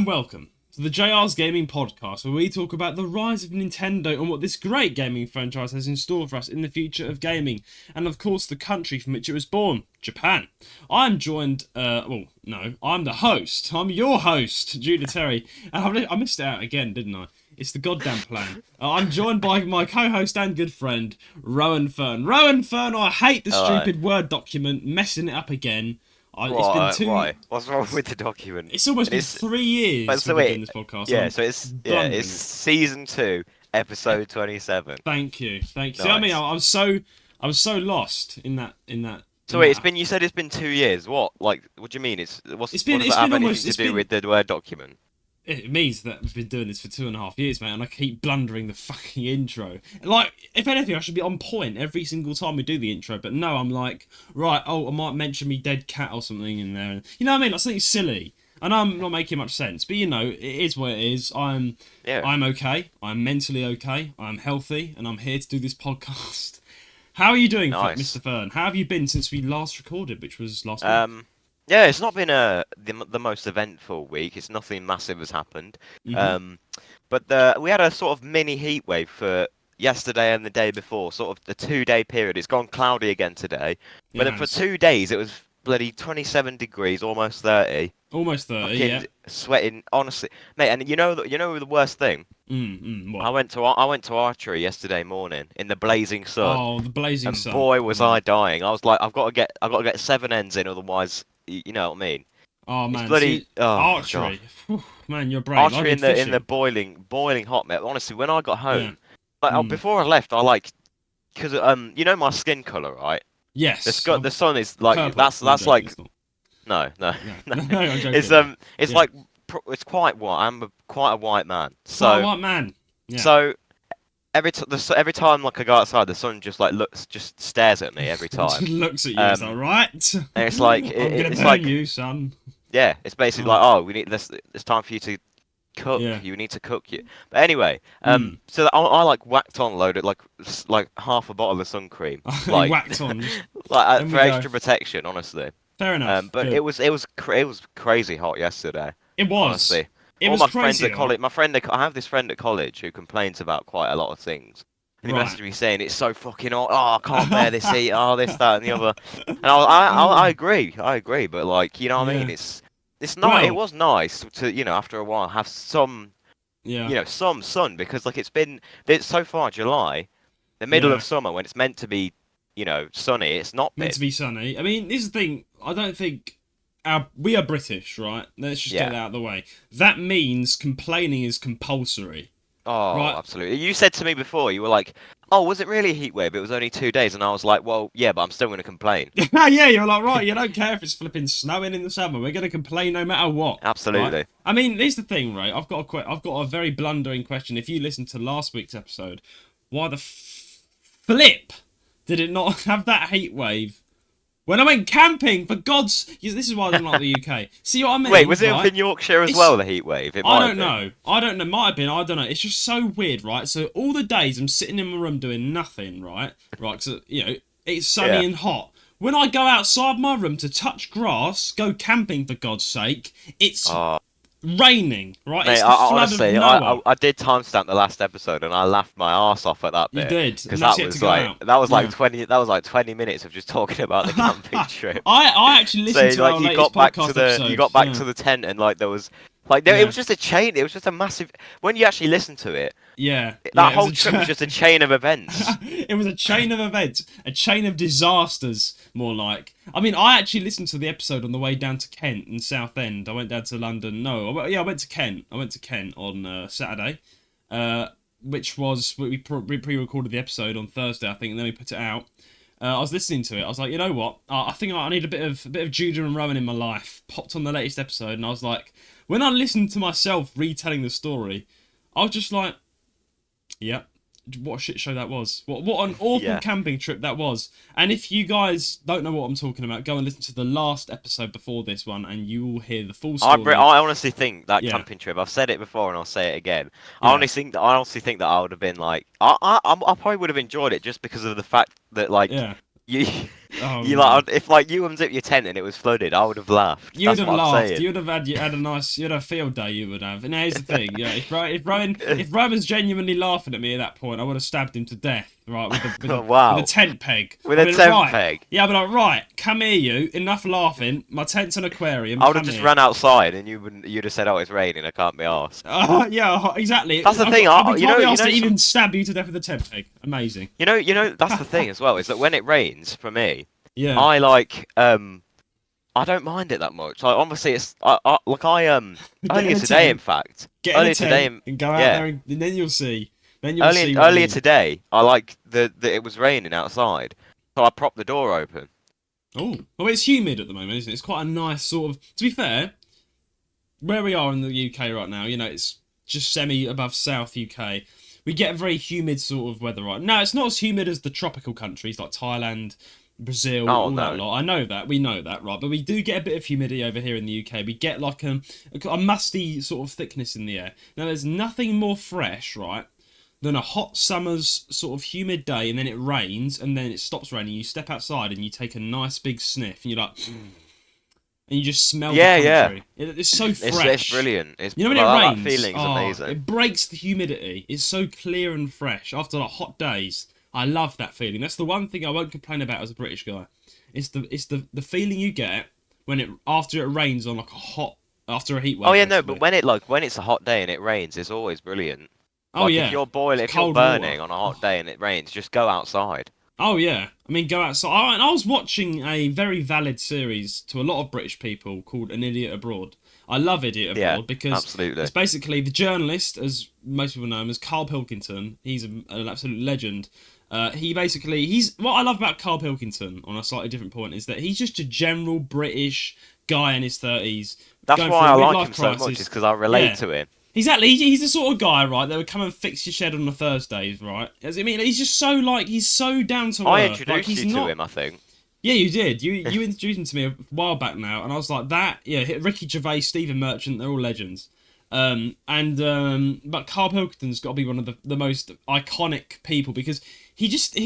and welcome to the JR's Gaming Podcast, where we talk about the rise of Nintendo and what this great gaming franchise has in store for us in the future of gaming, and of course the country from which it was born, Japan. I'm joined, I'm the host. I'm your host, Judah Terry, and I missed it out again, didn't I? It's the goddamn plan. I'm joined by my co-host and good friend, Rowan Fern. Rowan Fern, I hate the stupid Word document, messing it up again. Why? What's wrong with the document? It's almost been 3 years since we've done this podcast. Yeah, it's season 2, episode 27. Thank you. Nice. See what I mean? I was so lost in that. So wait, you said it's been 2 years. What? Like, what do you mean? What does that have anything to do with the Word document? It means that we've been doing this for 2.5 years, mate, and I keep blundering the fucking intro. Like, if anything, I should be on point every single time we do the intro, but no, I'm like, right, I might mention me dead cat or something in there. You know what I mean? Like, something silly. And I'm not making much sense, but it is what it is. I'm okay. I'm mentally okay. I'm healthy, and I'm here to do this podcast. How are you doing, Mr. Fern? How have you been since we last recorded, which was last week? Yeah, it's not been the most eventful week. It's nothing massive has happened. Mm-hmm. But we had a sort of mini heatwave for yesterday and the day before, sort of the 2-day period. It's gone cloudy again today. But then for 2 days, it was bloody 27 degrees, almost 30. Almost 30, fucking yeah. Sweating, honestly, mate. And you know the worst thing? What? I went to archery yesterday morning in the blazing sun. Oh, the blazing sun. And boy, was I dying. I was like, I've got to get 7 ends in, otherwise. You know what I mean? Oh man, archery. Man, you're brave. Archery in the boiling hot, mate. Honestly, when I got home, before I left, because you know my skin color, right? Yes. The sun is like purple. that's like no. It's like it's quite white. I'm quite a white man. So quite a white man. Yeah. So every time like I go outside, the sun just stares at me every time. It looks at you. It's all right. And it's like I'm gonna burn you, son. Yeah, it's basically like, we need this. It's time for you to cook. Yeah. You need to cook you. But anyway, so I like whacked on loaded like half a bottle of sun cream, like whacked on, like for extra protection. Honestly. Fair enough. But Good. it was crazy hot yesterday. It was. Honestly. It all was my crazy friends at college, I have this friend at college who complains about quite a lot of things. And he messaged me saying it's so fucking hot. Oh, I can't bear this heat. Oh, this, that, and the other. And I agree. But like, you know what I mean? It's not. Well, it was nice to after a while have some some sun, because like it's so far July, the middle of summer, when it's meant to be sunny. It's not meant to be sunny. I mean, this is the thing. I don't think. We are British, right? Let's just get that out of the way. That means complaining is compulsory. Oh, right? Absolutely. You said to me before, you were like, oh, was it really a heat wave? It was only 2 days. And I was like, well, yeah, but I'm still going to complain. Yeah, you're like, right, you don't care if it's flipping snowing in the summer. We're going to complain no matter what. Absolutely. Right? I mean, here's the thing, right? I've got a very blundering question. If you listen to last week's episode, why the flip did it not have that heat wave when I went camping? For God's... This is why I don't like the UK. See what I mean? Wait, was it up in Yorkshire as well, the heat wave? I don't know. Might have been. I don't know. It's just so weird, right? So all the days I'm sitting in my room doing nothing, right? Right, so, it's sunny and hot. When I go outside my room to touch grass, go camping for God's sake, it's... raining, right? Mate, it's the flood honestly, of Noah. I did timestamp the last episode, and I laughed my arse off at that bit. You did, because that was like 20 minutes of just talking about the camping trip. I actually listened to our latest podcast episode. You got back to the tent, and like there was it was just a chain. It was just a massive. When you actually listen to it, that whole trip was just a chain of events. It was a chain of events, a chain of disasters, more like. I mean, I actually listened to the episode on the way down to Kent in Southend. I went down to London. No, I went to Kent. I went to Kent on Saturday, which was we pre-recorded the episode on Thursday, I think, and then we put it out. I was listening to it. I was like, you know what? I think I need a bit of Judah and Roan in my life. Popped on the latest episode, and I was like, when I listened to myself retelling the story, I was just like, yeah, what a shit show that was. What an awful camping trip that was. And if you guys don't know what I'm talking about, go and listen to the last episode before this one, and you will hear the full story. I honestly think that camping trip. I've said it before, and I'll say it again. I honestly think that I would have been like, I probably would have enjoyed it just because of the fact that like you Oh You man. like, if like you unzipped your tent and it was flooded, I would have laughed. You'd That's have what I'm laughed. saying. You'd have had a nice, you'd have a field day. You would have. And here's the thing, yeah. If Rowan was genuinely laughing at me at that point, I would have stabbed him to death, right, with a Wow. tent peg. With I'd a be like, tent right, peg. yeah, I'd be like, right, come here, you. Enough laughing. My tent's an aquarium. I would have Come just here. ran outside and you'd have said, "Oh, it's raining. I can't be arsed." Yeah, exactly. That's the thing. I You can't know, be you asked to know, even stab you to death with a tent peg. Amazing. That's the thing as well. Is that when it rains for me, Yeah. I like I don't mind it that much. Like obviously, it's Get in earlier a today, in tent. fact, Get in a earlier today, tent and go out yeah, there, and then you'll see. Then you'll see what I earlier mean. today, I like the it was raining outside, so I propped the door open. Oh, well, it's humid at the moment, isn't it? It's quite a nice sort of. To be fair, where we are in the UK right now, it's just semi above South UK. We get a very humid sort of weather right now. It's not as humid as the tropical countries like Thailand, Brazil, Oh all that no, lot. I know that, we know that, right? But we do get a bit of humidity over here in the UK. We get like a musty sort of thickness in the air. Now, there's nothing more fresh, right, than a hot summer's sort of humid day, and then it rains, and then it stops raining. You step outside and you take a nice big sniff, and you're like, and you just smell yeah, the yeah, country. It's so fresh. it's brilliant. It's You know when like, it that rains, feeling's amazing. it breaks the humidity. It's so clear and fresh after like hot days. I love that feeling. That's the one thing I won't complain about as a British guy. It's the feeling you get when it after it rains on like after a heat wave. Oh yeah, no, basically. but when it's a hot day and it rains, it's always brilliant. Oh Like yeah, it's if you're cold burning water. on a hot day and it rains, just go outside. Oh yeah, I mean go outside. I was watching a very valid series to a lot of British people called An Idiot Abroad. I love Idiot Yeah, Abroad because absolutely. it's basically the journalist, as most people know him as, Carl Pilkington. He's an absolute legend. He's what I love about Carl Pilkington on a slightly different point is that he's just a general British guy in his 30s That's going why through I a like midlife him so much, crisis. is because I relate to him. Exactly, he's the sort of guy, right, that would come and fix your shed on a Thursdays, right? As I mean, he's just so he's so down to earth. I Like, introduced he's you not... to him, I think. Yeah, you did. You introduced him to me a while back now, and I was like, that. Yeah, Ricky Gervais, Stephen Merchant, they're all legends. But Carl Pilkington's got to be one of the most iconic people because he just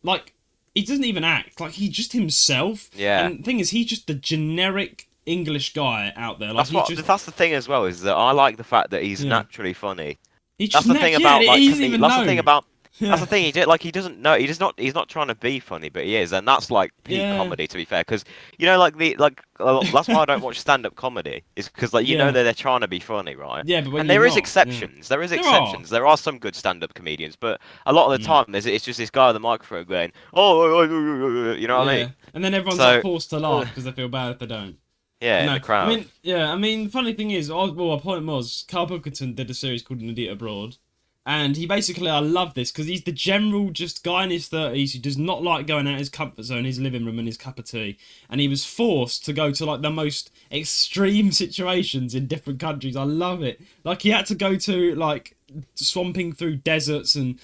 like he doesn't even act like he's just himself. Yeah. And the thing is, he's just the generic English guy out there. Like That's the thing as well, is that I like the fact that he's naturally funny. That's the thing about like he doesn't even that's know. the thing about Yeah. that's the thing he doesn't know, he's not trying to be funny, but he is, and that's like peak Yeah. comedy, to be fair, because that's why I don't watch stand-up comedy, is because like that they're trying to be funny, right? Yeah, but when and you're there is not, exceptions. yeah. There is There exceptions. There are some good stand-up comedians, but a lot of the time it's just this guy with the microphone going, you know what I mean? And then everyone's So- like forced to laugh because they feel bad if they don't. Yeah, in the crowd. I mean, the funny thing is, my point was, Carl Pilkington did a series called An Idiot Abroad, and he basically, I love this, because he's the general just guy in his 30s who does not like going out of his comfort zone, his living room and his cup of tea, and he was forced to go to, like, the most extreme situations in different countries. I love it. Like, he had to go to, like, swamping through deserts and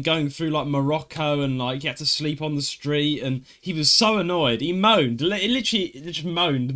going through like Morocco, and like he had to sleep on the street, and he was so annoyed. He moaned, literally just moaned.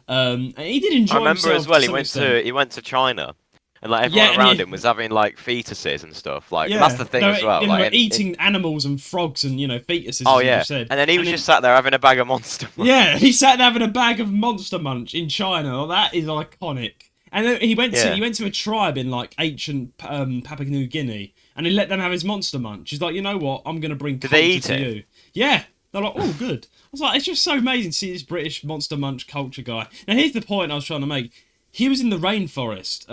And he did enjoy. I remember himself as well. to some extent. He went to China, and like everyone around him was having like fetuses and stuff. Like that's the thing as well. They Like were eating animals and frogs and fetuses. oh as yeah, you said. and then he was just sat there having a bag of Monster Munch. Yeah, he sat there having a bag of Monster Munch in China. Well, that is iconic. And then he went to a tribe in like ancient Papua New Guinea, and he let them have his Monster Munch. He's like, you know what? I'm gonna bring culture Did they eat to it? you. Yeah. They're like, oh, good. I was like, it's just so amazing to see this British Monster Munch culture guy. Now, here's the point I was trying to make. He was in the rainforest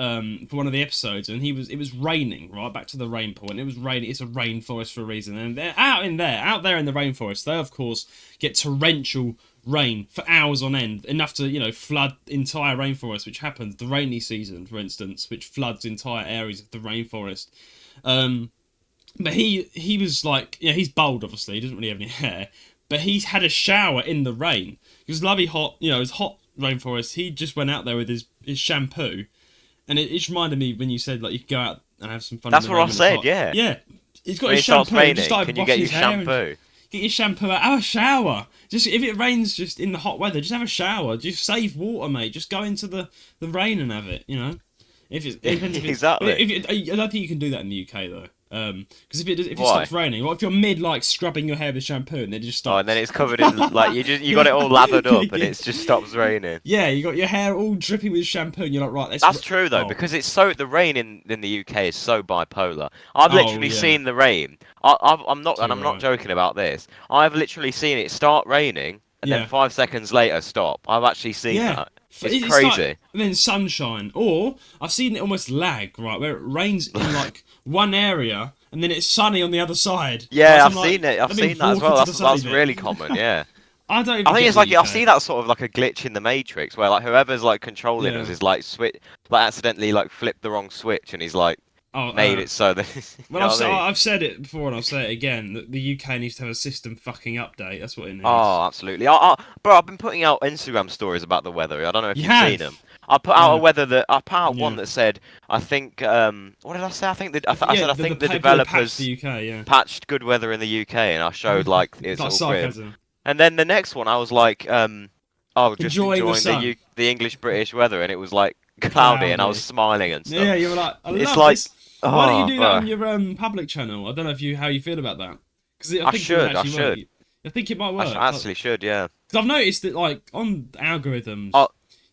for one of the episodes, and it was raining, right? Back to the rain point. It was raining. It's a rainforest for a reason. And they're out there in the rainforest, they, of course, get torrential rain for hours on end, enough to, flood entire rainforest, which happens. The rainy season, for instance, which floods entire areas of the rainforest. But he was like, he's bald, obviously. He doesn't really have any hair. But he's had a shower in the rain. It was lovely hot, it's hot rainforest. He just went out there with his shampoo. And it just reminded me when you said, like, you could go out and have some fun. That's what I said, yeah. Yeah. He's got When his it starts shampoo. raining, Just like can you get your shampoo? Get your shampoo out. Have a shower. Just if it rains just in the hot weather, just have a shower. Just save water, mate. Just go into the rain and have it, If it's Exactly. I don't think you can do that in the UK though. Because if it Why? stops raining, or if you're mid like scrubbing your hair with shampoo and then it just Oh, stops. and then it's covered in like you got it all lathered up, and it just stops raining. Yeah, you got your hair all dripping with shampoo, and you're like, right, That's true though, oh, because it's so the rain in the UK is so bipolar. I've oh literally yeah, seen the rain. I'm not right, joking about this. I've literally seen it start raining and then yeah. 5 seconds later stop. I've actually seen Yeah, that. It's it's like crazy. and then sunshine, or I've seen it almost lag, right, where it rains in like one area and then it's sunny on the other side. Right, Yeah, so I've I'm like, seen it. I've let me seen that as walk well. into the sunny That's bit. really common. Yeah. I don't I even think get it's the like I UK. see that sort of like a glitch in the Matrix where like whoever's like controlling us Yeah. is like like accidentally like flipped the wrong switch and he's like Oh, made it so that you well, know what I mean? I've said it before and I'll say it again that the UK needs to have a system fucking update. That's what it needs. Oh, absolutely. Bro, I've been putting out Instagram stories about the weather. I don't know if You you've seen them. have, I put out one yeah, that said I think what did I say? I think that I yeah. said I The think the people that patch the developers UK, yeah, patched good weather in the UK, and I showed like it's it's like all grim. sarcasm. And then the next one I was like oh, just Enjoying the enjoying sun, the English British weather, and it was like cloudy, and I was cloudy. smiling and stuff. Yeah, you were like, I It's love like this. Why don't you oh, do that bro. on your public channel? I don't know if you how you feel about that because I I think it would should, I actually work. should, I think it might work. I actually should, yeah. Because I've noticed that like on Oh, algorithms,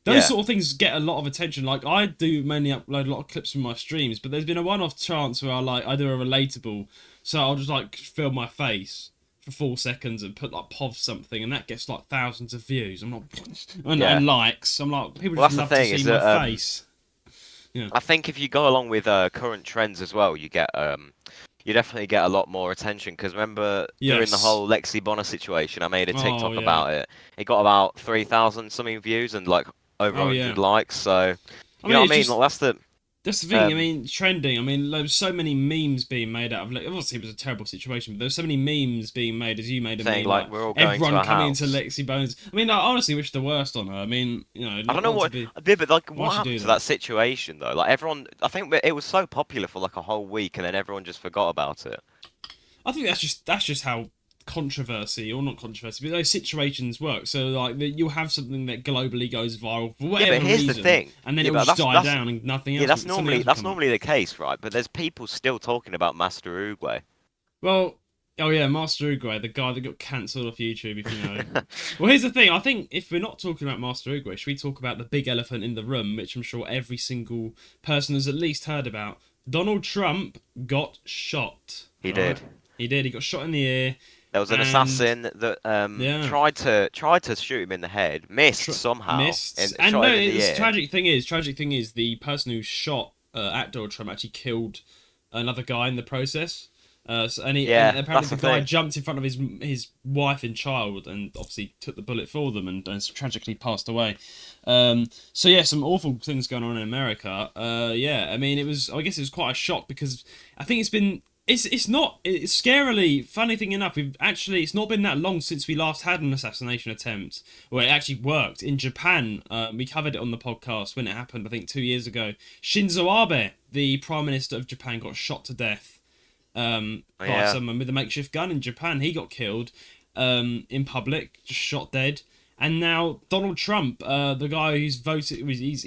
those yeah. sort of things get a lot of attention. Like I do mainly upload a lot of clips from my streams, but there's been a one-off chance where I do a relatable, so I'll just like film my face for 4 seconds and put like POV something, and that gets like thousands of views. I'm not Yeah. and likes. I'm like people Well, just that's the love to thing see is my that face. Yeah. I think if you go along with current trends as well, you definitely get a lot more attention. Because remember during the Yes. whole Lexi Bonner situation, I made a Oh TikTok yeah. about it. It got about 3,000 something views and like over Oh 100 yeah. likes. So I you know mean, what it's I mean? just Like, that's the that's the thing. I um mean, trending. I mean, there was so many memes being made out of. Like, obviously, it was a terrible situation, but there were so many memes being made. As you made a saying meme, like like we're all going to everyone a coming into house. Lexi Bones. I mean, I honestly wish the worst on her. I mean, you know, I don't know not to what be. I did, but like Why'd what she do happened to that? that situation though? Like everyone, I think it was so popular for like a whole week, and then everyone just forgot about it. I think that's just how controversy or not controversy, but those situations work. So like you'll have something that globally goes viral for Yeah, but whatever here's the reason, thing. and then Yeah, it will but just die that's down and nothing yeah, else. Something else will that's come up. normally the case, right? But there's people still talking about Master Oogway. Well, oh yeah, Master Oogway, the guy that got cancelled off YouTube, if you know. Well, here's the thing. I think if we're not talking about Master Oogway, should we talk about the big elephant in the room, which I'm sure every single person has at least heard about? Donald Trump got shot. He All right, did. he did. He got shot in the ear, There was an and assassin that yeah, tried to shoot him in the head, missed tr- somehow, missed. and And shot no, him in the it's ear. tragic thing is the person who shot at Donald Trump actually killed another guy in the process. And Yeah, apparently that's the the guy thing. jumped in front of his wife and child and obviously took the bullet for them and tragically passed away. So yeah, some awful things going on in America. Yeah, I mean I guess it was quite a shock because I think it's scarily funny thing enough. It's not been that long since we last had an assassination attempt where it actually worked in Japan. We covered it on the podcast when it happened. I think 2 years ago. Shinzo Abe, the Prime Minister of Japan, got shot to death by Yeah, someone with a makeshift gun in Japan. He got killed in public, just shot dead. And now Donald Trump, the guy who's voted, he's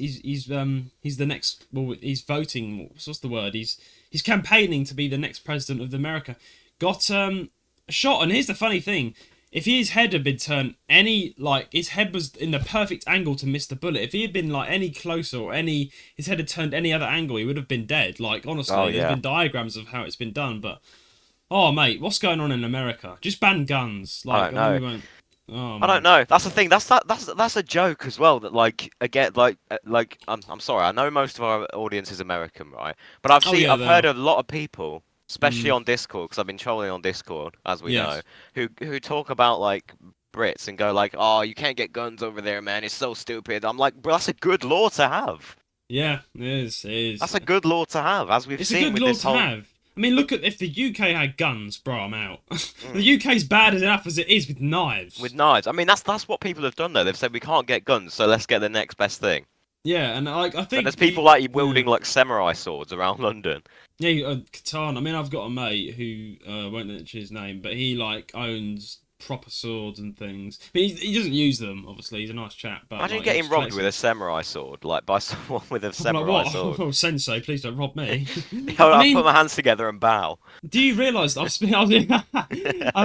the next. Well, he's voting. What's the word? He's campaigning to be the next president of America. Got shot. And here's the funny thing: if his head had been turned his head was in the perfect angle to miss the bullet. If he had been like any closer or his head had turned any other angle, he would have been dead. Like oh honestly, there's yeah. been diagrams of how it's been done, but oh mate, what's going on in America? Just ban guns. I Like don't I know know. we won't. Oh I don't man. know. That's the thing. That's a joke as well. That like again, like I'm sorry. I know most of our audience is American, right? But Oh yeah, I've they heard are. a lot of people, especially Mm, on Discord, because I've been trolling on Discord, as we know, yes. who talk about like Brits and go like, oh, you can't get guns over there, man. It's so stupid. I'm like, bro, that's a good law to have. Yeah, it is. It is. That's a good law to have, as we've It's a seen good with law this to whole. have. I mean, look at if the UK had guns, bro. I'm out. The Mm. UK's bad enough as it is with knives. With knives. I mean, that's what people have done though. They've said we can't get guns, so let's get the next best thing. Yeah, and like I But there's think people like you yeah. wielding like samurai swords around London. Yeah, katana. I mean, I've got a mate who won't mention his name, but he like owns proper swords and things. But he doesn't use them. Obviously, he's a nice chap. But Imagine like, getting he robbed collects with them. a samurai sword, like by someone with a I'll be like, samurai what? sword. Oh, Sensei, please don't rob me. I I'll put mean, my hands together and bow. do you realise? I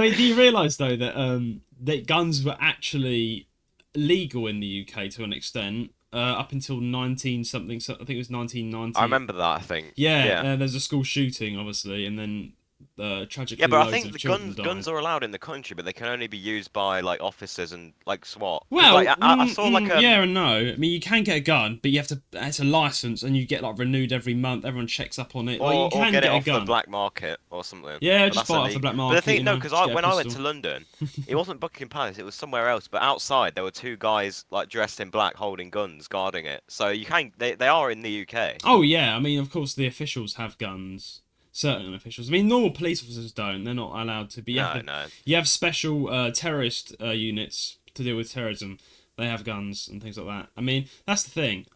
mean, do you realise though that that guns were actually legal in the UK to an extent up until 19 something? So I think it was I 1990. remember that, I think. Yeah, Yeah. there's a school shooting, obviously, and then Yeah, tragically but I loads think of the children guns died. are allowed in the country, but they can only be used by like officers and like SWAT. Because Well, like I saw like yeah and no. I mean, you can get a gun, but you have to. It's a license, and you get like renewed every month. Everyone checks up on it. Like you or can get it get a off the gun. black market or something. Yeah, But just that's buy it off the illegal. black But the market. thing, You no, know, because just get a when I went pistol. to London, it wasn't Buckingham Palace, it was somewhere else. But outside there were two guys like dressed in black holding guns, guarding it. So you can they are in the UK. Oh yeah, I mean, of course, the officials have guns. Certain officials. I mean, normal police officers don't. They're not allowed to. But No, no. you have special terrorist units to deal with terrorism. They have guns and things like that. I mean, that's the thing.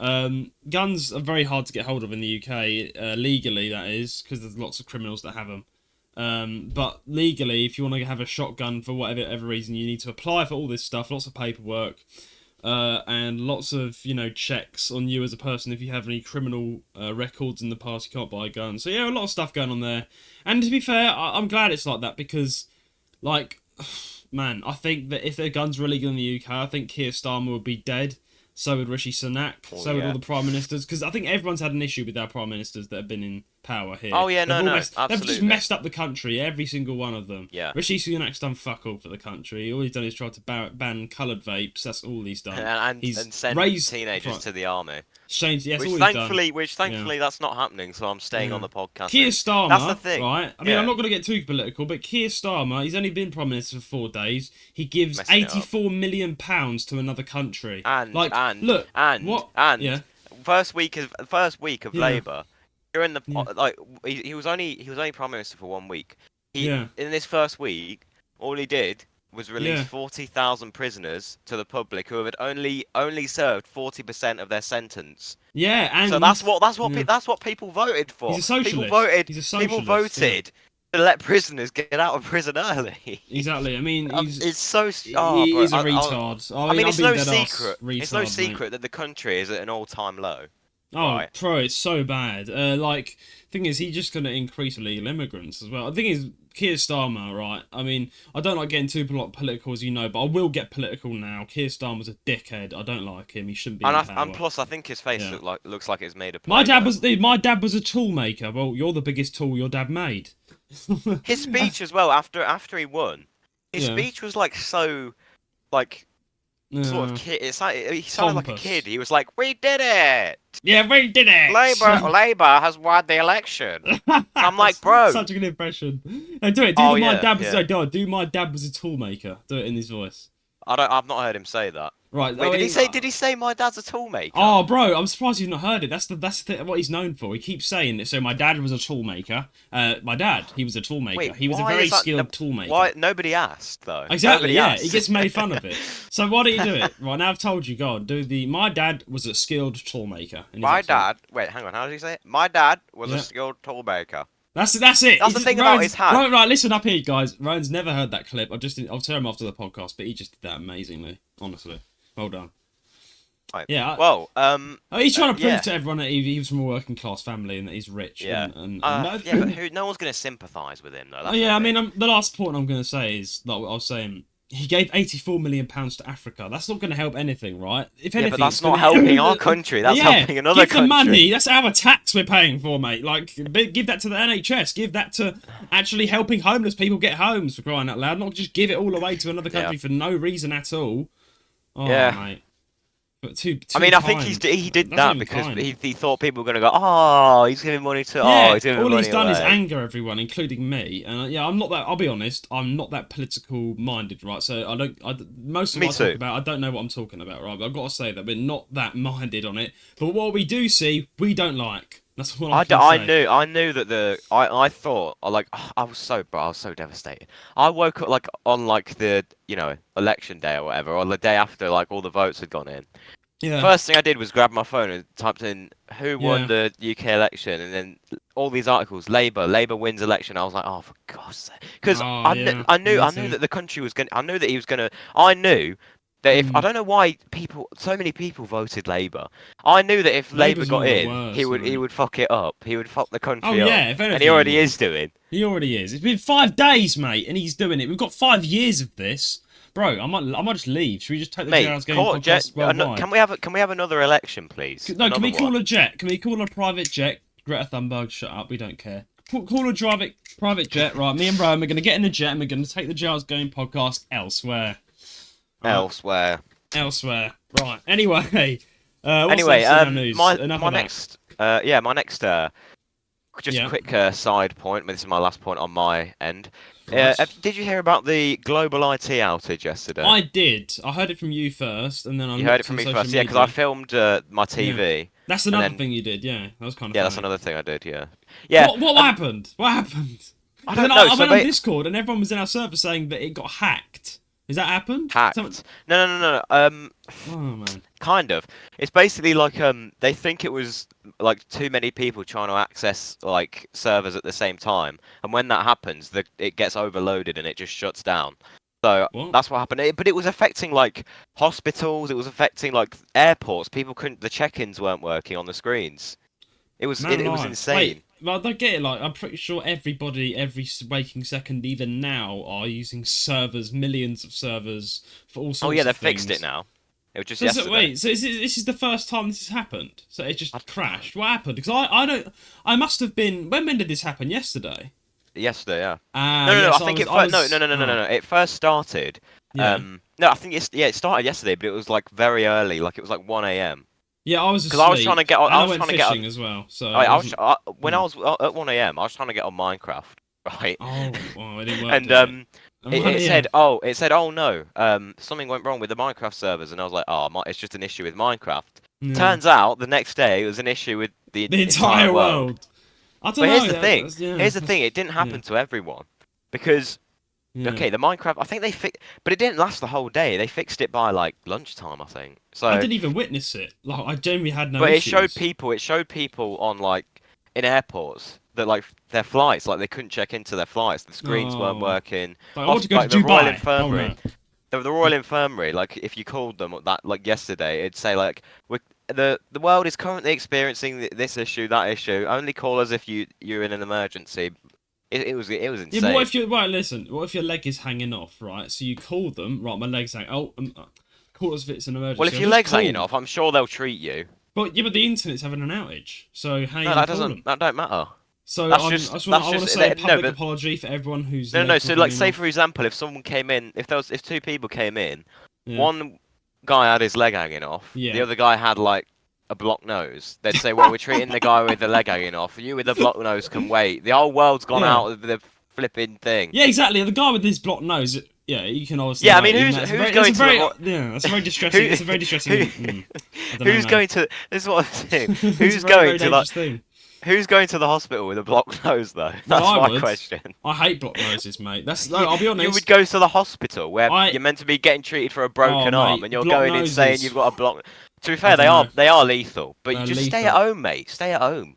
Guns are very hard to get hold of in the UK legally. That is because there's lots of criminals that have them. But legally, if you want to have a shotgun for whatever reason, you need to apply for all this stuff. Lots of paperwork. And lots of checks on you as a person. If you have any criminal records in the past, you can't buy a gun. So yeah, a lot of stuff going on there. And to be fair, I'm glad it's like that because, like, man, I think that if their guns were illegal in the UK, I think Keir Starmer would be dead. So would Rishi Sunak. Oh, so would yeah. all the prime ministers. Because I think everyone's had an issue with our prime ministers that have been in power here. Oh yeah, no, They've no, They've just absolutely. messed up the country, every single one of them. Yeah. Rishi Sunak's done fuck all for the country. All he's done is try to ban coloured vapes. That's all he's done. And send raised teenagers to the army. Changed, yes, Which all thankfully that's not happening, so I'm staying on the podcast. Keir Starmer, that's the thing. right? I mean, I'm not going to get too political, but Keir Starmer, he's only been Prime Minister for 4 days. He gives £84 million to another country. And first week of Labour, during the like he was only Prime Minister for 1 week. In this first week, all he did was release 40,000 prisoners to the public who had only served 40% of their sentence. Yeah, and so that's what people voted for. He's a socialist. People voted to let prisoners get out of prison early. Exactly. I mean, it's so. He's a retard. I mean, it's no secret. It's no secret that the country is at an all-time low. Oh, right. Bro, it's so bad. Like, thing is, he's just going to increase illegal immigrants as well. The thing is, Keir Starmer, right? I mean, I don't like getting too political, as you know, but I will get political now. Keir Starmer's a dickhead. I don't like him. He shouldn't be in power. And plus, I think his face looks like it's made of. My dad was a tool maker. Well, you're the biggest tool your dad made. His speech as well after he won. His speech was like so, like. Sort of kid. It's like he sounded like a kid. He was like, "We did it! Yeah, we did it! Labour has won the election." I'm like, bro, such a good impression. No, do it. Do my dad was a tool maker. Do it in his voice. I've not heard him say that. Right. Wait, did he say my dad's a tool maker? Oh, bro, I'm surprised you've not heard it. That's what he's known for. He keeps saying it. So my dad was a tool maker. My dad, he was a tool maker. Wait, he was a very skilled tool maker. Why nobody asked though? Exactly. He gets made fun of it. So why don't you do it? Right now, I've told you. Go on. My dad was a skilled tool maker. Wait, hang on. How did he say it? My dad was a skilled tool maker. That's it. That's the thing about his hat. Right, listen up here, guys. Rowan's never heard that clip. I'll tell him after the podcast, but he just did that amazingly. Honestly, well done. Right. Yeah. He's trying to prove to everyone that he was from a working class family and that he's rich. Yeah. But no one's going to sympathise with him though. I mean, the last point I'm going to say is like what I was saying. He gave £84 million to Africa. That's not going to help anything, right? If anything, but that's not helping our country. That's helping another country. Give the money. That's our tax we're paying for, mate. Like, give that to the NHS. Give that to actually helping homeless people get homes, for crying out loud. Not just give it all away to another country for no reason at all. Oh, mate. But I think he did that because he thought people were going to go, oh, he's giving money to. Yeah, he's giving all money he's done away. is anger everyone, including me. And I'm not that. I'll be honest, I'm not that political minded, right? So most of what I talk about, I don't know what I'm talking about, right? But I've got to say that we're not that minded on it. But what we do see, we don't like. That's what I knew that I thought I was so devastated. I woke up on the election day or whatever, or the day after all the votes had gone in. Yeah. First thing I did was grab my phone and typed in who won Yeah. the UK election, and then all these articles: Labour wins election. I was like, oh, for God's sake, because Oh yeah. Me I knew too. that the country was going. I knew that he was going to. I knew that if I Mm. don't know why so many people voted Labour. I knew that if Labour Labour's one got of the in, worst, he mate. would fuck it up. He would fuck the Oh country up, yeah. If and he anything, he already would. is doing. He already is. It's been 5 days, mate, and he's doing it. We've got 5 years of this, bro. I might just leave. Should we just take the Mate, JR's Game podcast worldwide? can we have another election, please? No, can Another we call one. a jet? Can we call a private jet? Greta Thunberg, shut up. We don't care. Call a private jet, right? Me and Rowan are going to get in the jet and we're going to take the JR's Game podcast elsewhere. Right? Elsewhere. Elsewhere. Right. Anyway, what's Anyway, else in our news? my Enough my of that. next my next just Yeah. quick side point. This is my last point on my end. Right. Did you hear about the global IT outage yesterday? I did. I heard it from you first, and then I You heard it looked from on me social first, yeah, media. because I filmed my TV. That's and another then, thing you did. Yeah, that was kind of yeah, funny. that's another thing I did. Yeah, yeah. What happened? What happened? I Then don't know. I So went on Discord and everyone was in our server saying that it got hacked. Has that happened? hacked. No. Oh man. Kind of. It's basically like they think it was like too many people trying to access like servers at the same time, and when that happens, it gets overloaded and it just shuts down. So What? that's what happened. But it was affecting like hospitals. It was affecting like airports. People couldn't. The check-ins weren't working on the screens. It was Man it was alive. insane. Wait, well, I don't get it. Like, I'm pretty sure everybody, every waking second, even now, are using servers, millions of servers for all sorts of Oh yeah, they things. fixed it now. It was just So yesterday. wait, so this is the first time this has happened? So it just crashed? What happened? Because I don't... I must have been... When did this happen? Yesterday? Yesterday, yeah. Ah, No. yes, I think it first. No. It first started. Yeah. No, I think it started yesterday, but it was like very early. Like it was like 1 a.m. Yeah, I was asleep. Because I was trying to get on. And I I was went trying to get fishing on. as well, so... When I was at 1 a.m. I was trying to get on Minecraft, right? Oh, well, it didn't work, And did it said, oh no, something went wrong with the Minecraft servers, and I was like, oh, it's just an issue with Minecraft. Yeah. Turns out the next day it was an issue with the entire world. I don't But know. here's the thing. Here's the thing. It didn't happen yeah. to everyone, because okay, the Minecraft. I think they fixed, but it didn't last the whole day. They fixed it by like lunchtime, I think. So I didn't even witness it. Like, I genuinely had no but issues. it showed people on like in airports that like their flights, like they couldn't check into their flights. The screens weren't working. Like, I want to go to the Royal Dubai. Infirmary. Oh, no. The Royal Infirmary, like if you called them that like yesterday, it'd say like the world is currently experiencing this issue, that issue. Only call us if you're in an emergency. It was insane. Yeah, but what if you listen? What if your leg is hanging off, right? So you call them, right? My leg's hanging. Oh, call us if it's an emergency. Well, if your leg's hanging off, I'm sure they'll treat you. But yeah, but the internet's having an outage. So how No, you call them? that don't matter. So That's I just- want that's to just- say a no, public but- apology for everyone who's No. legs So were like, hanging say off. for example, if someone came in, if two people came in, Yeah. one guy had his leg hanging off, Yeah. the other guy had like a blocked nose. They'd say, well, we're treating the guy with the leg hanging off. You with the blocked nose can wait. The whole world's gone Yeah. out of the flipping thing. Yeah, exactly. The guy with his blocked nose. Yeah, you can obviously. Yeah, I wait, mean, even who's that's going to Yeah, that's a very distressing. It's a very distressing. I don't know, Who's man. going to? This is what I'm saying. It's Who's a very, going very to dangerous like? thing. Who's going to the hospital with a blocked nose though? That's Well, I my would. question. I hate blocked noses, mate. That's no. I'll be honest. You would go to the hospital where I- you're meant to be getting treated for a broken Oh, arm, mate, and you're blocked going in saying noses. you've got a block. To be fair, don't know. they are lethal, but you They're just stay lethal. at home, mate. Stay at home.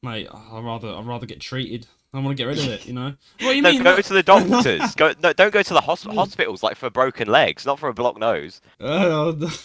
Mate, I'd rather get treated. I want to get rid of it. You know. What do you No, mean? go to the doctors. Don't go to the hospitals like for broken legs, not for a blocked nose.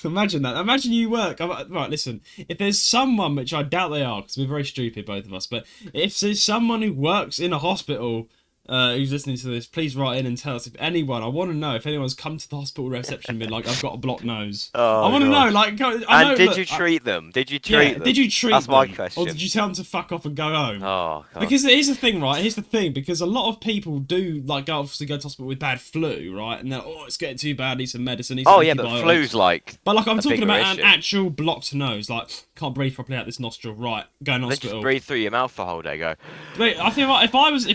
Imagine that. Imagine you work. Right, listen. If there's someone, which I doubt they are, because we're very stupid, both of us, but if there's someone who works in a hospital who's listening to this, please write in and tell us if anyone. I want to know if anyone's come to the hospital reception and been like, "I've got a blocked nose." Oh, I want to God. know. Like, I know, And did look, you treat them? Did you Yeah, treat them? did you treat That's them? my question. Or did you tell them to fuck off and go home? Oh, God. Because here's the thing, right? Here's the thing, because a lot of people do like obviously go to hospital with bad flu, right? And they're it's getting too bad, need some medicine, need some Oh yeah, but antibiotics. flu's like. But like I'm a talking bigger about an issue. actual blocked nose, like can't breathe properly out this nostril, right? Go in They just hospital. breathe through your mouth the whole day. Go. Wait, I think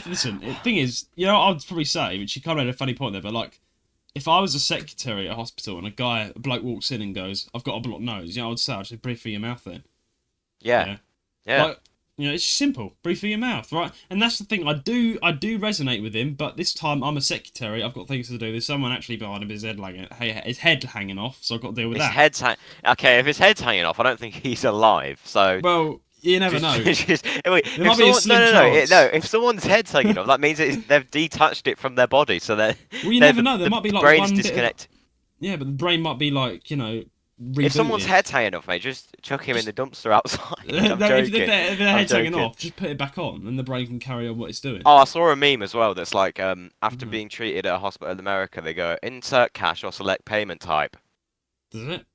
listen, the thing is, you know, I'd probably say, which you kind of made a funny point there, but like, if I was a secretary at a hospital and a bloke walks in and goes, "I've got a blocked nose," you know, I'd say, "I'd just breathe through your mouth then." Yeah. Yeah. Like, You know, it's simple. Breathe through your mouth, right? And that's the thing. I do resonate with him, but this time I'm a secretary. I've got things to do. There's someone actually behind him, his head hanging off, so I've got to deal with His that. head's okay. If his head's hanging off, I don't think he's alive. So Well, you never know. Wait, There might be a slim chance. no. If someone's head's hanging off, that means they've detached it from their body, so that Well, you never know. There might be like brain's one disconnected. Yeah, but the brain might be like, you know, rebooted. If someone's head's hanging off, mate, just chuck him in the dumpster outside. I'm No, joking. if their head's hanging off, just put it back on, and the brain can carry on what it's doing. Oh, I saw a meme as well that's like, after Mhm. being treated at a hospital in America, they go, insert cash or select payment type. Does it?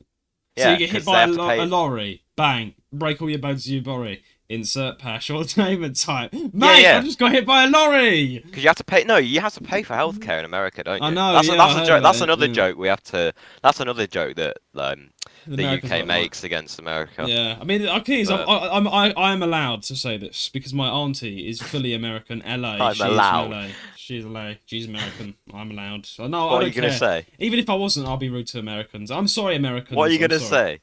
So Yeah, you get hit 'cause they by have to pay. a lorry, bang, break all your bones in your body. Insert cash or payment type. Mate, yeah. I just got hit by a lorry. Because you have to pay. No, you have to pay for healthcare in America, don't you? I know. That's yeah, that's I a heard joke. about That's it, another yeah. joke we have to. That's another joke that the Americans UK don't makes against America. Yeah, I mean, okay, is But- I am allowed to say this because my auntie is fully American. LA. I'm She allowed. Is from LA. She's LA. She's American. I'm allowed. So no, I What are don't you gonna care. say? Even if I wasn't, I'll be rude to Americans. I'm sorry, Americans. What are you I'm gonna sorry. say?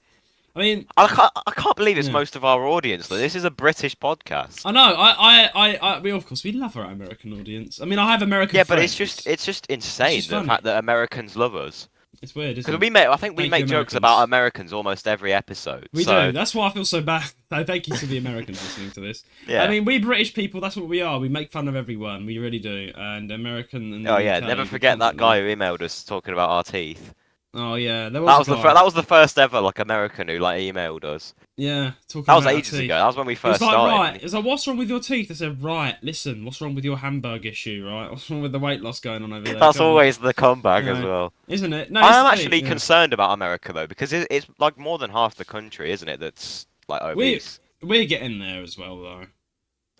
I mean, I can't believe it's Yeah. most of our audience. Though. This is a British podcast. I know. We of course we love our American audience. I mean, I have American. Yeah, but friends. it's just insane just the funny. fact that Americans love us. It's weird, isn't Because it? I think we Thank make you, jokes Americans. about Americans almost every episode. We so, do. That's why I feel so bad. So thank you to the Americans listening to this. Yeah. I mean, we British people, that's what we are. We make fun of everyone. We really do. And American and the Oh yeah, UK, never we forget that constantly- guy who emailed us talking about our teeth. Oh yeah, there That was was a guy. that was the first ever like American who like emailed us. Yeah, talking That was about our ages teeth. ago. That was when we It was first like, started. right, it's like, what's wrong with your teeth? I said, right, listen, what's wrong with your Hamburg issue, right? What's wrong with the weight loss going on over there? That's Come on. always the comeback You as know, well. Isn't it? No, I it's am the actually thing, yeah. concerned about America though, because it's like more than half the country, isn't it? That's like obese. We're getting there as well, though.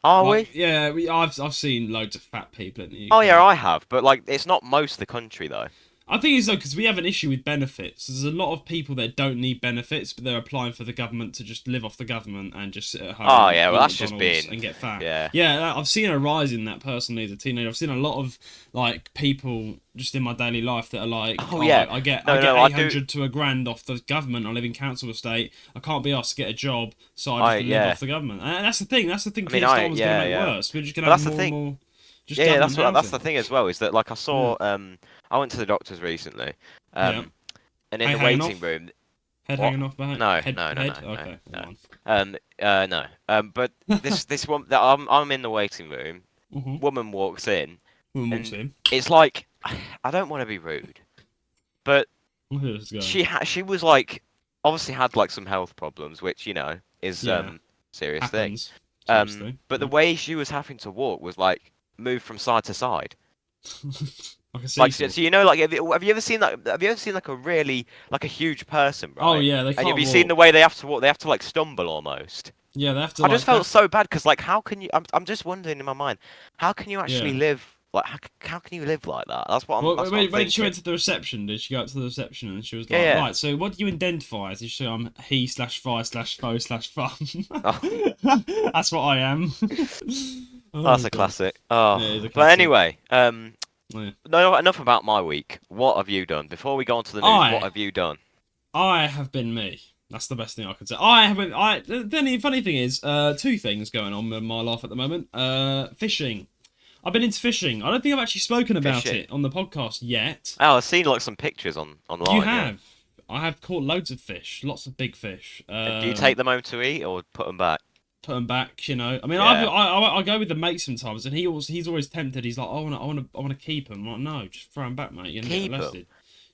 Are Like, we? yeah, I've seen loads of fat people in the UK. Oh yeah, I have, but like it's not most of the country though. I think it's though because we have an issue with benefits. There's a lot of people that don't need benefits, but they're applying for the government to just live off the government and just sit at home. Oh, and yeah, well, eat that's just McDonald's being- and get fat. yeah. yeah. I've seen a rise in that personally as a teenager. I've seen a lot of like people just in my daily life that are like, Oh, yeah. I get No, I get no, I do- 800 to $1,000 off the government. I live in council estate. I can't be asked to get a job, so I just live yeah. off the government. And that's the thing. That's the thing. I mean, Keir Starmer's yeah, gonna make yeah. worse. We're just gonna But have that's the more and thing. more. Just Yeah, that's government that's the housing. thing as well. Is that like I saw I went to the doctors recently, Yeah. and in Hey, the hanging waiting off? room, Head What? hanging off behind. No, head, no, no, head? no, Okay, no. go on. no, but this one that I'm in the waiting room. Mm-hmm. Woman walks in. We'll And- move him. It's like I don't want to be rude, but Let's go. she was like obviously had like some health problems, which you know is Yeah. serious thing. Happens. Seriously. But the way she was having to walk was like move from side to side. I can see. Like so you know, like have you ever seen that? Have you ever seen like a really like a huge person, right? Oh yeah, they can't And have you walk. seen the way they have to walk? They have to like stumble almost. Yeah, they have to. I just like, felt so bad because like how can you? I'm just wondering in my mind, how can you actually Yeah. live like how can you live like that? That's what I'm. Well, that's what I'm when she thinking. went to the reception, did she go up to the reception and she was Yeah, like, yeah. right, so what do you identify as? Did she say, I'm he/fi/fo/fun? Oh. That's what I am. Oh, That's a God. classic. Oh, Yeah, it's a but classic. anyway, Yeah. no, enough about my week. What have you done? Before we go on to the news, what have you done? I have been me. That's the best thing I can say. I have been. The funny thing is, two things going on in my life at the moment. Fishing. I've been into fishing. I don't think I've actually spoken about Fishing? it on the podcast yet. Oh, I've seen like some pictures online. You yeah. have. I have caught loads of fish, lots of big fish. And do you take them home to eat or put them back? Put them back? You know, I mean, Yeah. I go with the mate sometimes, and he's always tempted. He's like, I want to keep them. I'm like, no, just throw them back, mate. You're gonna Keep get 'em? arrested.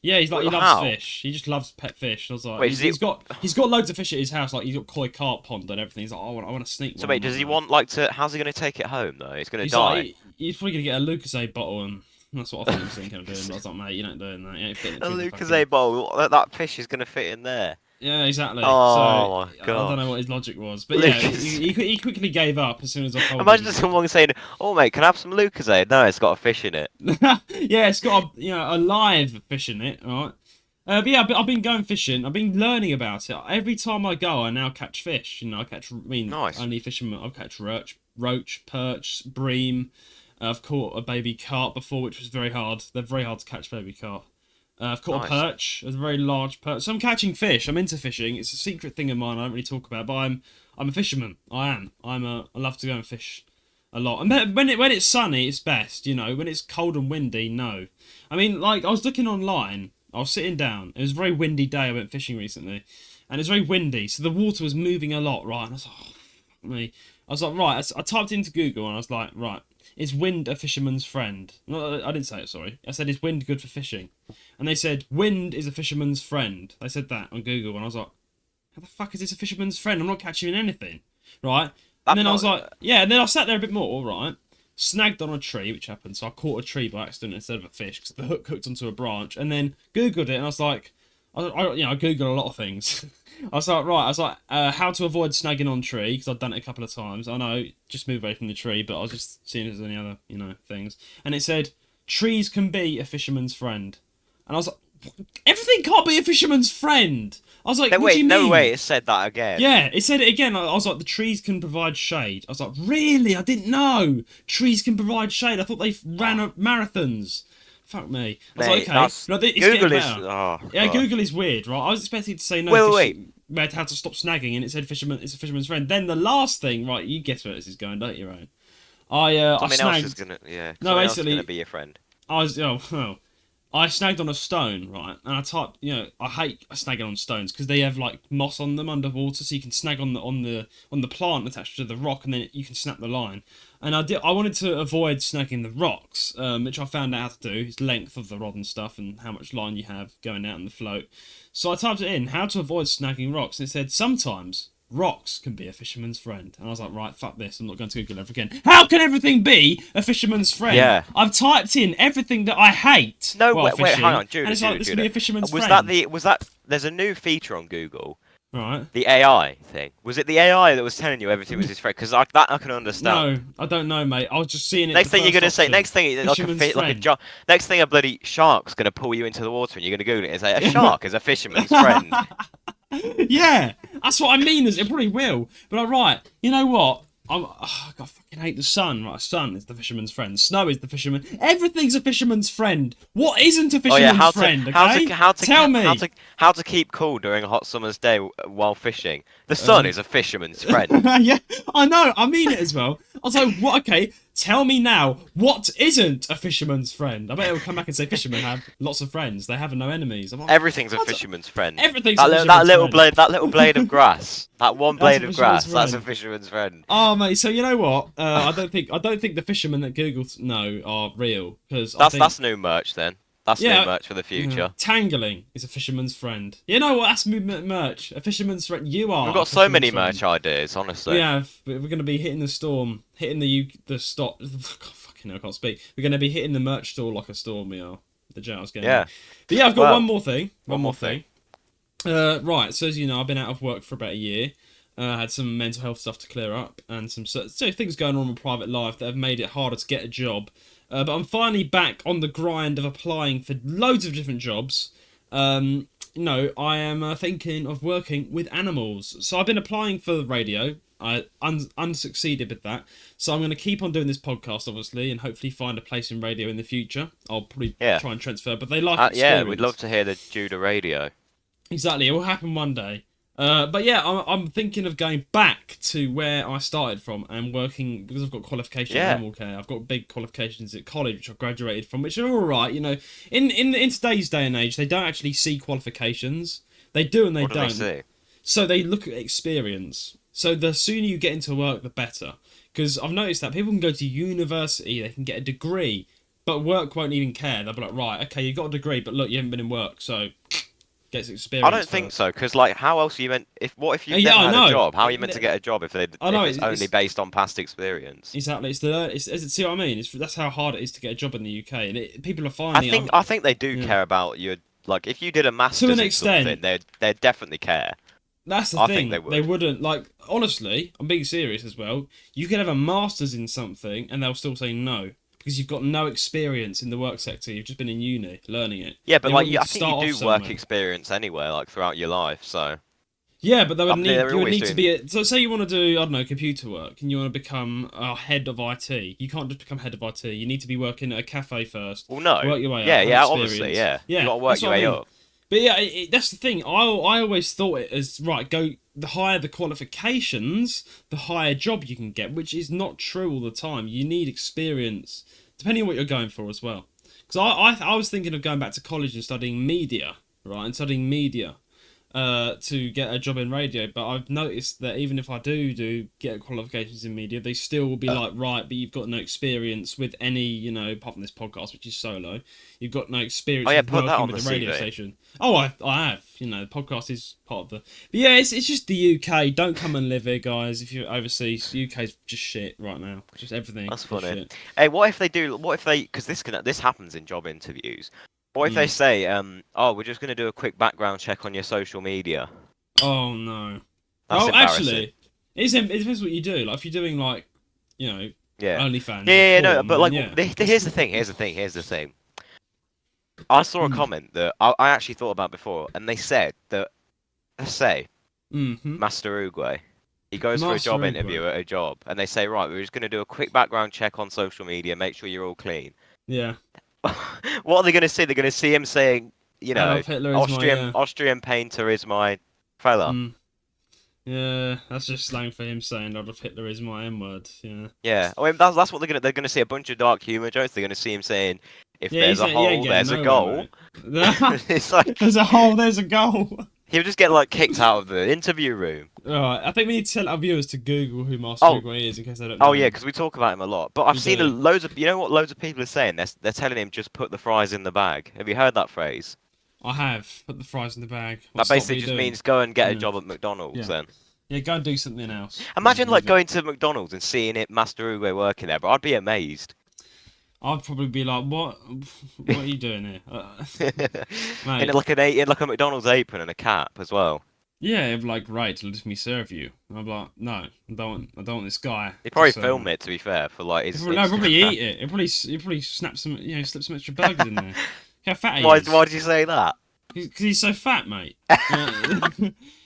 Yeah, he's like, he Well, loves how? fish. He just loves pet fish. I was like, Wait, he's got loads of fish at his house. Like he's got koi carp pond and everything. He's like, I want to sneak one. So wait, I'm does like, he "No." want like to? How's he going to take it home though? He's going to He's die. like, he's probably gonna get a Lucozade bottle, and that's what I thought he was thinking of doing. But I was like, mate, you're not doing that. You ain't fitting it A through the Lucozade bowl. That fish is going to fit in there. Yeah, exactly. Oh, so my God. I don't know what his logic was, but yeah, Lucas. he quickly gave up as soon as I told Imagine him. someone saying, "Oh mate, can I have some Lucozade?" No, it's got a fish in it. Yeah, it's got a live fish in it, all right. But yeah, I've been going fishing. I've been learning about it. Every time I go, I now catch fish. You know, Nice. only fishermen. I'll catch roach, perch, bream. I've caught a baby carp before, which was very hard. They're very hard to catch, baby carp. I've caught Nice. a perch, a very large perch. So I'm catching fish. I'm into fishing. It's a secret thing of mine. I don't really talk about, but I'm a fisherman. I am. I love to go and fish a lot. And when it's sunny, it's best. You know, when it's cold and windy, no. I mean, like I was looking online. I was sitting down. It was a very windy day. I went fishing recently, and it's very windy, so the water was moving a lot, right? And I was like, oh, fuck me. I was like, right. I typed into Google and I was like, right. Is wind a fisherman's friend? No, I didn't say it, sorry. I said, is wind good for fishing? And they said, wind is a fisherman's friend. They said that on Google, and I was like, how the fuck is this a fisherman's friend? I'm not catching anything, right? And then I was like, yeah, and then I sat there a bit more, right? Snagged on a tree, which happened, so I caught a tree by accident instead of a fish, because the hook hooked onto a branch, and then Googled it, and I was like, I Google a lot of things. I was like, how to avoid snagging on tree, because I've done it a couple of times. I know, just move away from the tree, but I was just seeing if there's any other, things. And it said, trees can be a fisherman's friend. And I was like, everything can't be a fisherman's friend. I was like, what do you mean? No way, it said that again. Yeah, it said it again. I was like, the trees can provide shade. I was like, really? I didn't know. Trees can provide shade. I thought they ran marathons. Fuck me. I was like, okay. No, it's Google getting is... better. Oh, yeah, God. Google is weird, right? I was expecting to say no. Wait. How to stop snagging, and it said fisherman. It's a fisherman's friend. Then the last thing, right? You guess where this is going, don't you, Ryan? I snagged. Else is gonna, No, basically, basically, gonna be your friend. I snagged on a stone, right? And I typed, I hate snagging on stones because they have like moss on them underwater, so you can snag on the plant attached to the rock, and then you can snap the line. And I wanted to avoid snagging the rocks, which I found out how to do. It's length of the rod and stuff, and how much line you have going out in the float. So I typed it in, how to avoid snagging rocks, and it said sometimes rocks can be a fisherman's friend. And I was like, right, fuck this. I'm not going to Google ever again. How can everything be a fisherman's friend? Yeah. I've typed in everything that I hate. No, while wait, fishing, hang on, Judah, and it's like, this could be a fisherman's friend. There's a new feature on Google. Right. The AI thing. Was it the AI that was telling you everything was his friend? Because I can understand. No, I don't know, mate. I was just seeing it. Next thing you're gonna say, next thing a bloody shark's gonna pull you into the water, and you're gonna Google it and say a shark is a fisherman's friend. Yeah, that's what I mean. It probably will. But I'm right. You know what? I fucking hate the sun. Right, sun is the fisherman's friend. Snow is the fisherman. Everything's a fisherman's friend. What isn't a fisherman's friend? Okay, tell me. How to keep cool during a hot summer's day while fishing. The sun is a fisherman's friend. Yeah, I know. I mean it as well. I was like, what? Okay, tell me now. What isn't a fisherman's friend? I bet it'll come back and say fishermen have lots of friends. They have no enemies. Like, everything's a fisherman's friend. Everything's that little blade of grass. That one blade of grass. That's a fisherman's friend. Oh mate, so you know what? I don't think the fishermen that Google know are real, because that's new merch then. That's new merch for the future. Tangling is a fisherman's friend. You know what? That's merch. A fisherman's friend. You are. We've got so many merch ideas, honestly. We have. We're going to be hitting the storm, hitting the stop. Fucking hell, I can't speak. We're going to be hitting the merch store like a storm. We are. The jazz game. Yeah. But yeah, I've got one more thing. One more thing. Right. So as you know, I've been out of work for about a year. I had some mental health stuff to clear up, and some things going on in my private life that have made it harder to get a job. But I'm finally back on the grind of applying for loads of different jobs. I am thinking of working with animals. So I've been applying for the radio. I unsucceeded with that. So I'm going to keep on doing this podcast, obviously, and hopefully find a place in radio in the future. I'll probably try and transfer, but they like experience. Yeah, we'd love to hear the Judah radio. Exactly, it will happen one day. But yeah, I'm thinking of going back to where I started from and working, because I've got qualifications in animal care. I've got big qualifications at college, which I graduated from, which are all right. You know, in today's day and age, they don't actually see qualifications. They do and they don't. What do they see? So they look at experience. So the sooner you get into work, the better. Because I've noticed that people can go to university, they can get a degree, but work won't even care. They'll be like, right, okay, you got a degree, but look, you haven't been in work, so gets experience. I don't think so, because like, how else are you meant? What if you never had a job? How are you meant to get a job if it's only based on past experience? Exactly. See what I mean? That's how hard it is to get a job in the UK, and people are finding. I think they do care about your, like, if you did a master's to an extent, in something, they'd definitely care. That's the thing. Think they wouldn't, like, honestly, I'm being serious as well. You could have a master's in something and they'll still say no. Because you've got no experience in the work sector. You've just been in uni learning it. Yeah, but like, I think you do work experience anyway, like throughout your life, so. Yeah, but you would need to be. So say you want to do, I don't know, computer work, and you want to become a head of IT. You can't just become head of IT. You need to be working at a cafe first. Well, no. Work your way up. Yeah, obviously, yeah. You got to work your way up. But yeah, that's the thing. I always thought it as right. Go the higher the qualifications, the higher job you can get, which is not true all the time. You need experience, depending on what you're going for as well. Because I was thinking of going back to college and studying media, right, and studying media, to get a job in radio. But I've noticed that even if I do get qualifications in media, they still will be like, right, but you've got no experience with any, apart from this podcast, which is solo. You've got no experience Oh yeah, with put that working on with the the radio CV. station. Oh, I have. The podcast is part of the. But yeah, it's just the UK. Don't come and live here, guys. If you're overseas, UK's just shit right now. Just everything. That's is funny. shit. Hey, what if they do? What if they? Because this happens in job interviews. What if they say, oh, we're just gonna do a quick background check on your social media? Oh no. That's Oh, embarrassing. actually, it depends what you do. Like if you're doing like, Yeah. OnlyFans Yeah, or no, porn, but then like, yeah. here's the thing. Here's the thing. I saw a comment that I actually thought about before, and they said that, let's say, Master Oogway, he goes for a Master job Oogway. interview at a job, and they say, right, we're just going to do a quick background check on social media, make sure you're all clean. Yeah. What are they going to see? They're going to see him saying, Adolf Hitler is Austrian painter is my fella. Yeah, that's just slang for him saying Adolf Hitler is my N-word. Yeah. Yeah, I mean that's what they're gonna see a bunch of dark humor jokes. They're gonna see him saying, if Yeah, there's a hole, there's a goal. It's like there's a hole, there's a goal. he'll just get like kicked out of the interview room. Alright, I think we need to tell our viewers to Google who Master Oogway is in case they don't know. Oh yeah, because we talk about him a lot. But I've seen loads of, loads of people are saying they're telling him just put the fries in the bag. Have you heard that phrase? I have. Put the fries in the bag. That basically just means go and get a job at McDonald's then. Yeah, go and do something else. Imagine like going to McDonald's and seeing it Master Oogway working there, but I'd be amazed. I'd probably be like, "What? What are you doing here?" in like a McDonald's apron and a cap as well. Yeah, it'd be like, right, let me serve you. And I'm like, no, I don't want this guy. He'd probably film it, to be fair, for like his. No, probably eat it. He'd probably snap some, slip some extra burgers in there. How fat he is. Why did you say that? Because he's so fat, mate.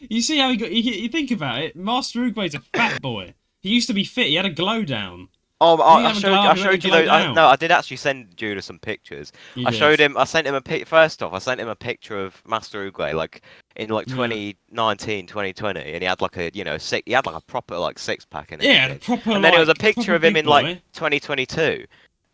You see how he got? You think about it. Master Oogway's a fat boy. He used to be fit. He had a glow down. Oh, I showed you those. No, I did actually send Judah some pictures. I sent him a first off, I sent him a picture of Master Oogway, like in like 2019, 2020, and he had like a he had like a proper like six pack in it. Yeah, a proper. And then it was a picture of him in like 2022.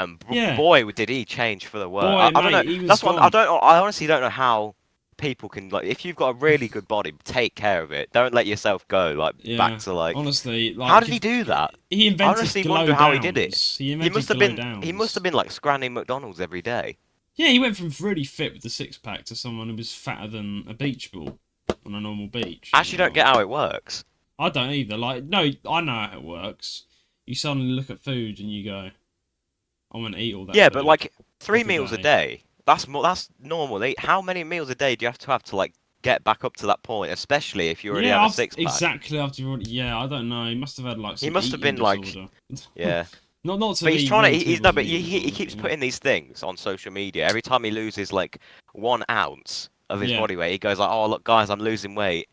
And boy, did he change for the worse. I don't know. That's what I honestly don't know how people can like. If you've got a really good body, take care of it. Don't let yourself go back to like. Honestly, like, how did he do that? He invented. I honestly wonder how he did it. He must have been. He must have been like scranning McDonald's every day. Yeah, he went from really fit with the six pack to someone who was fatter than a beach ball on a normal beach. I actually don't get how it works. I don't either. Like, no, I know how it works. You suddenly look at food and you go, I want to eat all that. Yeah, but like 3 meals a day. That's normal. How many meals a day do you have to like get back up to that point, especially if you already have a six pack? Exactly after you already. Yeah, I don't know. He must have had like. Some he must have been disorder. Yeah. Not to. But he's trying to. No, but he keeps putting these things on social media. Every time he loses like 1 ounce of his body weight, he goes like, "Oh look, guys, I'm losing weight."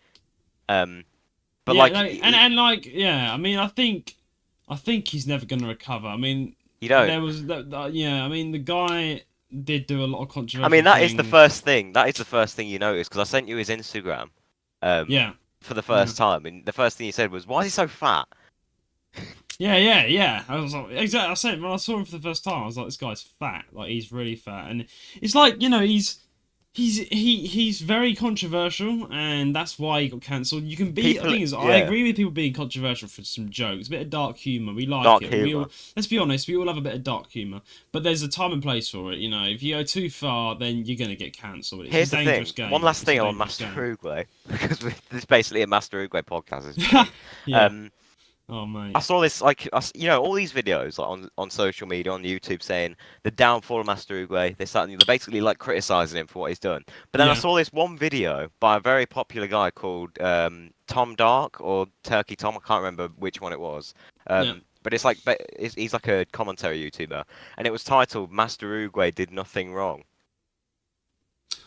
But like, and like, yeah. I mean, I think he's never going to recover. I mean, you don't. There was yeah. I mean, the guy did do a lot of controversial. I mean, that is the first thing. That is the first thing you notice because I sent you his Instagram. For the first time, and the first thing he said was, "Why is he so fat?" Yeah. I was like, exactly. I said when I saw him for the first time, I was like, this guy's fat. Like he's really fat, and it's like he's very controversial, and that's why he got cancelled. You can be. The thing is, I agree with people being controversial for some jokes, a bit of dark humour. We like it. Let's be honest, we all have a bit of dark humour, but there's a time and place for it. If you go too far, then you're gonna get cancelled. It's a dangerous game. One last thing on Master Oogway, because this is basically a Master Oogway podcast. Yeah. Oh mate. I saw this all these videos like, on social media on YouTube saying the downfall of Master Oogway. They're basically like criticizing him for what he's done. But then I saw this one video by a very popular guy called Tom Dark or Turkey Tom. I can't remember which one it was. But it's like he's like a commentary YouTuber, and it was titled "Master Oogway did nothing wrong."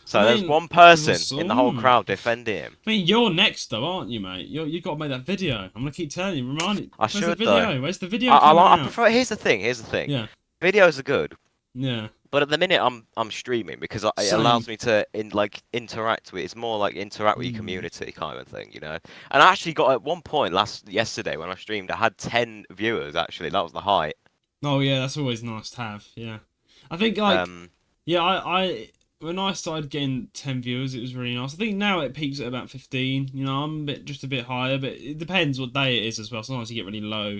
So there's one person in the whole crowd defending him. I mean, you're next though, aren't you, mate? You got to make that video. I'm gonna keep telling you. Remind me. Where's the video? Where's the video? I prefer. Here's the thing. Yeah. Videos are good. Yeah. But at the minute, I'm streaming because it Same. allows me to interact with. It's more like interact with your Mm. community kind of thing, you know. And I actually got at one point yesterday when I streamed, I had 10 viewers. Actually, that was the height. Oh yeah, that's always nice to have. Yeah, I think like Um, yeah, I when I started getting 10 viewers, it was really nice. I think now it peaks at about 15. You know, I'm just a bit higher, but it depends what day it is as well. Sometimes you get really low.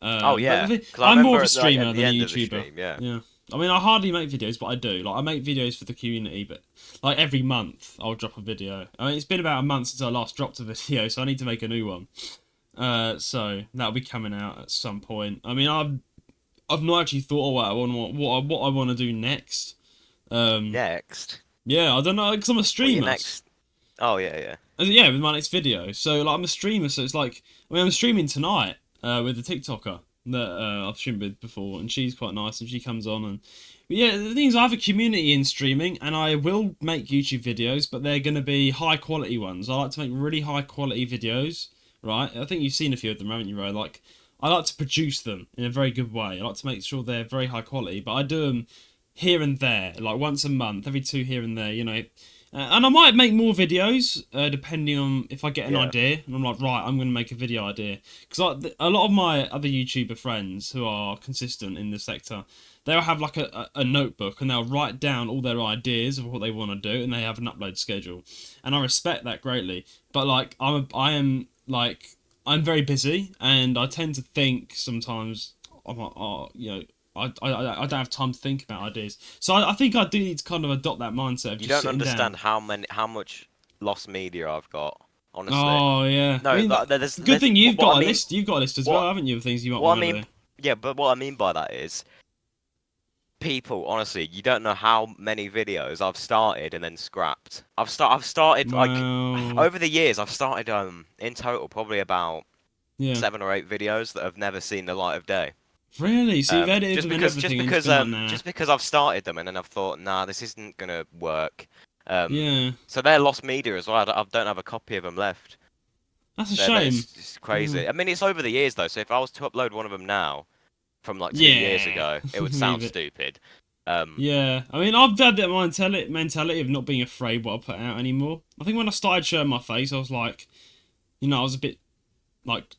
oh But yeah, because I I'm more of remember a streamer at the than a end of the YouTuber. stream, yeah. Yeah. I mean, I hardly make videos, but I do. Like, I make videos for the community, but like every month I'll drop a video. I mean, it's been about a month since I last dropped a video, so I need to make a new one. So that'll be coming out at some point. I mean, I've not actually thought of what I want to do next. Next, Yeah, I don't know, because I'm a what your streamer. next? Oh yeah, yeah. Yeah, with my next video. So like I'm a streamer, so it's like I mean I'm streaming tonight with a TikToker that I've streamed with before, and she's quite nice, and she comes on and but yeah, the thing is I have a community in streaming, and I will make YouTube videos, but they're going to be high quality ones. I like to make really high quality videos, right? I think you've seen a few of them, haven't you, Ro? Like I like to produce them in a very good way. I like to make sure they're very high quality, but I do them here and there, like once a month, every two here and there, you know. And I might make more videos, depending on if I get an Yeah. idea. And I'm like, right, I'm going to make a video idea. Because a lot of my other YouTuber friends who are consistent in the sector, they'll have like a notebook and they'll write down all their ideas of what they want to do, and they have an upload schedule. And I respect that greatly. But like, I'm very busy, and I tend to think sometimes, I'm like, oh, you know, I don't have time to think about ideas. So I think I do need to kind of adopt that mindset of You just don't sitting understand down. how much lost media I've got. Honestly, Oh yeah, I no, mean, good there's thing you've what I got a mean. list. You've got a list as well, What haven't you? Of things you might what I want to mean, do. yeah, but what I mean by that is, people, honestly, you don't know how many videos I've started and then scrapped. I've started like Well, over the years. I've started in total probably about yeah. 7 or 8 videos that have never seen the light of day. Really? So you've edited them and everything, and just been like, nah. Just because I've started them and then I've thought, nah, this isn't gonna work. Yeah, So they're lost media as well. I don't have a copy of them left. that's a shame. It's Yeah. crazy. I mean, it's over the years though. So if I was to upload one of them now, from like 2 years Yeah. ago, it would sound Leave it. stupid. Um, Yeah, I mean, I've had that mentality of not being afraid what I put out anymore. I think when I started showing my face, I was like, you know, I was a bit like,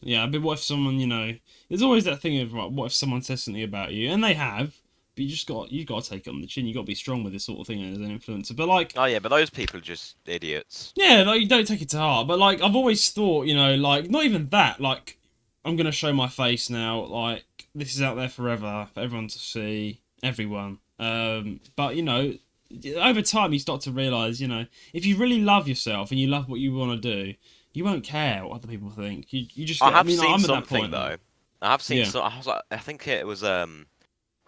yeah, but what if someone, you know, there's always that thing of, like, what if someone says something about you, and they have, but you got to take it on the chin. You got to be strong with this sort of thing as an influencer. But like, oh yeah, but those people are just idiots. yeah, like you don't take it to heart. But like, I've always thought, you know, like not even that. Like, I'm gonna show my face now. Like, this is out there forever for everyone to see, everyone. But you know, over time you start to realize, you know, if you really love yourself and you love what you want to do, you won't care what other people think. You just I get. I have mean, seen I'm at that something point now. though. I have seen Yeah. so I was like, I think it was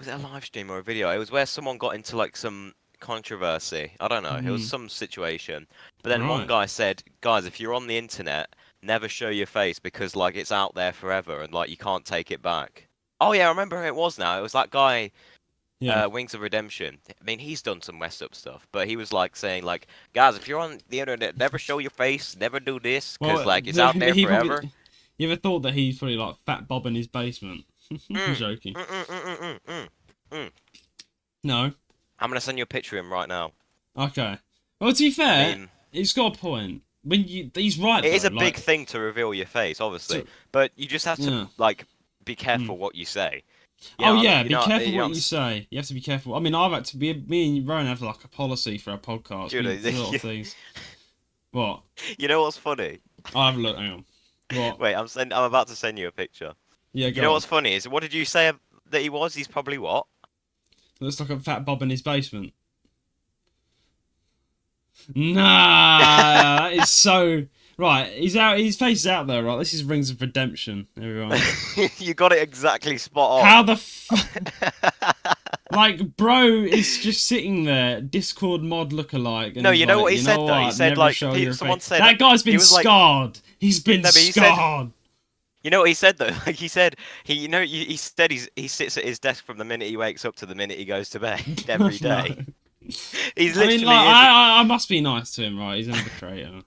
it a live stream or a video? It was where someone got into like some controversy. I don't know. It was Hmm. some situation. But then one Right. guy said, "Guys, if you're on the internet, never show your face because like it's out there forever and like you can't take it back." Oh yeah, I remember who it was now. It was that guy, Yeah. Wings of Redemption. I mean, he's done some messed up stuff, but he was like saying like, "Guys, if you're on the internet, never show your face, never do this because Well, like it's out there he forever." probably. You ever thought that he's probably like Fat Bob in his basement? I'm Mm, joking. mm, mm, mm, mm, mm, mm. No. I'm gonna send you a picture of him right now. Okay. Well, to be I fair, mean, he's got a point. When he's right it is though. a big Like, thing to reveal your face, obviously, so, but you just have to yeah. like be Mm. careful what you say. Oh yeah, be careful You know, what you say. You have to be careful. I mean, I've had to be. Me and Rowan have like a policy for our podcast. Judah, We do a lot of things. What? you know what's funny? I'll have a look. Hang on. What? Wait, I'm about to send you a picture. Yeah, You know go on. what's funny is what did you say that he was? He's probably what? Looks like a Fat Bob in his basement. Nah, that is so right. He's out. His face is out there, right? This is Rings of Redemption, everyone. You got it exactly spot on. How the like, bro is just sitting there, Discord mod lookalike. And No, he's you know like, what he said though? He what? said Never like show your someone face. said That guy's he been was like scarred. He's been no, but he said scarred. you know what he said though? Like he said he said he sits at his desk from the minute he wakes up to the minute he goes to bed every day. No. He's I literally mean, like, is. I must be nice to him, right? He's a traitor.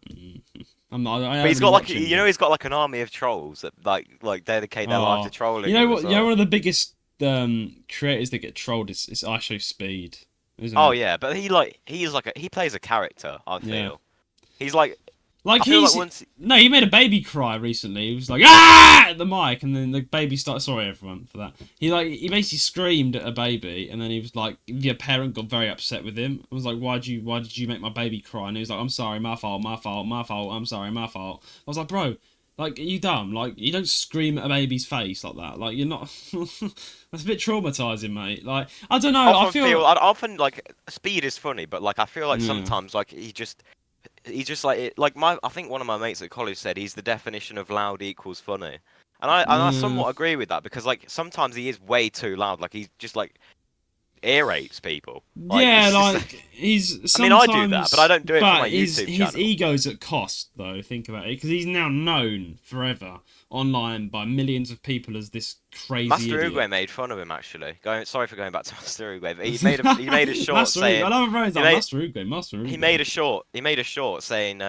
I'm not. But he's got like he's got like an army of trolls that like dedicate their life to trolling You know him what? as You know well. one of the biggest creators that get trolled, it's ISO Speed, isn't Oh it? yeah, but he plays a character. I Yeah. feel he's like Like I feel like he's once no, he made a baby cry recently. He was like ah at the mic, and then the baby started. Sorry everyone for that. He basically screamed at a baby, and then he was like, the parent got very upset with him. I was like, why did you make my baby cry? And he was like, I'm sorry, my fault, my fault, my fault. I'm sorry, my fault. I was like, bro, like, are you dumb? Like, you don't scream at a baby's face like that. Like, you're not. That's a bit traumatizing, mate. Like, I don't know. I often like Speed is funny, but like I feel like Yeah. sometimes like he's just like like my I think one of my mates at college said he's the definition of loud equals funny. And I Yeah. somewhat agree with that because like sometimes he is way too loud. Like he's just like irritates people. Like Yeah, it's just like he's I mean I do that, but I sometimes, don't do it for my but YouTube his channel. ego's at cost though. Think about it, because he's now known forever online by millions of people as this crazy Master idiot. Oogway made fun of him actually. Sorry for going back to Master Oogway, but he made a short Master Oogway. I saying love everyone's he like made Master Oogway, Master he made Oogway. a short saying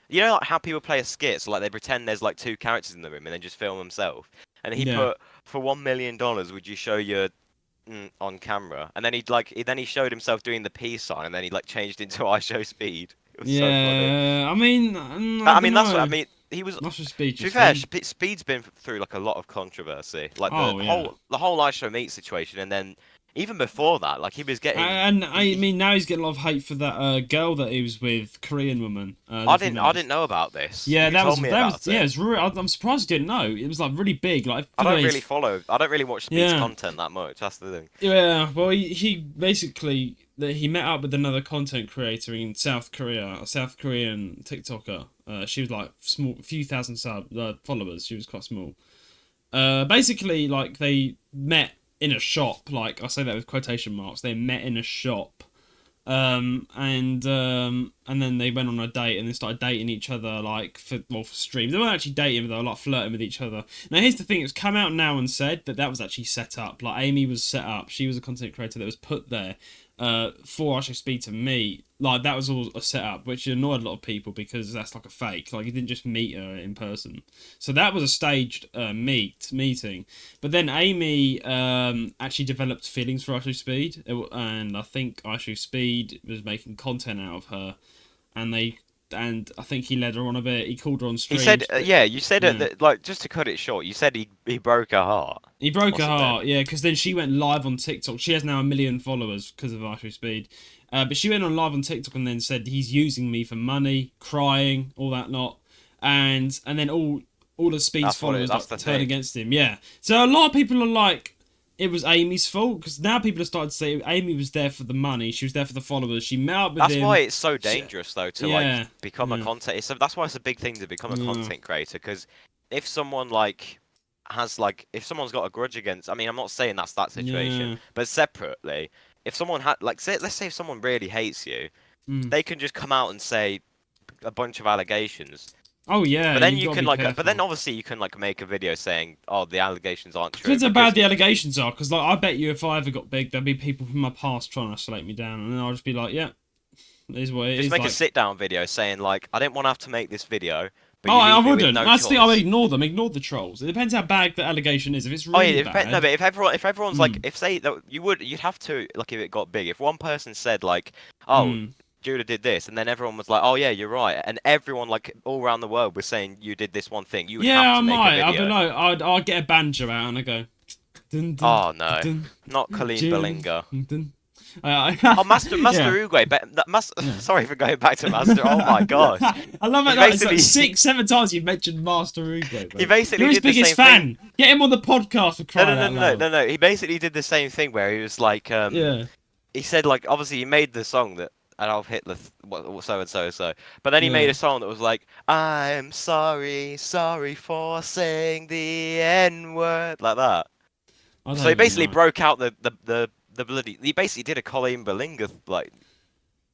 you know like how people play a skit, so like they pretend there's like two characters in the room and then just film themselves. And he Yeah, put for $1 million would you show your on camera? And then he showed himself doing the peace sign and then he like changed into I show speed. It was so funny. yeah. I mean, I I don't mean that's what I know. mean. He was Master Speed to be just fair, fun. Speed's been through like a lot of controversy, like Oh yeah. the whole I show meet situation, and then even before that, like he was getting. And I mean, now he's getting a lot of hate for that girl that he was with, Korean woman. I If you didn't noticed. know about this. Yeah, You told me about yeah. it. It's really, I'm surprised you didn't know. It was like really big. Like I for don't those, really follow. I don't really watch Speed's yeah, content that much. That's the thing. yeah. Well, he basically he met up with another content creator in South Korea, a South Korean TikToker. She was like small, few thousand followers. She was quite small. Basically, like they met in a shop. Like I say that with quotation marks. They met in a shop. And then they went on a date and then started dating each other like for streams. They weren't actually dating, but they were like flirting with each other. Now here's the thing: it's come out now and said that that was actually set up. Like Amy was set up. She was a content creator that was put there for Actually Speed to meet. Like that was all a setup, which annoyed a lot of people because that's like a fake. Like he didn't just meet her in person. So that was a staged meeting. But then Amy actually developed feelings for Actually Speed, and I think Actually Speed was making content out of her, and I think he led her on a bit. He called her on He streams. said, yeah, you said it. Yeah. That, like just to cut it short, you said he broke her heart. He broke her Wasn't it? heart, yeah, because then she went live on TikTok. She has now 1 million followers because of Archery Speed. But she went on live on TikTok and then said he's using me for money, crying, all that lot, and then all of Speed's followers That's the like turned thing. against him. Yeah, so a lot of people are like, it was Amy's fault because now people have started to say Amy was there for the money, she was there for the followers, she met up with That's him. why it's so dangerous though to Yeah, like become a yeah, content. That's why it's a big thing to become a yeah, content creator because if someone like has like if someone's got a grudge against, I mean, I'm not saying that's that situation, yeah. but separately, if someone had like let's say if someone really hates you, Mm. they can just come out and say a bunch of allegations. Oh yeah, But then you you gotta can be like, careful. but then obviously you can like make a video saying, "Oh, the allegations aren't true." Depends how Because bad the allegations are, because like I bet you if I ever got big, there'd be people from my past trying to isolate me down, and then I'll just be like, yeah, it is what it just is. make a Like, sit-down video saying like, "I didn't want to have to make this video, but oh, you I leave me with wouldn't. no That's the thing. I would choice." ignore them. Ignore the trolls. It depends how bad the allegation is. If it's Oh really yeah, no, bad, but if everyone's like, mm, if say that you'd have to like if it got big. If one person said like, "Oh, mm. Judah did this," and then everyone was like, "Oh yeah, you're right," and everyone like all around the world was saying you did this one thing, you would have Yeah, I to make a might. I'd be video. like, I'd get a banjo out and I go, dun dun Oh no, dun, not Colleen Judah, Belinga. dun. Oh, Master Yeah. Oogway, but Yeah. sorry for going back to Master. Oh my gosh, I love it. he That it's like basically 6, 7 times you've mentioned Master Oogway, he mate. You're basically his did the biggest same thing. fan. Get him on the podcast for No, no, crying no, out no, no, loud. no, no. He basically did the same thing where he was like, Yeah. he said like, obviously he made the song that Adolf Hitler, so and so and so, but then he made Yeah. a song that was like, I'm sorry, sorry for saying the N word, like that. I don't So he even basically know. broke out the bloody. He basically did a Colleen Belinga like.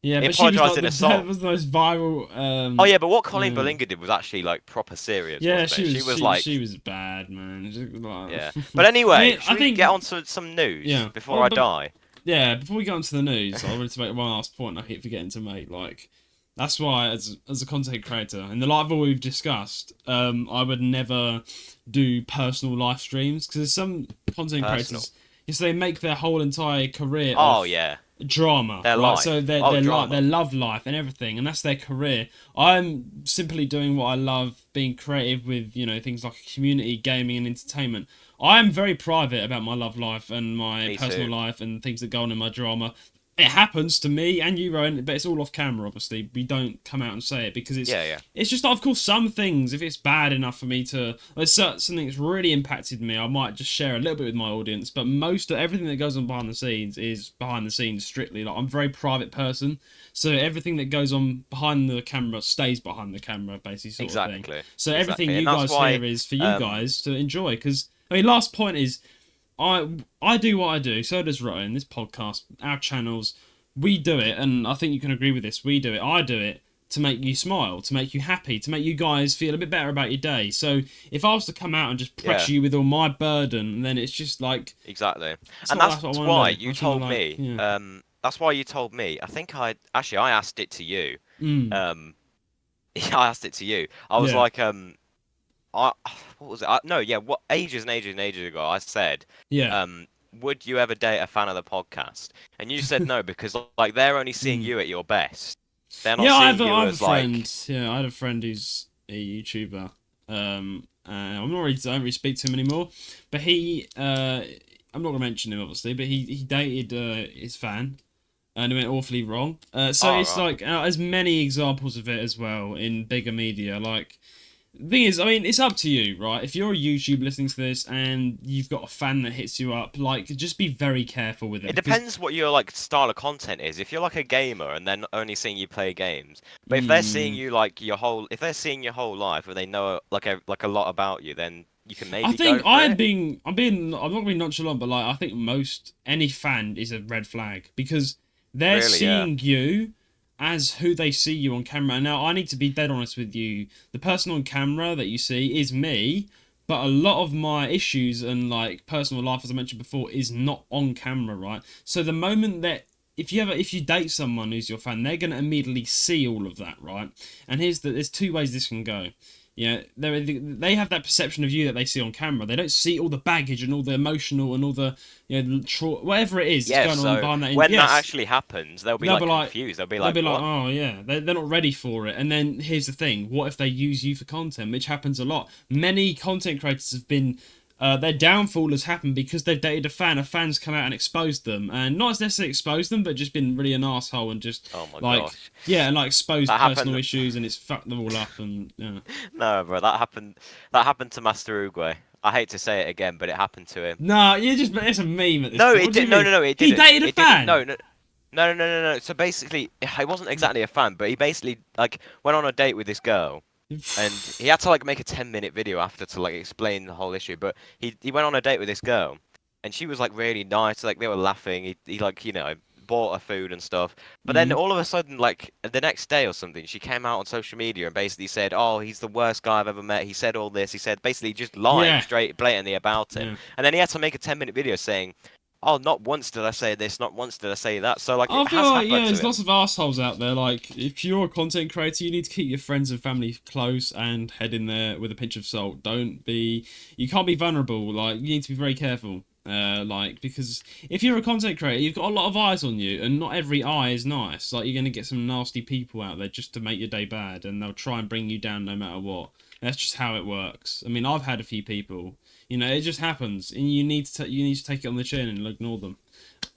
Yeah, He but she was apologized like in a that song. was the most viral. Oh yeah, but what Colleen Yeah. Belinga did was actually like proper serious, Yeah, wasn't she it? was She was like, she was bad, man. She was like... yeah. But I anyway, mean, I should we think get on to some news yeah. before Oh, I but die? yeah, before we get on to the news, I wanted to make one last point I keep forgetting to make. Like, that's why as a content creator, in the light of all we've discussed, I would never do personal live streams because there's some content Personal. creators. So they make their whole entire career Oh off yeah, drama, their right? So life. their Oh, their drama. love life and everything, and that's their career. I'm simply doing what I love, being creative with things like community, gaming, and entertainment. I am very private about my love life and my Me personal too. life and things that go on in my drama. It happens to me and you, Rowan, but it's all off camera. Obviously, we don't come out and say it because Yeah, yeah. it's just that, of course, some things, if it's bad enough for me to, like, something that's really impacted me, I might just share a little bit with my audience. But most of everything that goes on behind the scenes is behind the scenes strictly. Like, I'm a very private person, so everything that goes on behind the camera stays behind the camera, basically, sort of thing. Exactly. So everything Exactly. And you that's guys why, hear is for you um, guys to enjoy. Because I mean, last point is, I do what I do. So does Rowan. This podcast, our channels, we do it, and I think you can agree with this. We do it. I do it to make you smile, to make you happy, to make you guys feel a bit better about your day. So if I was to come out and just yeah, pressure you with all my burden, then it's just like exactly. it's And not that's that's what I want why to do. I you just want told to like me. That's why you told me. I think I asked it to you. mm, Um, yeah, I asked it to you. I was yeah, like, I what was it? No, yeah, what ages and ages and ages ago I said, yeah. um, would you ever date a fan of the podcast? And you said no because like they're only seeing Mm. you at your best. They're not Yeah, seeing I you have a as friend. like Yeah, I had a friend who's a YouTuber. And I'm not really, I don't really speak to him anymore. But I'm not gonna mention him obviously. But he dated his fan, and it went awfully wrong. So all it's right. like there's many examples of it as well in bigger media. Like the thing is, I mean, it's up to you, right? If you're a YouTube listening to this and you've got a fan that hits you up, like just be very careful with it It because depends what your like style of content is. If you're like a gamer and they're not only seeing you play games, but if they're seeing mm, you like if they're seeing your whole life or they know like a lot about you, then you can I maybe think go for it. I'm not gonna be nonchalant, but like I think most any fan is a red flag because they're Really, yeah. seeing you as who they see you on camera. Now I need to be dead honest with you. The person on camera that you see is me, but a lot of my issues and like personal life, as I mentioned before, is not on camera, right? So the moment that if you date someone who's your fan, they're gonna immediately see all of that, right? And there's two ways this can go. Yeah, they have that perception of you that they see on camera. They don't see all the baggage and all the emotional and all the whatever it is that's Yeah, going on so behind that. when that Yes, actually happens, they'll be they'll be like like, confused. They'll be like, "What?" oh yeah, they're not ready for it. And then here's the thing: what if they use you for content, which happens a lot? Many content creators have been. Their downfall has happened because they've dated a fan. A fan's come out and exposed them, and not necessarily exposed them, but just been really an asshole and just Oh my like gosh, and like exposed that personal happened. issues, and it's fucked them all up. And yeah. No, bro, that happened. That happened to Master Oogway. I hate to say it again, but it happened to him. Nah, you just it's a meme at this No, point. it What do did. you No, mean? no, no, it He didn't. dated a It didn't. fan. No, no, no, no, no, no, no. So basically, he wasn't exactly a fan, but he basically like went on a date with this girl, and he had to like make a 10-minute video after to like explain the whole issue. But he went on a date with this girl, and she was like really nice. Like they were laughing. He like bought her food and stuff. But then Mm. all of a sudden, like the next day or something, she came out on social media and basically said, "Oh, he's the worst guy I've ever met." He said all this. He said basically just lying Yeah. straight blatantly about him. Yeah. And then he had to make a 10-minute video saying, "Oh, not once did I say this, not once did I say that." So like it I feel has like happened to there's lots him. of assholes out there. Like if you're a content creator, you need to keep your friends and family close and head in there with a pinch of salt. You can't be vulnerable. Like you need to be very careful. Like because if you're a content creator, you've got a lot of eyes on you, and not every eye is nice. Like you're gonna get some nasty people out there just to make your day bad, and they'll try and bring you down no matter what. That's just how it works. I mean, I've had a few people. It just happens, and you need to take it on the chin and ignore them.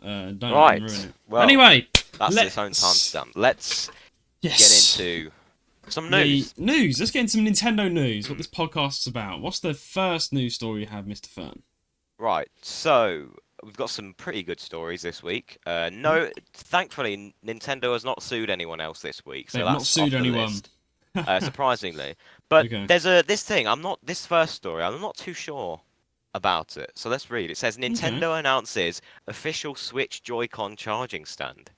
Don't let them ruin Right. it. Well, Anyway, that's its own let's timestamp. Let's get yes into some the news. news. Let's get into some Nintendo news. What Hmm. this podcast is about. What's the first news story you have, Mister Fern? Right. So we've got some pretty good stories this week. Hmm? No, thankfully Nintendo has not sued anyone else this week, so They've not that's sued off the anyone. list. Surprisingly, but Okay. there's this thing. This first story. I'm not too sure about it. So let's read. It says Okay. Nintendo announces official Switch Joy-Con charging stand.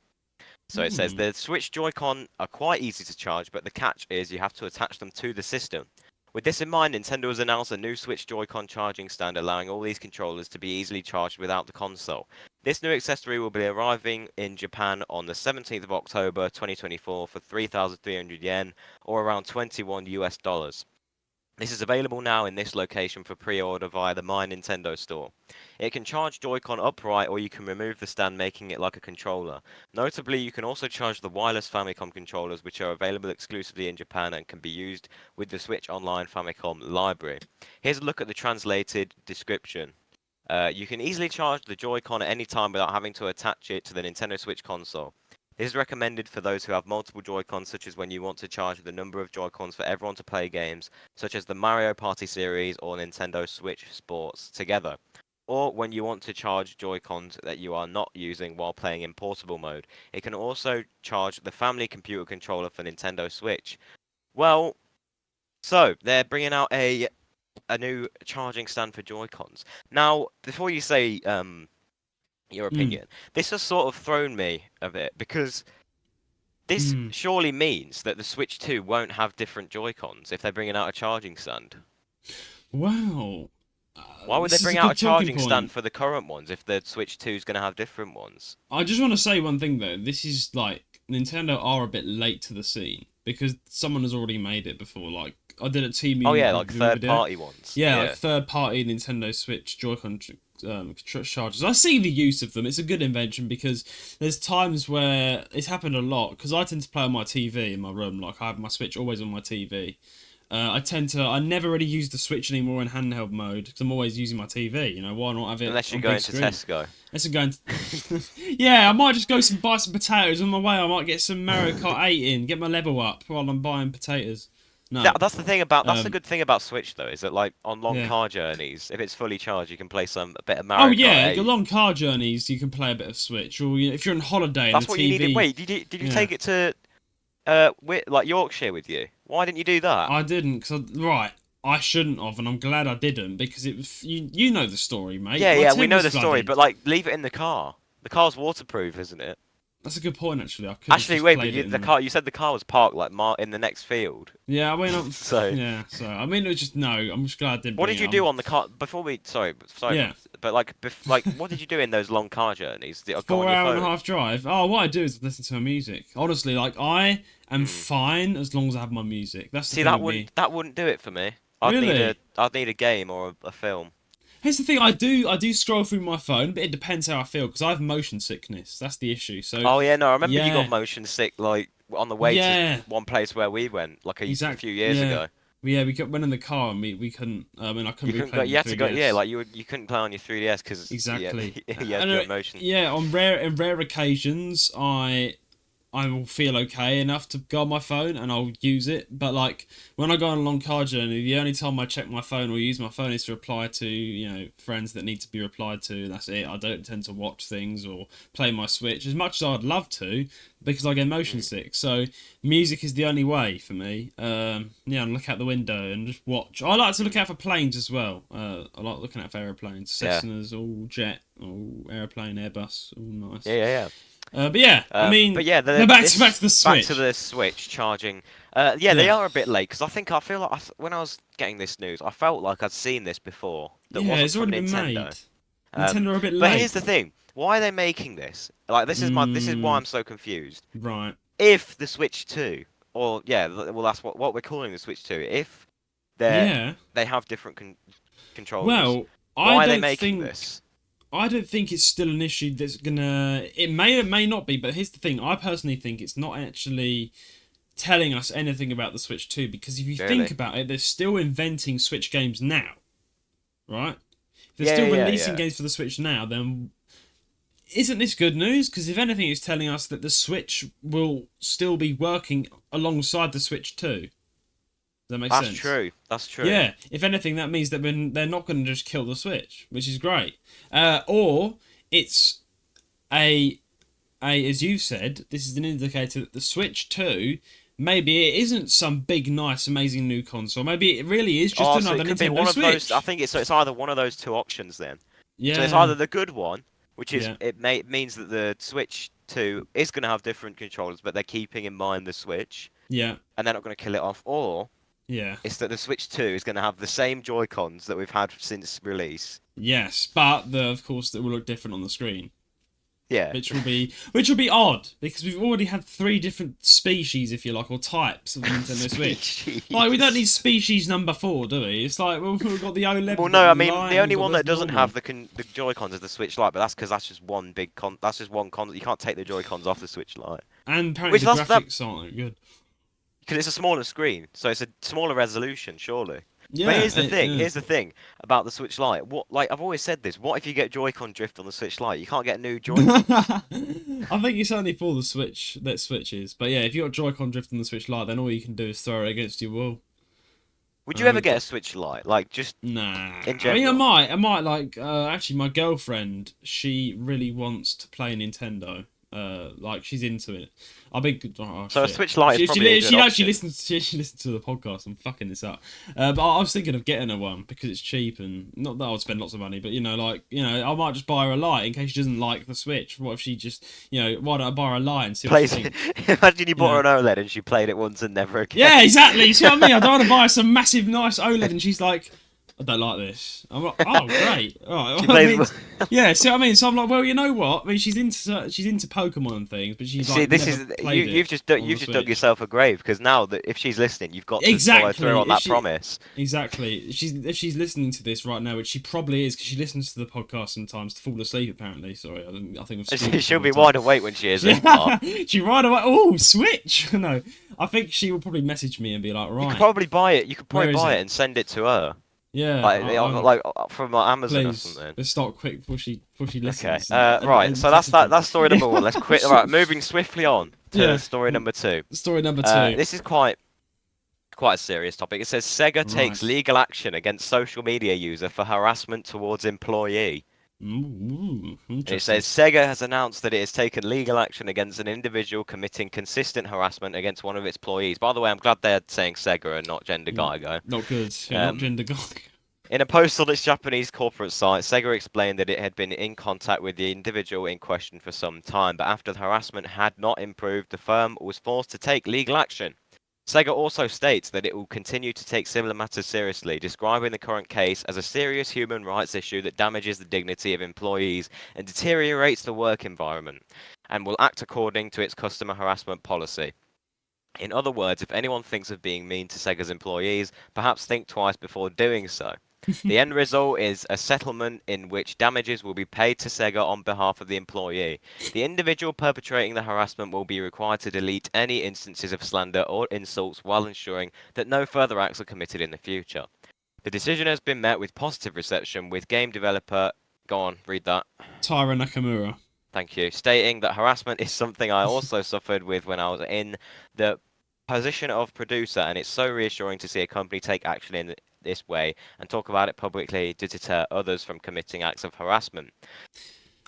So it says Hmm. the Switch Joy-Con are quite easy to charge, but the catch is you have to attach them to the system. With this in mind, Nintendo has announced a new Switch Joy-Con charging stand allowing all these controllers to be easily charged without the console. This new accessory will be arriving in Japan on the 17th of October 2024 for 3,300 yen or around 21 US dollars. This is available now in this location for pre-order via the My Nintendo store. It can charge Joy-Con upright or you can remove the stand making it like a controller. Notably, you can also charge the wireless Famicom controllers which are available exclusively in Japan and can be used with the Switch Online Famicom library. Here's a look at the translated description. You can easily charge the Joy-Con at any time without having to attach it to the Nintendo Switch console. This is recommended for those who have multiple Joy-Cons, such as when you want to charge the number of Joy-Cons for everyone to play games, such as the Mario Party series or Nintendo Switch Sports together. Or when you want to charge Joy-Cons that you are not using while playing in portable mode. It can also charge the family computer controller for Nintendo Switch. Well, so they're bringing out a new charging stand for Joy-Cons. Now, before you say your Mm. opinion, this has sort of thrown me a bit because this Mm. surely means that the Switch 2 won't have different Joy-Cons if they're bringing out a charging stand. Wow. Why would they This is a bring out a good talking charging stand point. for the current ones if the Switch 2 is going to have different ones? I just want to say one thing though. This is like Nintendo are a bit late to the scene because someone has already made it before. Like I did a Oh team yeah, like review video. third-party ones. Yeah, like Yeah. third-party Nintendo Switch Joy-Con chargers. I see the use of them. It's a good invention because there's times where it's happened a lot. Because I tend to play on my TV in my room. Like I have my Switch always on my TV. I never really use the Switch anymore in handheld mode because I'm always using my TV. You know, why not have it Unless you on go big into screen? Tesco. Unless I'm going to... Yeah, I might just go buy some potatoes on my way. I might get some Mario Kart 8 in, get my level up while I'm buying potatoes. No. That's the thing about that's the Um, good thing about Switch though, is that like on long yeah. car journeys, if it's fully charged, you can play a bit of Oh Mario Kart yeah, 8. long car journeys you can play a bit of Switch, or if you're on holiday and the That's what you needed. TV. Wait, did you Yeah, take it to like Yorkshire with you? Why didn't you do that? I didn't because right, I shouldn't have, and I'm glad I didn't because it was you know the story, mate. Yeah, My yeah, we tin know was the story, flooded. but like leave it in the car. The car's waterproof, isn't it? That's a good point actually. I could have Actually, just wait, but played it the in. car you said the car was parked like in the next field. Yeah, I mean, So, yeah. So I mean, it was just no. I'm just glad I didn't what bring did it. you do on the car before we sorry, Yeah, but like like what did you do in those long car journeys? Did it go on four your hour and a phone? half drive. Oh, what I do is listen to my music. Honestly, like I am Hmm. fine as long as I have my music. That's the See, thing with me. that wouldn't do it for me. Really? I'd need a game or a film. Here's the thing, I do scroll through my phone, but it depends how I feel because I have motion sickness. That's the issue. So Oh yeah, no, I remember you got yeah, motion sick like on the way to yeah, one place where we went like a exact, few years yeah, ago. yeah. Went in the car and we couldn't. I mean, I couldn't You be couldn't go. playing You the had to go. Yeah, 3DS. like you couldn't play on your 3DS because yeah, Exactly. you had your motion. Yeah, on rare occasions, I will feel okay enough to go on my phone and I'll use it. But like when I go on a long car journey, the only time I check my phone or use my phone is to reply to friends that need to be replied to. That's it. I don't tend to watch things or play my Switch as much as I'd love to because I get motion Mm. sick. So music is the only way for me. Yeah, and look out the window and just watch. I like to look Mm. out for planes as well. I like looking out for aeroplanes, Yeah. Cessnas, all jet, all airplane, Airbus, all nice. Yeah, yeah, yeah. But yeah, I But mean, yeah, no, back to the back Switch. to the Switch charging. Yeah, they Yeah, are a bit late because I feel like when I was getting this news, I felt like I'd seen this before that yeah, wasn't it's from already been made. Nintendo. Nintendo are a bit But late. here's the thing: why are they making this? Like, this is why Mm, I'm so confused. right. If the Switch 2, or yeah, well, that's what we're calling the Switch 2. If Yeah. they have different controllers, Well, I why are they don't making think this? I don't think it's still an issue that's gonna. It may or may not be, but here's the thing. I personally think it's not actually telling us anything about the Switch 2 because if you think Really? about it, they're still inventing Switch games now, right? If they're Yeah, still yeah, yeah, releasing yeah. games for the Switch now, then isn't this good news? Because if anything, it's telling us that the Switch will still be working alongside the Switch 2. Does that make That's sense? true. That's true. Yeah. If anything, that means that they're not going to just kill the Switch, which is great. Or it's as you said, this is an indicator that the Switch 2, maybe it isn't some big, nice, amazing new console. Maybe it really is just Oh, so another it could be one Nintendo of those. I Switch. think it's either one of those two options then. So it's Yeah. either the good one, which is Yeah. means that the Switch 2 is going to have different controllers, but they're keeping in mind the Switch, Yeah. and they're not going to kill it off. Or Yeah. it's that the Switch 2 is going to have the same Joy Cons that we've had since release. Yes, but of course, that will look different on the screen. Yeah. which will be odd because we've already had 3 different species, if you like, or types of the Nintendo Switch. Species. Like we don't need species number 4, do we? It's like we've got the OLED. Well, We've no, got I the mean Lite, the only we've got one the that doesn't normal. have the Joy-Cons is the Switch Lite, but that's because that's just one big that's just one con. You can't take the Joy-Cons off the Switch Lite. And apparently Which the that's that graphics aren't good. because it's a smaller screen, so it's a smaller resolution, surely. But Yeah, yeah. here's the thing about the Switch Lite. What, like I've always said this. What if you get Joy-Con drift on the Switch Lite? You can't get new Joy-Cons. I think it's only for the Switch that switches. But yeah, if you got Joy-Con drift on the Switch Lite, then all you can do is throw it against your wall. Would you ever We've get got a Switch Lite? Like just Nah. in I mean, general? I might like. Actually, my girlfriend, she really wants to play Nintendo. Like she's into it. I think. Oh So a shit. Switch Lite is probably a good She actually option. listens. She listens to the podcast. I'm fucking this up. But I was thinking of getting her one because it's cheap and not that I would spend lots of money, but I might just buy her a Lite in case she doesn't like the Switch. What if she just, why don't I buy her a Lite and see what she Plays. thinks? Imagine you You bought her know. an OLED and she played it once and never again. Yeah, exactly. See what I mean? I don't want to buy her some massive, nice OLED, and she's like, I don't like this. I'm like, oh, great. All right. She Well, I plays. mean, yeah, see what I mean? So I'm like, well, you know what? I mean, she's into Pokemon and things, but she's See, like this never is played you've it just on you've the just dug Switch. yourself a grave because now that if she's listening, you've got to follow Exactly. through on that promise. Exactly. If she's listening to this right now, which she probably is, because she listens to the podcast sometimes to fall asleep. Apparently, sorry, I think I'm screaming She'll all be the time. wide awake when she hears it. Mark. She right away. Oh, Switch! No, I think she will probably message me and be like, You could right, probably buy it. You could where probably is buy it? it and send it to her, Yeah, like from Amazon or please, something. let's start quick before she Okay. listens. Right. So that's that. That's story number one. Let's quit. Right. Moving swiftly on to Yeah. story number two. Story number 2. This is quite a serious topic. It says Sega takes Right. legal action against social media user for harassment towards employee. Ooh, And it interesting. says Sega has announced that it has taken legal action against an individual committing consistent harassment against one of its employees. By the way, I'm glad they're saying Sega and not Gender Geigo. Not good. Yeah, not Um, gender guy. In a post on its Japanese corporate site, Sega explained that it had been in contact with the individual in question for some time, but after the harassment had not improved, the firm was forced to take legal action. Sega also states that it will continue to take similar matters seriously, describing the current case as a serious human rights issue that damages the dignity of employees and deteriorates the work environment, and will act according to its customer harassment policy. In other words, if anyone thinks of being mean to Sega's employees, perhaps think twice before doing so. The end result is a settlement in which damages will be paid to Sega on behalf of the employee. The individual perpetrating the harassment will be required to delete any instances of slander or insults while ensuring that no further acts are committed in the future. The decision has been met with positive reception, with game developer... Go on, read that. Tyra Nakamura. Thank you. Stating that harassment is something I also suffered with when I was in the position of producer, and it's so reassuring to see a company take action in this way and talk about it publicly to deter others from committing acts of harassment.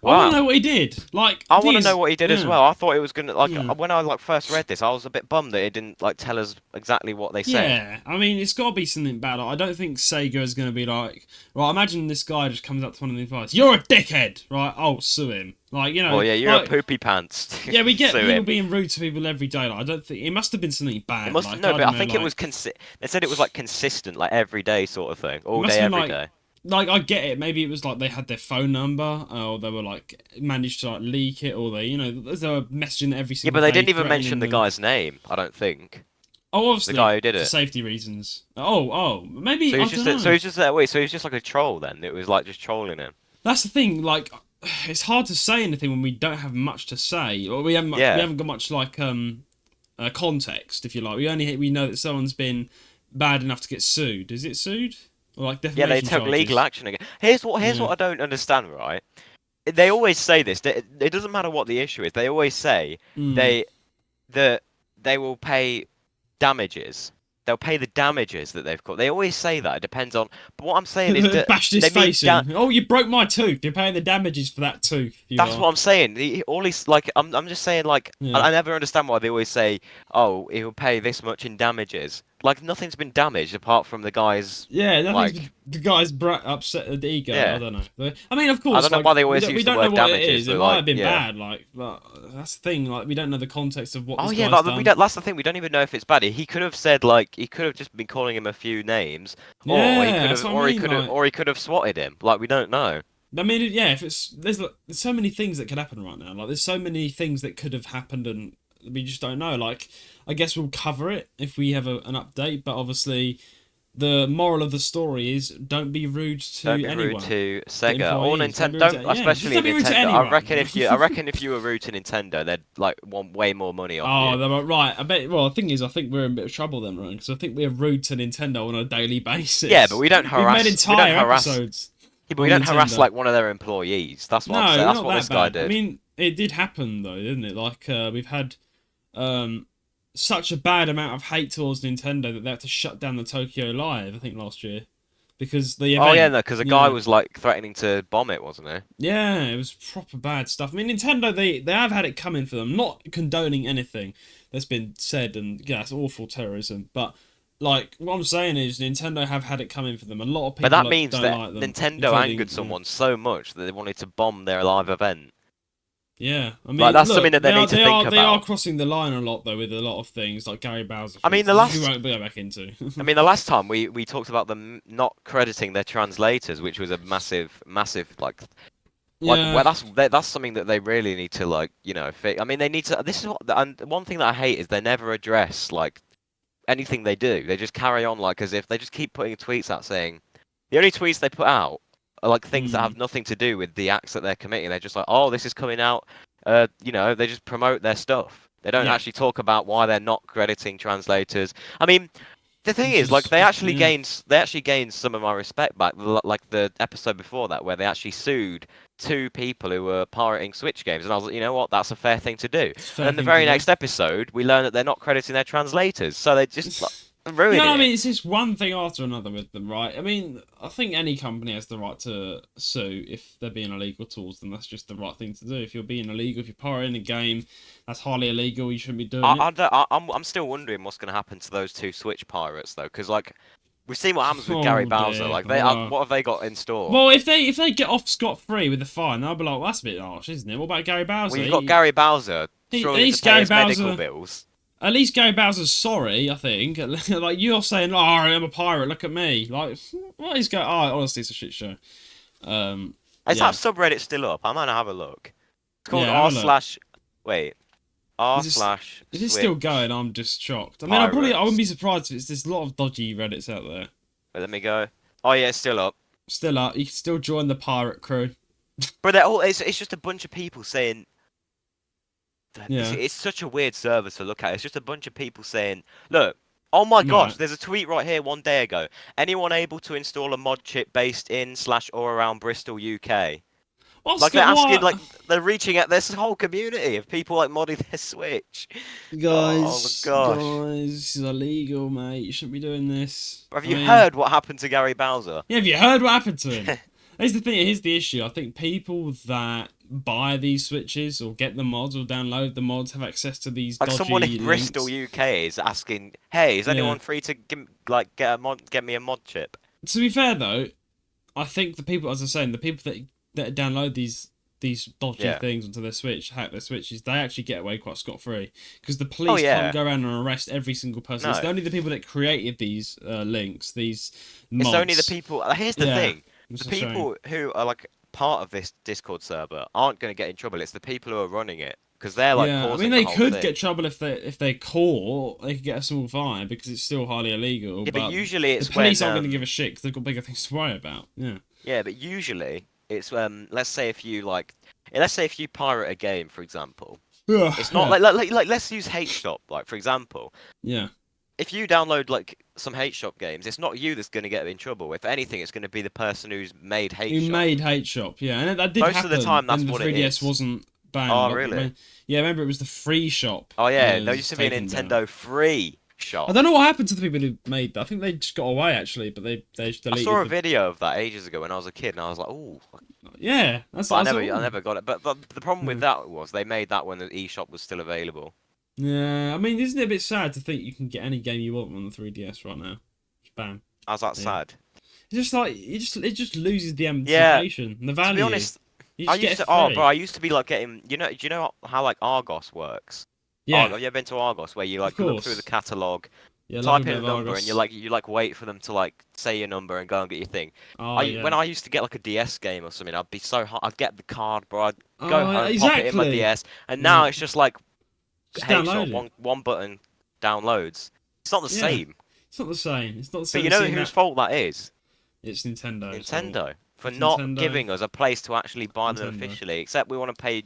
I want to Wow. know what he did. Like, I want to know what he did as yeah, well. I thought it was gonna yeah. when I first read this, I was a bit bummed that it didn't tell us exactly what they said. Yeah, I mean, it's got to be something bad. I don't think Sega is going to be like, right, imagine this guy just comes up to one of the advice, you're a dickhead, right? Oh, sue him. Like, Oh yeah, you're like, a poopy pants. yeah, we get Sue people him. being rude to people every day. Like, I don't think it must have been something bad. It must like, no, but don't I think it like, was They said it was consistent, like every day sort of thing, it all must day, have been every like, day. like I get it. Maybe it was like they had their phone number, or they were like managed to like leak it, or they were messaging every Yeah, single. but they day didn't even mention threatening the them. guy's name. I don't think Oh, the obviously guy who did for it. safety reasons. Oh, maybe So I he's don't just know. so he's just that way. So he's just like a troll then. It was like just trolling him. That's the thing. Like, it's hard to say anything when we don't have much to say, or we haven't Yeah. we haven't got much context, if you like. We know that someone's been bad enough to get sued. Is it sued or like Yeah, they defamation took charges? legal action again. Here's what Yeah. I don't understand. Right? They always say this. It doesn't matter what the issue is. They always say Mm. they that they will pay damages. They'll pay the damages that they've got. They always say that. It depends on. But what I'm saying is that Bashed his they mean face in. Oh, you broke my tooth. You're paying the damages for that tooth. You That's are. what I'm saying. All he's like, I'm just saying, like, Yeah. I never understand why they always say, "Oh, he'll pay this much in damages." Like, nothing's been damaged apart from the guy's. Yeah, Like, the guy's upset the ego. yeah. I don't know. I mean, of course, I don't know like, why they always we use the don't know word what it damages, is. It but, might like, have been yeah. bad, like, but that's the thing. Like, we don't know the context of what Oh this yeah, guy's like, done. that's the thing. We don't even know if it's bad. He could have said he could have just been calling him a few names, or he Yeah, could that's have, what I mean. Like, or he could have swatted him. Like, we don't know. I mean, yeah, if there's so many things that could happen right now. Like, there's so many things that could have happened, and we just don't know. Like, I guess we'll cover it if we have an update. But obviously, the moral of the story is don't be rude Don't to be rude anyone. to The Sega or employees. Don't Nintendo. be rude Don't, to, yeah, just especially don't be rude to Nintendo. I anyone. reckon I reckon if you were rude to Nintendo, they'd like want way more money off Oh, you. they're right. I bet. Well, the thing is, I think we're in a bit of trouble then, right? Because I think we're rude to Nintendo on a daily Yeah, but basis. we don't We've made harass. We don't entire harass. episodes Yeah, but we on don't harass Nintendo. like one of their employees. That's what I'm No, saying. we're That's not what that this guy bad. I did. mean, it did happen though, didn't it? Like we've had um, such a bad amount of hate towards Nintendo that they had to shut down the Tokyo Live, I think, last year because the Oh yeah, event. no, because a guy Yeah, was like threatening to bomb it, wasn't he? yeah, it was proper bad stuff. I mean, Nintendo, they have had it coming for them. Not condoning anything that's been said, and yeah, it's awful terrorism. But like, what I'm saying is, Nintendo have had it coming for them. A lot of But people that means don't that like them, Nintendo including angered someone so much that they wanted to bomb their live event. yeah. I Like mean, that's something look, that they need to think they are about. crossing the line a lot though with a lot of things, like Gary Bowser, I for mean, the instance, which we last won't go back into. the last time we talked about them not crediting their translators, which was a massive like Yeah. well that's something that they really need to like fix. I mean, they need to. This is what and one thing that I hate is they never address like anything they do. They just carry on like as if they just keep putting tweets out saying the only tweets they put out are like things that Hmm. have nothing to do with the acts that they're committing. They're just like, oh, this is coming out. They just promote their stuff. They don't Yeah. actually talk about why they're not crediting translators. I mean, the thing It's is, like, just yeah. they actually gained some of my respect back. Like the episode before that, where they actually sued two people who were pirating Switch games, and I was like, you know what, that's a fair thing to do. It's a And fair then the thing to very do. next episode, we learn that they're not crediting their translators, so they're just like, You know ruining what I it. mean? It's just one thing after another with them, right? I mean, I think any company has the right to sue if they're being illegal towards them. That's just the right thing to do. If you're being illegal, if you're pirating a game, that's highly illegal. You shouldn't be doing it. I'm still wondering what's going to happen to those two Switch pirates though, because like we've seen what happens with Gary Oh Bowser. dear. Like what have they got in store? Well, if they get off scot free with the fine, they'll be like, well, that's a bit harsh, isn't it? What about Gary Well, Bowser? you've got Gary Bowser At struggling to least pay Gary his medical Bowser. bills. At least Gary Bowser's sorry, I think. Like, you're saying, oh, I'm a pirate, look at me. Like, what is going on? Oh, honestly, it's a shit show. Is that Yeah. subreddit still up? I'm gonna have a look. It's called Yeah, have r a look. slash wait r Is this, slash is this still switch going? I'm just shocked. I mean, I wouldn't pirates. be surprised if there's a lot of dodgy Reddits out there. Wait, let me go. Oh yeah, it's still up. Still up, you can still join the pirate crew. But they're all it's just a bunch of people saying Yeah. it's such a weird server to look at. It's just a bunch of people saying, look, oh my gosh, Right. there's a tweet right here one day ago. Anyone able to install a mod chip based in slash or around Bristol, UK? What's Like they're got asking, like what? they're reaching at this whole community of people like modding their Switch. Oh my Guys, gosh. guys, this is illegal, mate. You shouldn't be doing this. Have I you mean, heard what happened to Gary Bowser? yeah, have you heard what happened to him? Here's the thing. Here's the issue. I think people that buy these switches or get the mods or download the mods have access to these Like someone dodgy in Bristol, links. UK is asking, "Hey, is Yeah. anyone free to get me a mod chip?" To be fair though, I think the people, as I was saying, the people that download these dodgy Yeah. things onto their Switch, hack their Switches, they actually get away quite scot free because the Oh police can't yeah. go around and arrest every single person. It's No. only the people that created these links, these It's only the mods. people. Here's the Yeah, thing: it's the a shame. people who are like part of this Discord server aren't going to get in trouble. It's the people who are running it because they're like Yeah, I mean causing the they whole could thing. get trouble if they're caught. They could get a small fine because it's still highly illegal. Yeah, but But usually the it's police when aren't going to give a shit because they've got bigger things to worry about. Yeah. yeah, but usually it's let's say if you let's say if you pirate a game, for example, Yeah. it's not like let's use Hate Shop, like for example. Yeah. If you download like some Hate Shop games, it's not you that's going to get in trouble. If anything, it's going to be the person who's made Hate Who Shop. made Hate Shop? Yeah, and that did Most of the happen time, when that's the what it 3DS is. wasn't banned. Oh, Like, really? yeah, remember it was the free shop Oh yeah, there was used to be a taken down. Nintendo free I shop. don't know what happened to the people who made that. I think they just got away actually, but they just I saw deleted a the. video of that ages ago when I was a kid, and I was like, "Oh," Yeah, that's but what I I never, saw. I never got it. But the problem Yeah. with that was they made that when the eShop was still available. Yeah, I mean, isn't it a bit sad to think you can get any game you want on the 3DS right now? Just bam. I was that Yeah. sad. It's just like it just loses the Yeah, anticipation, the to value. be honest, You I just get used it to. Oh, bro, free. I used to be like getting. Do you know how like Argos works? Yeah, Have you ever been to Argos where you of like look through the course. catalog Yeah, like a type bit in a of number and Argos. you like wait for them to like say your number and go and get your thing. Oh When yeah. I used to get like a DS game or something, I'd be so hot. I'd get the card, bro. I'd go Oh, home, pop it in my exactly. DS, and now Yeah. it's just like Just headshot, download it. one button, downloads. It's not the Yeah. same. It's not the same. It's not the But same you as know seeing whose that. fault that is? It's Nintendo's fault. Nintendo for It's not Nintendo. giving us a place to actually buy them Nintendo. officially. Except we want to pay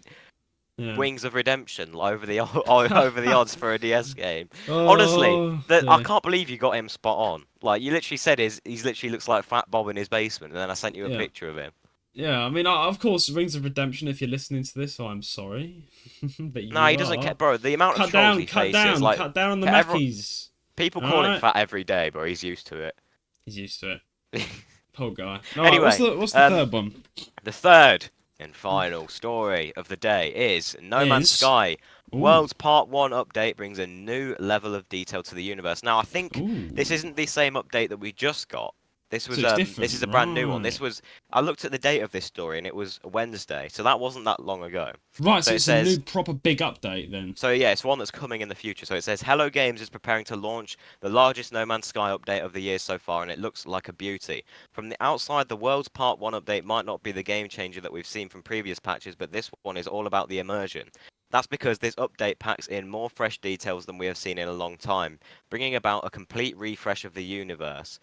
Yeah. Wings of Redemption over the over the odds for a DS game. Honestly, Oh I dear. can't believe you got him spot on. Like you literally said, he's literally looks like Fat Bob in his basement, and then I sent you a Yeah. picture of him. Yeah. I mean, of course, Rings of Redemption. If you're listening to this, I'm sorry, but No, he you doesn't care, are. bro. The amount of Cut trolls down. he Cut faces, down. like Cut down on the everyone, Mackies. people All call him right. fat every day, bro. He's used to it. He's used to it. Poor guy. All right. Anyway, What's the third one? the third and final story of the day is No Man's Is. Sky. Ooh. World's Part 1 update brings a new level of detail to the universe. Now, I think this Ooh. isn't the same update that we just got. So it's This is different, a brand new one. right? I looked at the date of this story and it was Wednesday, so that wasn't that long ago. Right. So So it it's a new says, proper big update then. so yeah, it's one that's coming in the future. So it says Hello Games is preparing to launch the largest No Man's Sky update of the year so far, and it looks like a beauty. From the outside, the World's Part 1 update might not be the game changer that we've seen from previous patches, but this one is all about the immersion. That's because this update packs in more fresh details than we have seen in a long time, bringing about a complete refresh of the universe.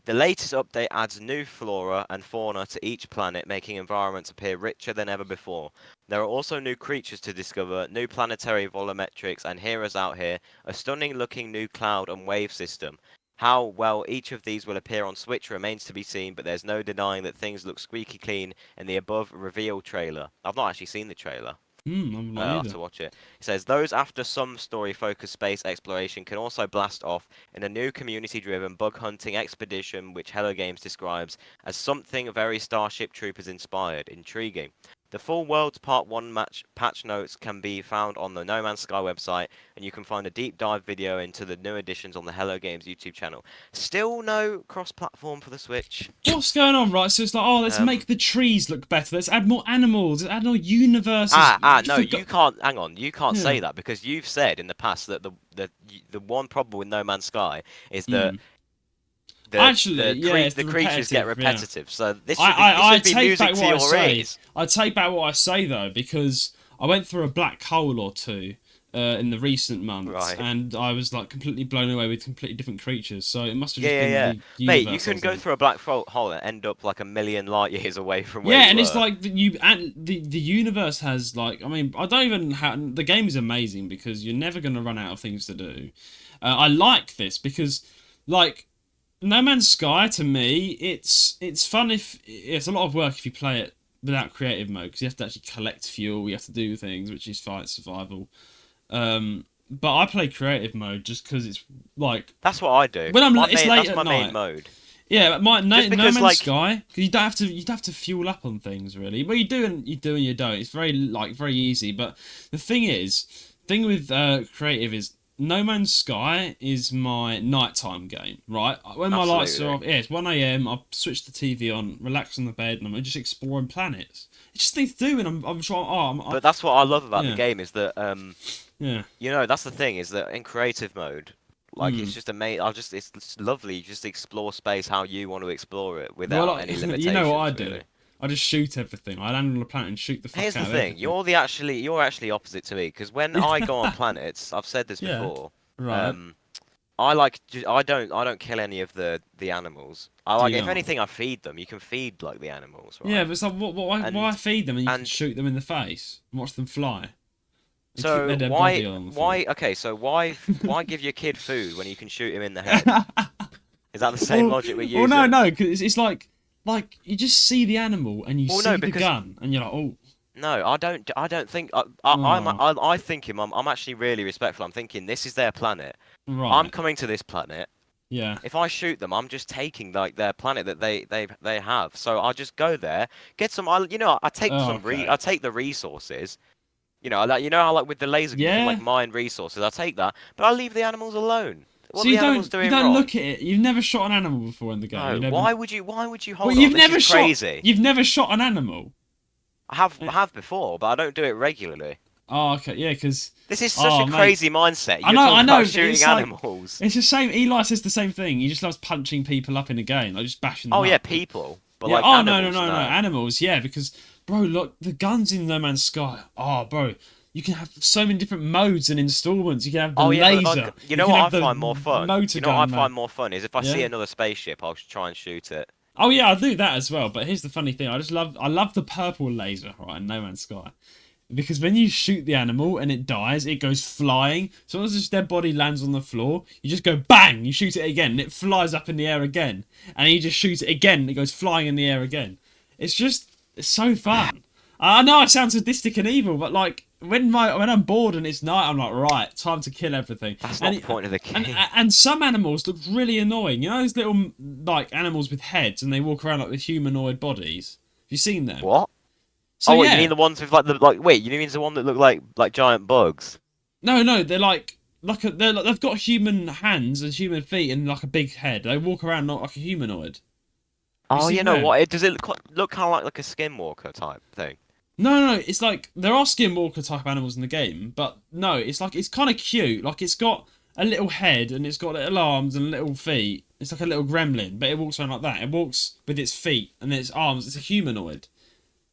The latest update adds new flora and fauna to each planet, making environments appear richer than ever before. There are also new creatures to discover, new planetary volumetrics, and heroes out here, a stunning looking new cloud and wave system. How well each of these will appear on Switch remains to be seen, but there's no denying that things look squeaky clean in the above reveal trailer. I've not actually seen the trailer. I'm not I'll have either. to watch it. It says those after some story-focused space exploration can also blast off in a new community-driven bug hunting expedition, which Hello Games describes as something very Starship Troopers inspired. Intriguing. The full World's Part 1 patch notes can be found on the No Man's Sky website, and you can find a deep dive video into the new additions on the Hello Games YouTube channel. Still no cross-platform for the Switch. What's going on, right? So it's like, oh, let's make the trees look better. Let's add more animals. Let's add more universes. No, you can't. Hang on, you can't Yeah. say that because you've said in the past that the one problem with No Man's Sky is that Mm. Actually, yeah, it's the the creatures get repetitive, yeah. repetitive. So this I should be take music back to what I your say. ears. I take back what I say though, because I went through a black hole or two in the recent months, Right. and I was like completely blown away with completely different creatures. So it must have just Yeah, been yeah, yeah. the Mate, you universe. can go through a black hole and end up like a million light years away from where Yeah, you and it's were. like the universe has like, I mean, I don't even have, the game is amazing because you're never going to run out of things to do. I like this because like No Man's Sky, to me, it's fun if it's a lot of work if you play it without creative mode because you have to actually collect fuel, you have to do things, which is fight survival. But I play creative mode just because it's like That's what I do. when it's late That's at my main night. mode. Yeah, but No because, Man's like- Sky, because you don't have to fuel up on things really. But you do and you don't. It's very easy. But the thing with creative is No Man's Sky is my nighttime game, right? When my lights are off, Absolutely. yeah, it's 1 a.m. I switch the TV on, relax on the bed, and I'm just exploring planets. It's just things to do, and I'm sure. But that's what I love about Yeah. the game is that Yeah. you know, that's the thing is that in creative mode, like it's just amazing. It's lovely. You just explore space how you want to explore it without Well, any limitations. you know what I do? Really. I just shoot everything. I land on a planet and shoot the fuck Here's out the of thing: everything. you're actually opposite to me because when I go on planets, I've said this Yeah. before. Right. I don't kill any of the animals. I Do like you if not? anything I feed them. You can feed like the animals, right? Yeah, but it's like, why And- feed them and you can and- shoot them in the face and watch them fly? And keep So their dead body on the floor. okay, so why give your kid food when you can shoot him in the head? Is that the same logic we're using? Well, no, because it's like you just see the animal and you Well, see no, the because- gun and you're like, oh, No, I don't think Oh. I think I'm actually really respectful. I'm thinking this is their planet. right, I'm coming to this planet. yeah, If I shoot them, I'm just taking like their planet that they have. So I just go there, get some. I take Oh, okay. I take the resources. You know how like with the laser you can Yeah. like mine resources. I take that, but I leave the animals alone. What so are you the animals don't doing wrong? wrong? Look at it. You've never shot an animal before in the game. No, You've never... why would you hold Well, on? you've This never is shot. crazy. You've never shot an animal. I have before, but I don't do it regularly. Oh, okay, yeah, because This is such oh a mate, crazy mindset. I You're know, I talking know. about But shooting it's like animals. it's the same. Eli says the same thing. He just loves punching people up in the game, like just bashing them Oh yeah, up. people, but Yeah. like Oh no, no, animals, no, no. no. Animals. Yeah, because bro, look, the guns in No Man's Sky. Oh, bro, you can have so many different modes and installments. You can have the Oh yeah, but like, laser. you You know can what I have the find more fun? motor You know what I gun, find mate. more fun is if I see Yeah. another spaceship, I'll try and shoot it. Oh yeah, I do that as well. But here's the funny thing: I love the purple laser, right, in No Man's Sky, because when you shoot the animal and it dies, it goes flying. So once its dead body lands on the floor, you just go bang, you shoot it again, and it flies up in the air again, and then you just shoot it again, and it goes flying in the air again. It's so fun. I know I sound sadistic and evil, but like when I'm bored and it's night, I'm like, right, time to kill everything. That's not And the point of the and game. and some animals look really annoying. You know those little like animals with heads and they walk around like with humanoid bodies. Have you seen them? What? So Oh, what, you yeah, mean the ones with like the like? Wait, you mean the one that look like giant bugs? no, they're they've got human hands and human feet and like a big head. They walk around not like a humanoid. Have you Oh, you seen know them? what? It does it look kind of like a skinwalker type thing? No, it's like there are skinwalker type animals in the game, but no, it's like it's kind of cute. Like it's got a little head and it's got little arms and little feet. It's like a little gremlin, but it walks around like that. It walks with its feet and its arms. It's a humanoid.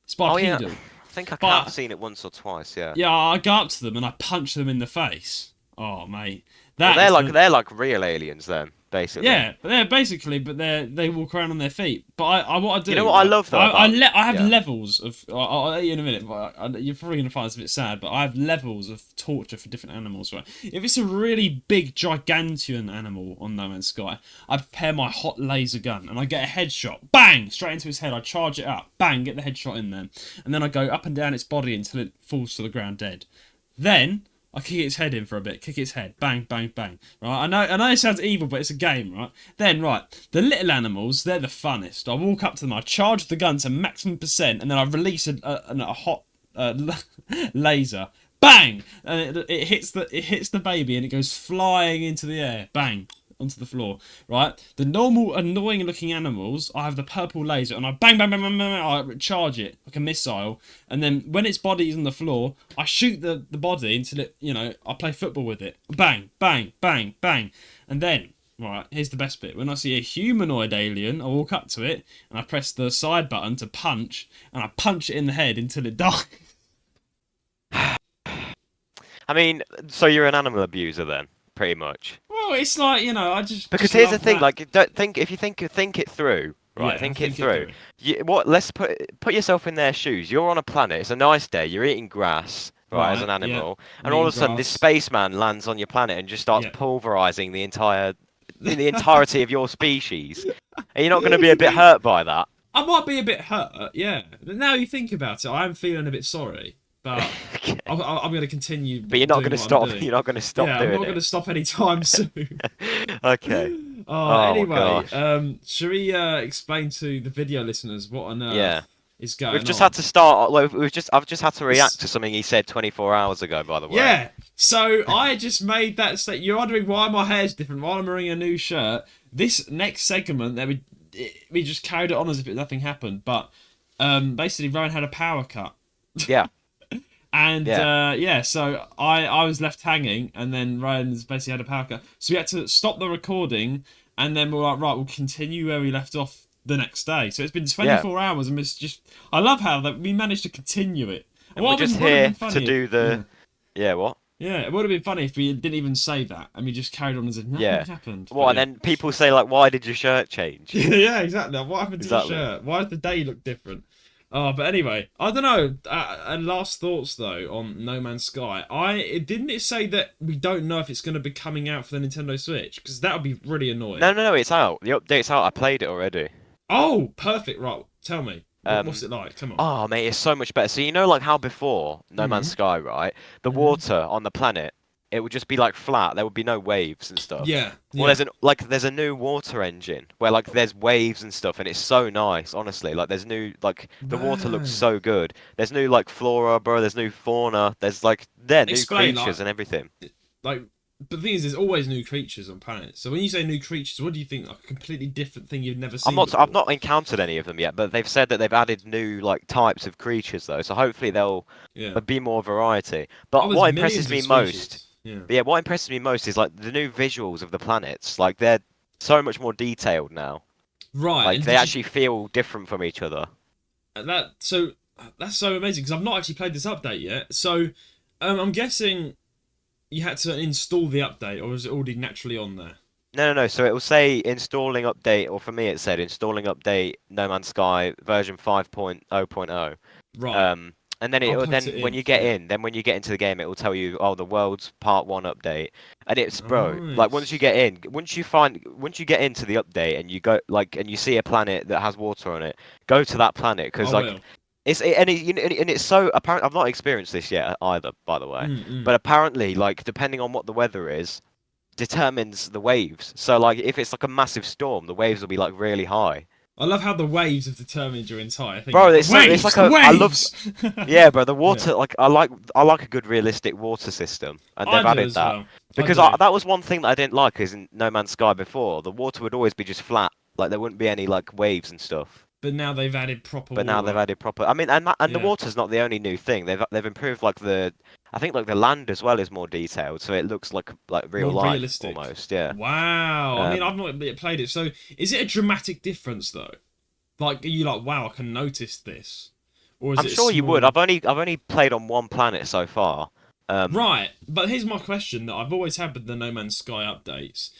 It's Oh yeah, bipedal. I think I have But seen it once or twice. Yeah. yeah, I go up to them and I punch them in the face. Oh mate, Well, that is the they're like real aliens then, basically. yeah, but they walk around on their feet. But I what I You know do, what I right? love though about I have yeah. levels of. I'll let you in a minute. But you're probably gonna find this a bit sad. But I have levels of torture for different animals. Right? If it's a really big, gigantuan animal on No Man's Sky, I prepare my hot laser gun and I get a headshot, bang, straight into its head. I charge it up, bang, get the headshot in there, and then I go up and down its body until it falls to the ground dead. Then I kick its head in for a bit, kick its head, bang, bang, bang. Right, I know it sounds evil, but it's a game, right? Then, right, the little animals, they're the funnest. I walk up to them, I charge the gun to maximum percent, and then I release a hot laser, bang, and it hits the baby, and it goes flying into the air, bang, onto the floor, right? The normal annoying looking animals, I have the purple laser and I bang, bang, bang, bang, bang, I charge it like a missile. And then when its body is on the floor, I shoot the body until it, I play football with it. Bang, bang, bang, bang. And then, right, here's the best bit. When I see a humanoid alien, I walk up to it and I press the side button to punch and I punch it in the head until it dies. I mean, so you're an animal abuser then, pretty much. Well, it's like, I Because just here's the love thing, that. like, don't think if you think it through, right? Yeah, I Think it think it through. through. Let's put yourself in their shoes. You're on a planet. It's a nice day. You're eating grass, right, as Right, an yeah. animal, I'm and all eating of a sudden this grass. spaceman lands on your planet and just starts Yeah. pulverizing the entirety of your species. Are you not going to be a bit hurt by that? I might be a bit hurt, yeah. But now you think about it, I am feeling a bit sorry. But Okay. I'm going to continue But you're not doing going to what I'm stop. doing. You're not going to stop Yeah, I'm not doing going to it. stop anytime soon. Okay. Oh my Anyway, gosh. shall we explain to the video listeners what on Yeah. earth is We've going just had on? to start. Like, I've just had to react S- to something he said 24 hours ago. By the way. Yeah, so I just made that state. You're wondering why my hair's different, why I'm wearing a new shirt. This next segment, that we just carried it on as if nothing happened, but basically, Rowan had a power cut. Yeah. And Yeah. yeah, so I was left hanging, and then Ryan's basically had a power cut. So we had to stop the recording, and then we're like, right, we'll continue where we left off the next day. So it's been Yeah. 24 hours, and it's just I love how that we managed to continue it. And we're just Would have here been to funny do the. Yeah. What? yeah, it would have been funny if we didn't even say that, and we just carried on as if nothing Yeah. had happened. What? But And then people say like, "Why did your shirt change?" yeah, exactly. What happened to the Exactly. shirt? Why does the day look different? Oh, but anyway, I don't know. And last thoughts though on No Man's Sky. Didn't it say that we don't know if it's going to be coming out for the Nintendo Switch? Because that would be really annoying. No. It's out. The update's out. I played it already. Oh, perfect. Right, tell me. What's Um. it like? Come on. Oh, mate, it's so much better. So you know, like how before No Man's Mhm. Sky, right? The Mhm. water on the planet, it would just be like flat. There would be no waves and stuff. Yeah. Well, Yeah. there's a new water engine where like there's waves and stuff, and it's so nice, honestly. Like there's new like the water looks Man. so good. There's new like flora, bro. There's new fauna. There's like new Explain creatures and everything. like But the thing is, there's always new creatures on planets. So when you say new creatures, what do you think? Like a completely different thing you've never I'm seen not. I've before? not encountered any of them yet, but they've said that they've added new like types of creatures though. So hopefully there'll Yeah. be more variety. Oh, But there's what impresses millions of me most, species. Yeah. yeah, what impresses me most is like the new visuals of the planets. Like they're so much more detailed now. Right. Like And they did you actually feel different from each other. that? So that's so amazing because I've not actually played this update yet. So I'm guessing you had to install the update, or was it already naturally on there? No. So it will say installing update, or for me it said installing update No Man's Sky version 5.0.0. Right. And then I'll put it then when in. you get Yeah. in, then when you get into the game, it will tell you, oh, the world's part one update, and it's bro, like once you Nice. get in, once you get into the update and you go like and you see a planet that has water on it, go to that planet I because like will. and it's so apparent. I've not experienced this yet either, by the way, Mm. but apparently like depending on what the weather is, determines the waves. So like if it's like a massive storm, the waves will be like really high. I love how the waves have determined your entire thing. Bro, Like the it's waves, like the a I love waves. yeah, bro. The Yeah, water, like I like a good realistic water system, and I they've do added as that well. I because do. that was one thing that I didn't like is in No Man's Sky before. The water would always be just flat, like there wouldn't be any like waves and stuff. But now they've added proper But now they've water. added proper. I mean, and the Yeah, water's not the only new thing. They've improved like the I think like the land as well is more detailed, so it looks like real more life realistic. almost. Yeah. Wow. I mean, Um, I've not yet played it. So, is it a dramatic difference though? Like, are you like, wow, I can notice this, or is I'm it a sure you would. small? I've only played on one planet so far. Right. But here's my question that I've always had with the No Man's Sky updates.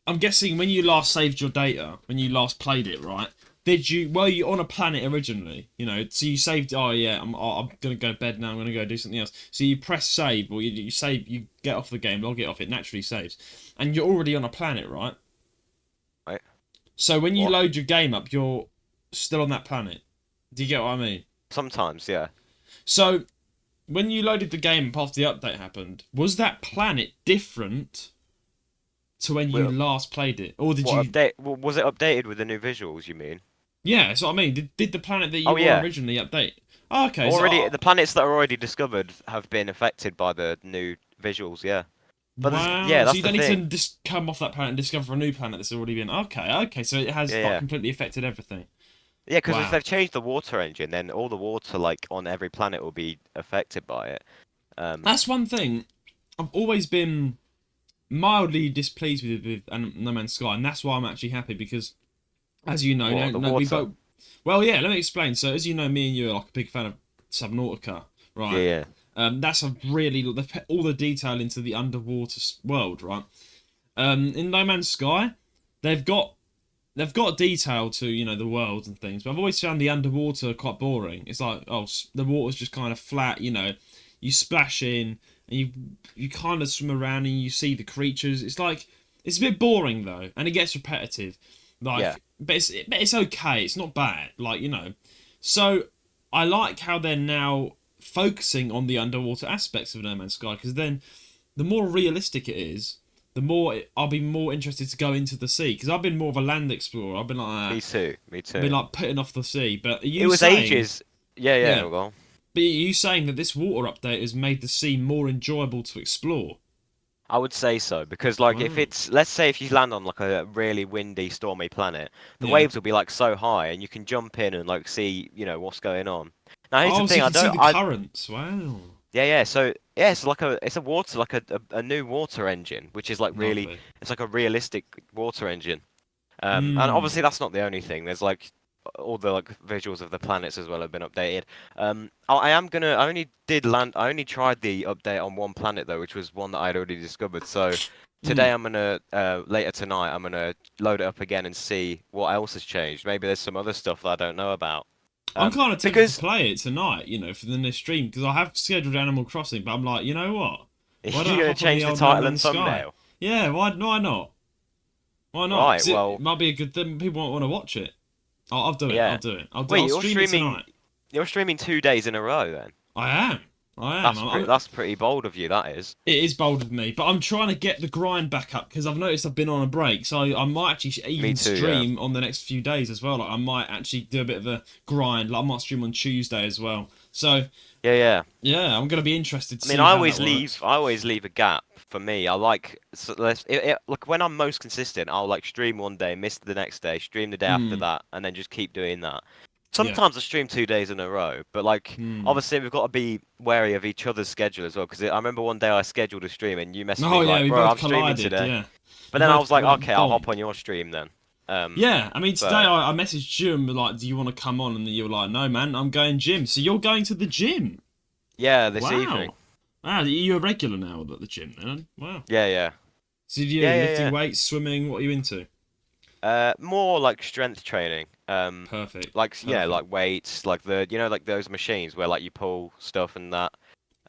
I'm guessing when you last saved your data, when you last played it, right? Were you on a planet originally? You know, so you saved. Oh yeah, I'm gonna go to bed now. I'm gonna go do something else. So you press save, or you save. You get off the game, log it off. It naturally saves, and you're already on a planet, right? Right. So when you What? load your game up, you're still on that planet. Do you get what I mean? Sometimes, yeah. So when you loaded the game up after the update happened, was that planet different to when you Well, last played it, or did what you? update? Was it updated with the new visuals? You mean? Yeah, that's what I mean. Did the planet that Oh you were yeah. originally update? Oh, okay, so Already, the planets that are already discovered have been affected by the new visuals. Yeah. But wow. yeah, So that's you the don't need to thing. just come off that planet and discover a new planet that's already been. Okay, okay. So it has Yeah, like yeah. completely affected everything. Yeah, because if Wow. they've changed the water engine, then all the water like on every planet will be affected by it. Um, That's one thing. I've always been mildly displeased with No Man's Sky, and that's why I'm actually happy because, as you know, what the no, we water? both. Well, yeah. Let me explain. So, as you know, me and you are like a big fan of Subnautica, Yeah, right? yeah. That's a really they've put all the detail into the underwater world, right? In No Man's Sky, they've got detail to the world and things, but I've always found the underwater quite boring. It's like the water's just kind of flat. You splash in and you kind of swim around and you see the creatures. It's like it's a bit boring though, and it gets repetitive. Yeah. Like, but it's okay. It's not bad. So I like how they're now focusing on the underwater aspects of No Man's Sky because then the more realistic it is, the more I'll be more interested to go into the sea because I've been more of a land explorer. I've been like Me too. Me I've been too. like putting off the sea. But are It you was saying, ages. Yeah, yeah. yeah? Well, But are you saying that this water update has made the sea more enjoyable to explore? I would say so because like if Wow. it's let's say if you land on like a really windy, stormy planet, the Yeah. waves will be like so high and you can jump in and like see, what's going on. Now here's the Oh, so thing, you I can see don't the I currents. Wow. yeah, yeah, so yeah, it's like it's a water like a new water engine, which is like really Lovely. it's like a realistic water engine. And Hmm. obviously that's not the only thing. There's like all the like visuals of the planets as well have been updated. I am gonna. I only did land. I only tried the update on one planet though, which was one that I'd already discovered. So Hmm. today I'm gonna later tonight I'm gonna load it up again and see what else has changed. Maybe there's some other stuff that I don't know about. I'm kind of tempted to Because play it tonight, for the next stream, because I have scheduled Animal Crossing, but I'm like, you know what? Why don't you're I gonna hop on the change the old No title and Man's Sky? thumbnail. Yeah, why not? Why not? Right. Because it Well, might be a good thing. People might want to watch it. I'll do it. I'll yeah. do it. Wait, I'll stream it tonight. you're streaming 2 days in a row then? I am. I am. That's pretty bold of you. That is. It is bold of me, but I'm trying to get the grind back up because I've noticed I've been on a break, so I might actually Me even too. Yeah. stream on the next few days as well. Like I might actually do a bit of a grind. Like I might stream on Tuesday as well. So Yeah. yeah, I'm gonna be interested to I mean, see how that works. I always leave a gap for me. I like, so look, when I'm most consistent, I'll like stream one day, miss the next day, stream the day after Hmm. that, and then just keep doing that. Yeah. Sometimes I stream 2 days in a row, but like, Hmm. obviously we've got to be wary of each other's schedule as well. Because I remember one day I scheduled a stream and you messaged Oh me yeah, like, we "Bro, both I'm streaming collided. today." Yeah, But we then I both was like, went "Okay, I'll hop bonk. on your stream then." Yeah, I mean today But I messaged you and like, do you want to come on? And you were like, no man, I'm going gym. So you're going to the gym. yeah, this evening. Wow. Wow, you're a regular now at the gym then. Wow. Yeah. So you Yeah, yeah, lifting yeah. weights, swimming, what are you into? More like strength training. Perfect. Like yeah, Perfect. like weights, like like those machines where like you pull stuff and that.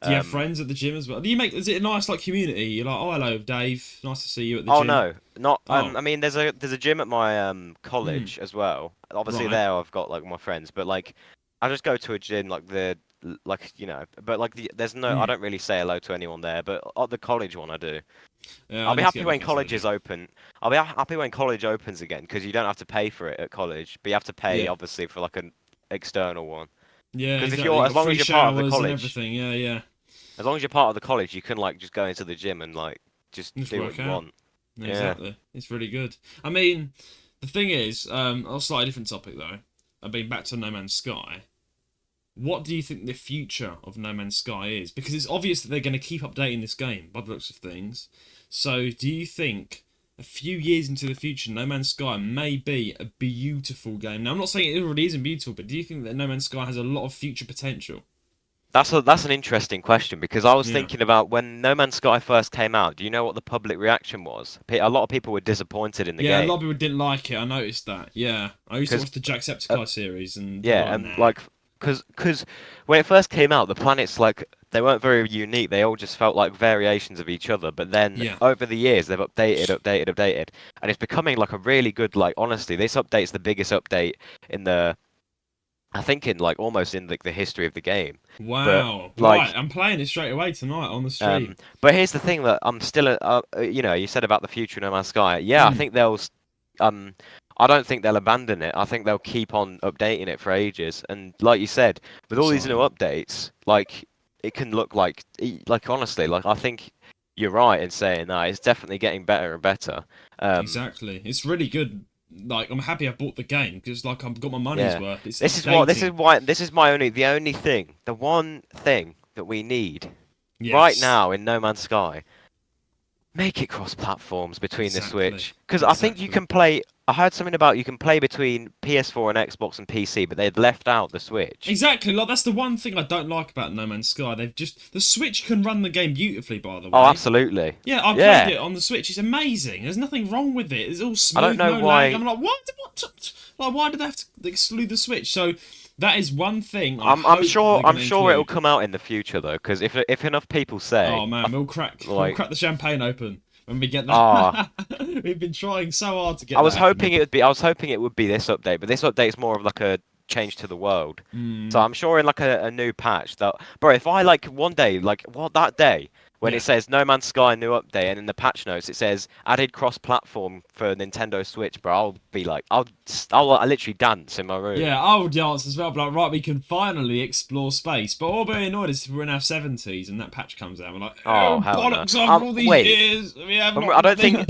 Do you have Um, friends at the gym as well? Do you make is it a nice like community? You're like, oh hello Dave, nice to see you at the oh gym. no, not. Oh, I mean, there's a gym at my hmm, college as well. Obviously right. there I've got like my friends, but like I just go to a gym like like but like there's no. I Hmm. don't really say hello to anyone there, but at the college one I do. Yeah, I'll I be need to happy get back when into the college is gym. open. I'll be happy when college opens again because you don't have to pay for it at college, but you have to pay Yeah. obviously for like an external one. Yeah, Because exactly. You as got long free as you're part of the showers and college, everything. Yeah, yeah. as long as you're part of the college, you can like just go into the gym and like just Just do what work you out. want. Yeah, Yeah, exactly. It's really good. I mean, the thing is, on a slightly different topic though. I've been back to No Man's Sky. What do you think the future of No Man's Sky is? Because it's obvious that they're going to keep updating this game by the looks of things. So, do you think a few years into the future, No Man's Sky may be a beautiful game? Now, I'm not saying it already isn't beautiful, but do you think that No Man's Sky has a lot of future potential? that's an interesting question because I was Yeah. thinking about when No Man's Sky first came out. Do you know what the public reaction was? A lot of people were disappointed in the Yeah, a lot game of people didn't like it. I noticed that. Yeah. I used to because watch the Jacksepticeye series, and people were yeah, like, and nah. like because when it first came out, the planets like they weren't very unique. They all just felt like variations of each other. But then Yeah. over the years, they've updated, and it's becoming like a really good like. Honestly, this update's the biggest update in the I think in like almost in the history of the game. But Wow. Right, like I'm playing it straight away tonight on the stream. but here's the thing that I'm still you said about the future of No Man's Sky. Yeah, I Hmm. think um I don't think they'll abandon it. I think they'll keep on updating it for ages. And like you said, with all these new Exciting. updates, like it can look like honestly, like I think you're right in saying that it's definitely getting better and better. Um Exactly. It's really good. Like, I'm happy I bought the game because, like, I've got my money's yeah. worth. It's This is updating. why this is my only the only thing, the one thing that we need right Yes. now in No Man's Sky. Make it cross platforms between the Exactly. Switch. Because I think you Exactly. can play. I heard something about you can play between PS4 and Xbox and PC, but they'd left out the Switch. Exactly. Like, that's the one thing I don't like about No Man's Sky. They've just. The Switch can run the game beautifully, by the Oh, way. absolutely. Yeah, I played Yeah. it on the Switch. It's amazing. There's nothing wrong with it. It's all I don't smooth, know no lag. why. I'm like, what? Like, why did they have to exclude the Switch? So, that is one thing I I'm hope sure. they're going I'm to sure it'll include. come out in the future though, because if enough people say, Oh man, we'll like, crack the champagne open when we get ah, that. We've been trying so hard to I get that was hoping happening. it would be. I was hoping it would be this update, but this update's more of like a change to the world. So Mm, I'm sure in like a new patch that, bro, if I like one day, like what that day when it yeah. says No Man's Sky new update and in the patch notes it says added cross-platform for Nintendo Switch, bro, I'll be like, I'll literally dance in my room. Yeah, I would dance as well, but like, right, we can finally explore space. But all we're annoyed is if we're in our 70s and that patch comes out, we're like, Oh oh, hell no. bollocks, after all these Wait, years, we have I not don't nothing. think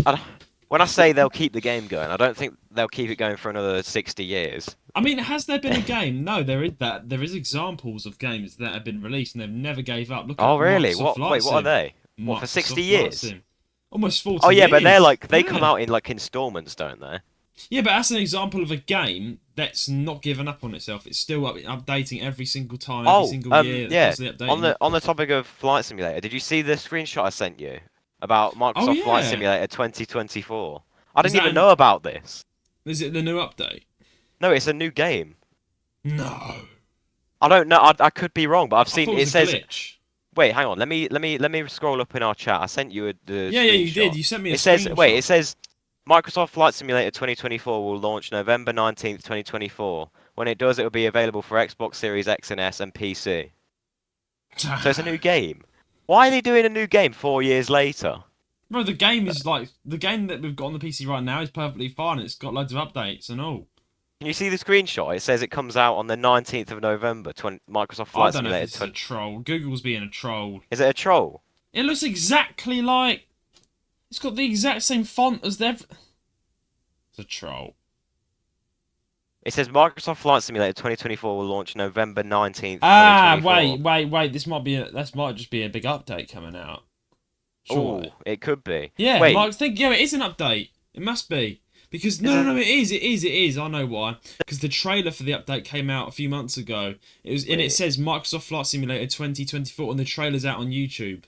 when I say they'll keep the game going, I don't think they'll keep it going for another 60 years. I mean, has there been a game? No, there is that. There is examples of games that have been released and they've never gave up. Look Oh at really? Microsoft What? Flight Wait, what are Sim. they? What for 60 Microsoft Flight years? Sim. Almost Oh 40 yeah, but they're years. like they come Yeah. out in like installments, don't they? Yeah, but that's an example of a game that's not given up on itself. It's still updating every single time, every Oh, single year, yeah. constantly updating. On the topic of Flight Simulator, did you see the screenshot I sent you about Oh Microsoft Flight yeah, Simulator 2024? I is didn't that even know about this. is it the new update? No, it's a new game. No, I don't know. I could be wrong, but I've I thought seen it was it a says. glitch. Wait, hang on. Let me scroll up in our chat. I sent you the Yeah, yeah, you did. screenshot. You sent me a It says. Wait, screenshot. it says Microsoft Flight Simulator 2024 will launch November 19th, 2024. When it does, it will be available for Xbox Series X and S and PC. So it's a new game. Why are they doing a new game 4 years later? Bro, the game is like the game that we've got on the PC right now is perfectly fine. It's got loads of updates and all. Can you see the screenshot? It says it comes out on the 19th of November, Microsoft I Flight don't know if Simulator this is a 20. troll. Google's being a troll. Is it a troll? It looks exactly like. It's got the exact same font as their. It's a troll. It says Microsoft Flight Simulator 2024 will launch November 19th, Ah, 2024. wait. This might just be a big update coming out. Oh, Surely. it could be. Yeah, Wait, Mark, think. Yeah, it is an update. It must be. Because no, it is. I know why. Because the trailer for the update came out a few months ago. And it says Microsoft Flight Simulator 2024, and the trailer's out on YouTube.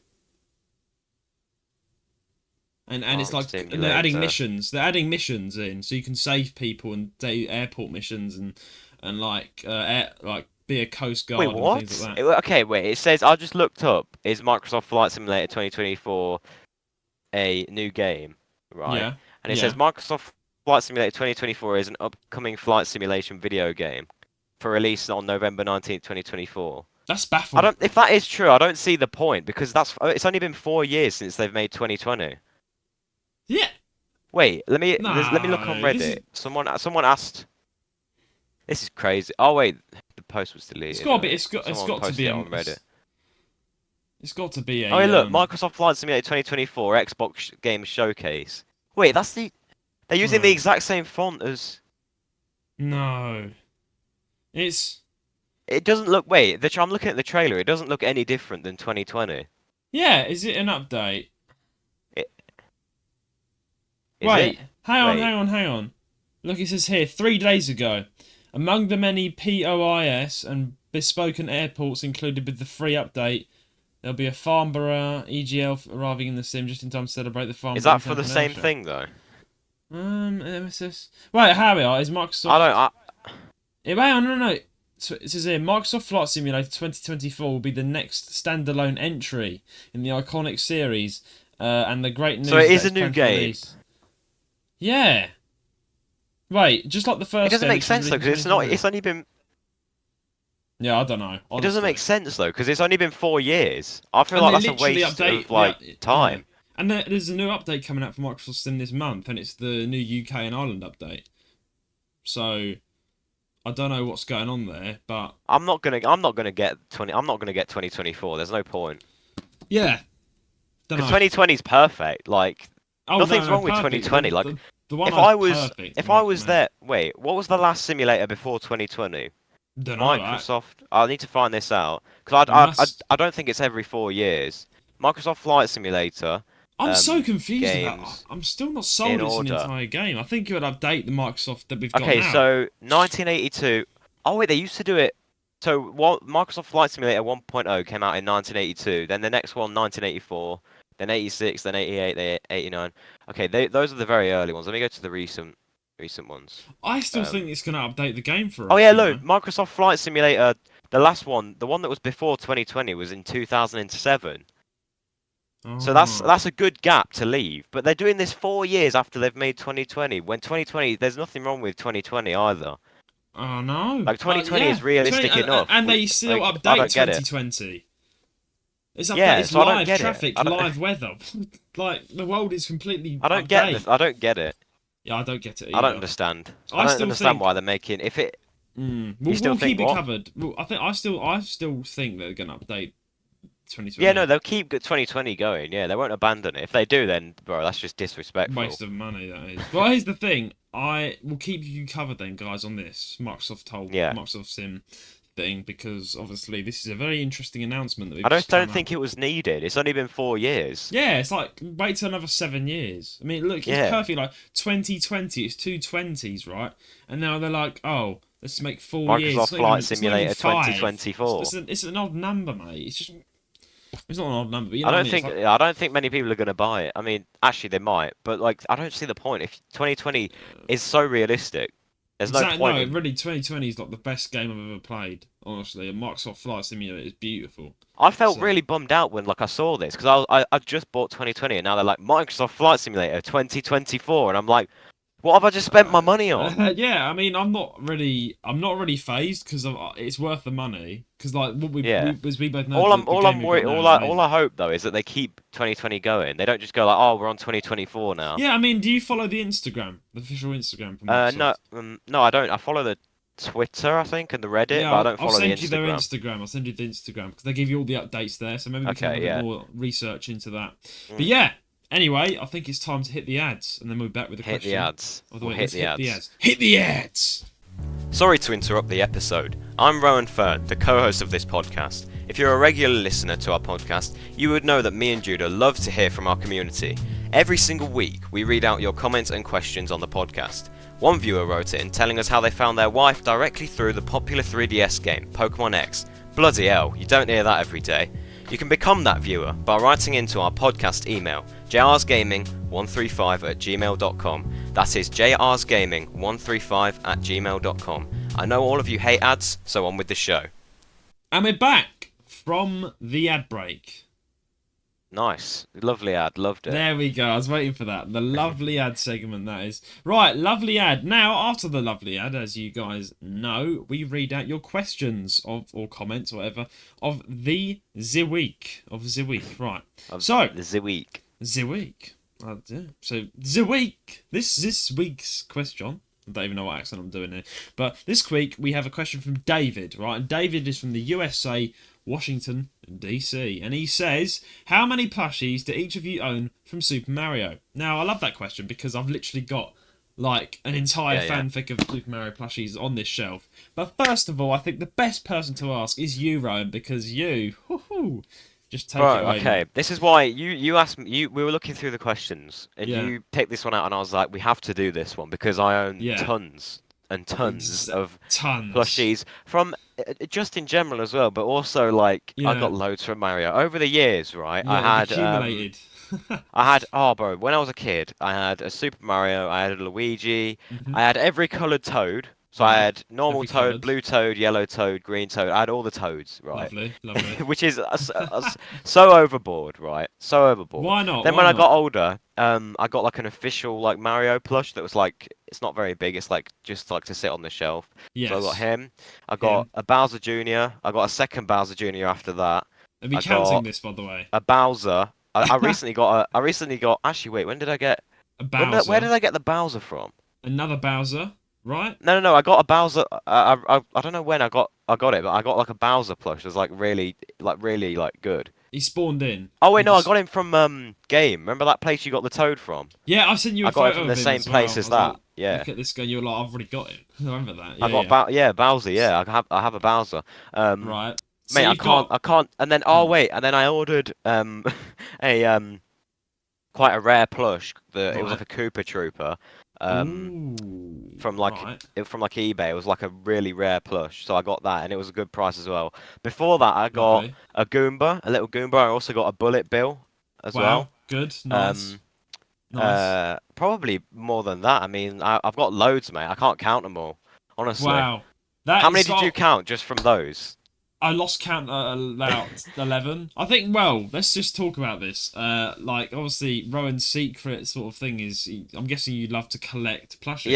And it's like and they're adding missions. They're adding missions in, so you can save people and do airport missions and like be a coast guard wait, what? and things like that. Okay, wait. It says I just looked up. Is Microsoft Flight Simulator 2024 a new game? Right. Yeah. And it says Microsoft Flight Simulator 2024 is an upcoming flight simulation video game for release on November 19th, 2024. That's baffling. If that is true, I don't see the point because it's only been 4 years since they've made 2020. Yeah. Wait, let me look on Reddit. Someone asked. This is crazy. Oh wait, the post was deleted. It's got to be. It's got to be on Reddit. It's got to be a. Oh, hey, look, Microsoft Flight Simulator 2024 Xbox Game Showcase. Wait, they're using the exact same font as. No. It doesn't look. Wait, I'm looking at the trailer. It doesn't look any different than 2020. Yeah, is it an update? Wait, hang on. Look, it says here 3 days ago. Among the many POIS and bespoken airports included with the free update, there'll be a Farnborough EGL arriving in the sim just in time to celebrate the Farnborough. Is that for the same thing though? MSS. Wait, Harry, is Microsoft? Wait, no. So it says here, Microsoft Flight Simulator 2024 will be the next standalone entry in the iconic series, and the great news. So it is a new game. Release. Yeah. Wait, just like the first. It doesn't make sense though, because it's only been. Yeah, I don't know. Honestly. It doesn't make sense though, because it's only been 4 years. I feel like that's a waste of time. Yeah. And there's a new update coming out for Microsoft Sim this month, and it's the new UK and Ireland update. So I don't know what's going on there, but I'm not gonna get 2024. There's no point. Yeah. Because 2020 is perfect. Like nothing's wrong with 2020. Like if I was there, wait, what was the last simulator before 2020? Don't know, Microsoft. I need to find this out because I don't think it's every 4 years. Microsoft Flight Simulator. I'm so confused about. I'm still not sold it's an entire game. I think it would update the Microsoft that we've got now. Okay, so 1982. Oh wait, they used to do it. So Microsoft Flight Simulator 1.0 came out in 1982. Then the next one 1984. Then 86. Then 88. Then 89. Okay, those are the very early ones. Let me go to the recent ones. I still think it's going to update the game for us. Oh yeah, look, Microsoft Flight Simulator. The last one, the one that was before 2020, was in 2007. So that's a good gap to leave. But they're doing this 4 years after they've made 2020. When 2020, there's nothing wrong with 2020 either. Oh no! Like 2020 is realistic enough. And they still update 2020. It's updated live traffic, live weather. Like the world is completely. I don't get it. Yeah, I don't get it either. I don't understand. I don't understand why they're making if it. We'll keep it covered. Well, I still think they're gonna update 2020. Yeah, no, they'll keep 2020 going. Yeah, they won't abandon it. If they do, then bro, that's just disrespectful. Waste of money, that is. Well, here's the thing. I will keep you covered then, guys, on this Microsoft Sim thing, because obviously this is a very interesting announcement that we've I don't think it was needed. It's only been 4 years. Yeah, it's like wait till another 7 years. I mean, look, it's perfect. Like 2020, it's 220s, right? And now they're like, oh, let's make 4 years. Microsoft Flight Simulator 2024. It's an odd number, mate. It's not an odd number. But you know I don't think many people are going to buy it. I mean, actually they might, but like I don't see the point. If 2020 is so realistic, there's no point. No, really, 2020 is like the best game I've ever played. Honestly, and Microsoft Flight Simulator is beautiful. I felt really bummed out when I saw this because I just bought 2020 and now they're like Microsoft Flight Simulator 2024 and I'm like, What have I just spent my money on? Yeah, I mean, I'm not really phased because it's worth the money. Because like what Yeah. we both know, the All game I'm we've got worried, now is all I amazing. hope though is that they keep 2020 going. They don't just go like, oh, we're on 2024 now. Yeah, I mean, do you follow the Instagram, the official Instagram from Microsoft? No, I don't. I follow the Twitter, I think, and the Reddit, Yeah, but I don't I'll follow the send you their Instagram. Instagram. I'll send you the Instagram because they give you all the updates there. So maybe we can have a Okay, bit yeah. more research into that. But Mm. yeah, anyway, I think it's time to hit the ads, and then we'll be back with the Hit the question ads. of the We'll week. hit Let's the hit the ads. ads. Hit the ads. Sorry to interrupt the episode. I'm Rowan Fern, the co-host of this podcast. If you're a regular listener to our podcast, you would know that me and Judah love to hear from our community. Every single week, we read out your comments and questions on the podcast. One viewer wrote in telling us how they found their wife directly through the popular 3DS game, Pokemon X. Bloody hell, you don't hear that every day. You can become that viewer by writing into our podcast email, jrsgaming135@gmail.com. That is jrsgaming135@gmail.com. I know all of you hate ads, so on with the show. And we're back from the ad break. Nice. Lovely ad, loved it. There we go. I was waiting for that. The lovely ad segment, that is. Right, lovely ad. Now, after the lovely ad, as you guys know, we read out your questions or comments or whatever of the week. Right. So, The week. the week. So, the week. This week's question. I don't even know what accent I'm doing here. But this week, we have a question from David, right? And David is from the USA, Washington, DC. And he says, how many plushies do each of you own from Super Mario? Now, I love that question because I've literally got like an entire fanfic of Super Mario plushies on this shelf. But first of all, I think the best person to ask is you, Rowan, because you, just take it away. Okay. Man. This is why you asked me. We were looking through the questions, and you picked this one out, and I was like, we have to do this one because I own tons and tons of plushies from just in general as well, but also like I got loads from Mario over the years, right? I had accumulated. bro, when I was a kid, I had a Super Mario, I had a Luigi, I had every coloured Toad. So I had normal Toad, blue Toad, yellow Toad, green Toad. I had all the Toads, right? Lovely. Which is so overboard, right? So overboard. Why not? Then when I got older, I got like an official like Mario plush that was like, it's not very big. It's like just like to sit on the shelf. Yes. So I got him. I got a Bowser Jr. I got a second Bowser Jr. after that. Are we counting this, by the way? A Bowser. I recently got Actually, wait. When did I get a Bowser? Where did I get the Bowser from? Another Bowser. Right? No. I got a Bowser. I don't know when I got it, but I got like a Bowser plush. It was like really good. He spawned in. Oh wait, no, I got him from Game. Remember that place you got the Toad from? Yeah, I sent you a photo I got it from the same as place as that. Like, yeah. Look at this guy. You're like, I've already got him. I remember that. Yeah, I got Bowser. Yeah, I have a Bowser. Right. So mate, I can't. And then and then I ordered a quite a rare plush. It was like a Koopa Trooper. From like eBay. It was like a really rare plush, so I got that, and it was a good price as well. Before that, I got a Goomba, a little Goomba. I also got a Bullet Bill as well. Good, nice. Probably more than that. I mean, I've got loads, mate. I can't count them all, honestly. Wow. How many did you count just from those? I lost count at about 11. I think, well, let's just talk about this. Like, obviously, Rowan's secret sort of thing is, I'm guessing you love to collect plushies.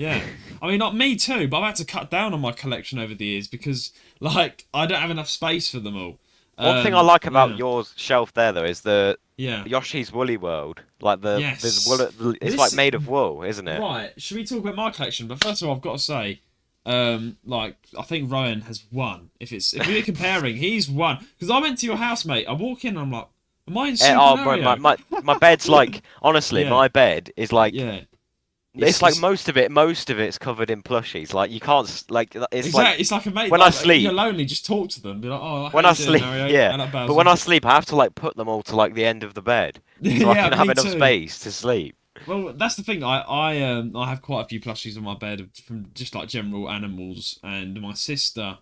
Yeah. I mean, not me too, but I've had to cut down on my collection over the years because, like, I don't have enough space for them all. One thing I like about your shelf there, though, is the Yeah. Yoshi's Woolly World. Like Yes. It's like made of wool, isn't it? Right. Should we talk about my collection? But first of all, I've got to say, like I think Rowan has won. If we're comparing, he's won. Because I went to your house, mate. I walk in, and I'm like, am I in Super Mario? Bro, my bed's like, honestly, Yeah. my bed is like, Yeah. It's like most of it's covered in plushies. Like you can't like it's exactly. like It's like a mate. when like, I sleep, you're lonely. Just talk to them. Be like, oh, when I sleep, Mario? yeah. But when I sleep, I have to like put them all to like the end of the bed so I can have enough space to sleep. Well, that's the thing. I have quite a few plushies on my bed from just like general animals, and my sister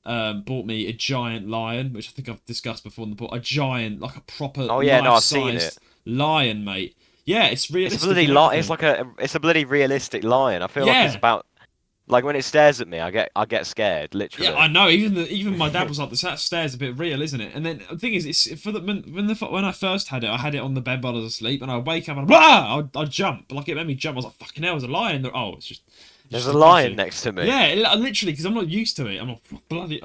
bought me a giant lion, which I think I've discussed before in the book. A giant, like a proper I've seen it. Lion, mate. Yeah, it's realistic. It's a bloody realistic lion. I feel like it's about Like when it stares at me, I get scared, Yeah, literally. I know. Even my dad was like, "That stare's a bit real, isn't it?" And then the thing is, it's for the when I first had it, I had it on the bed while I was asleep, and I wake up and blah, I jump, like it made me jump. I was like, "Fucking hell, there's a lion!" There. Oh, it's There's just a a lion plushie. next to me. Yeah, literally, because I'm not used to it. I'm like, bloody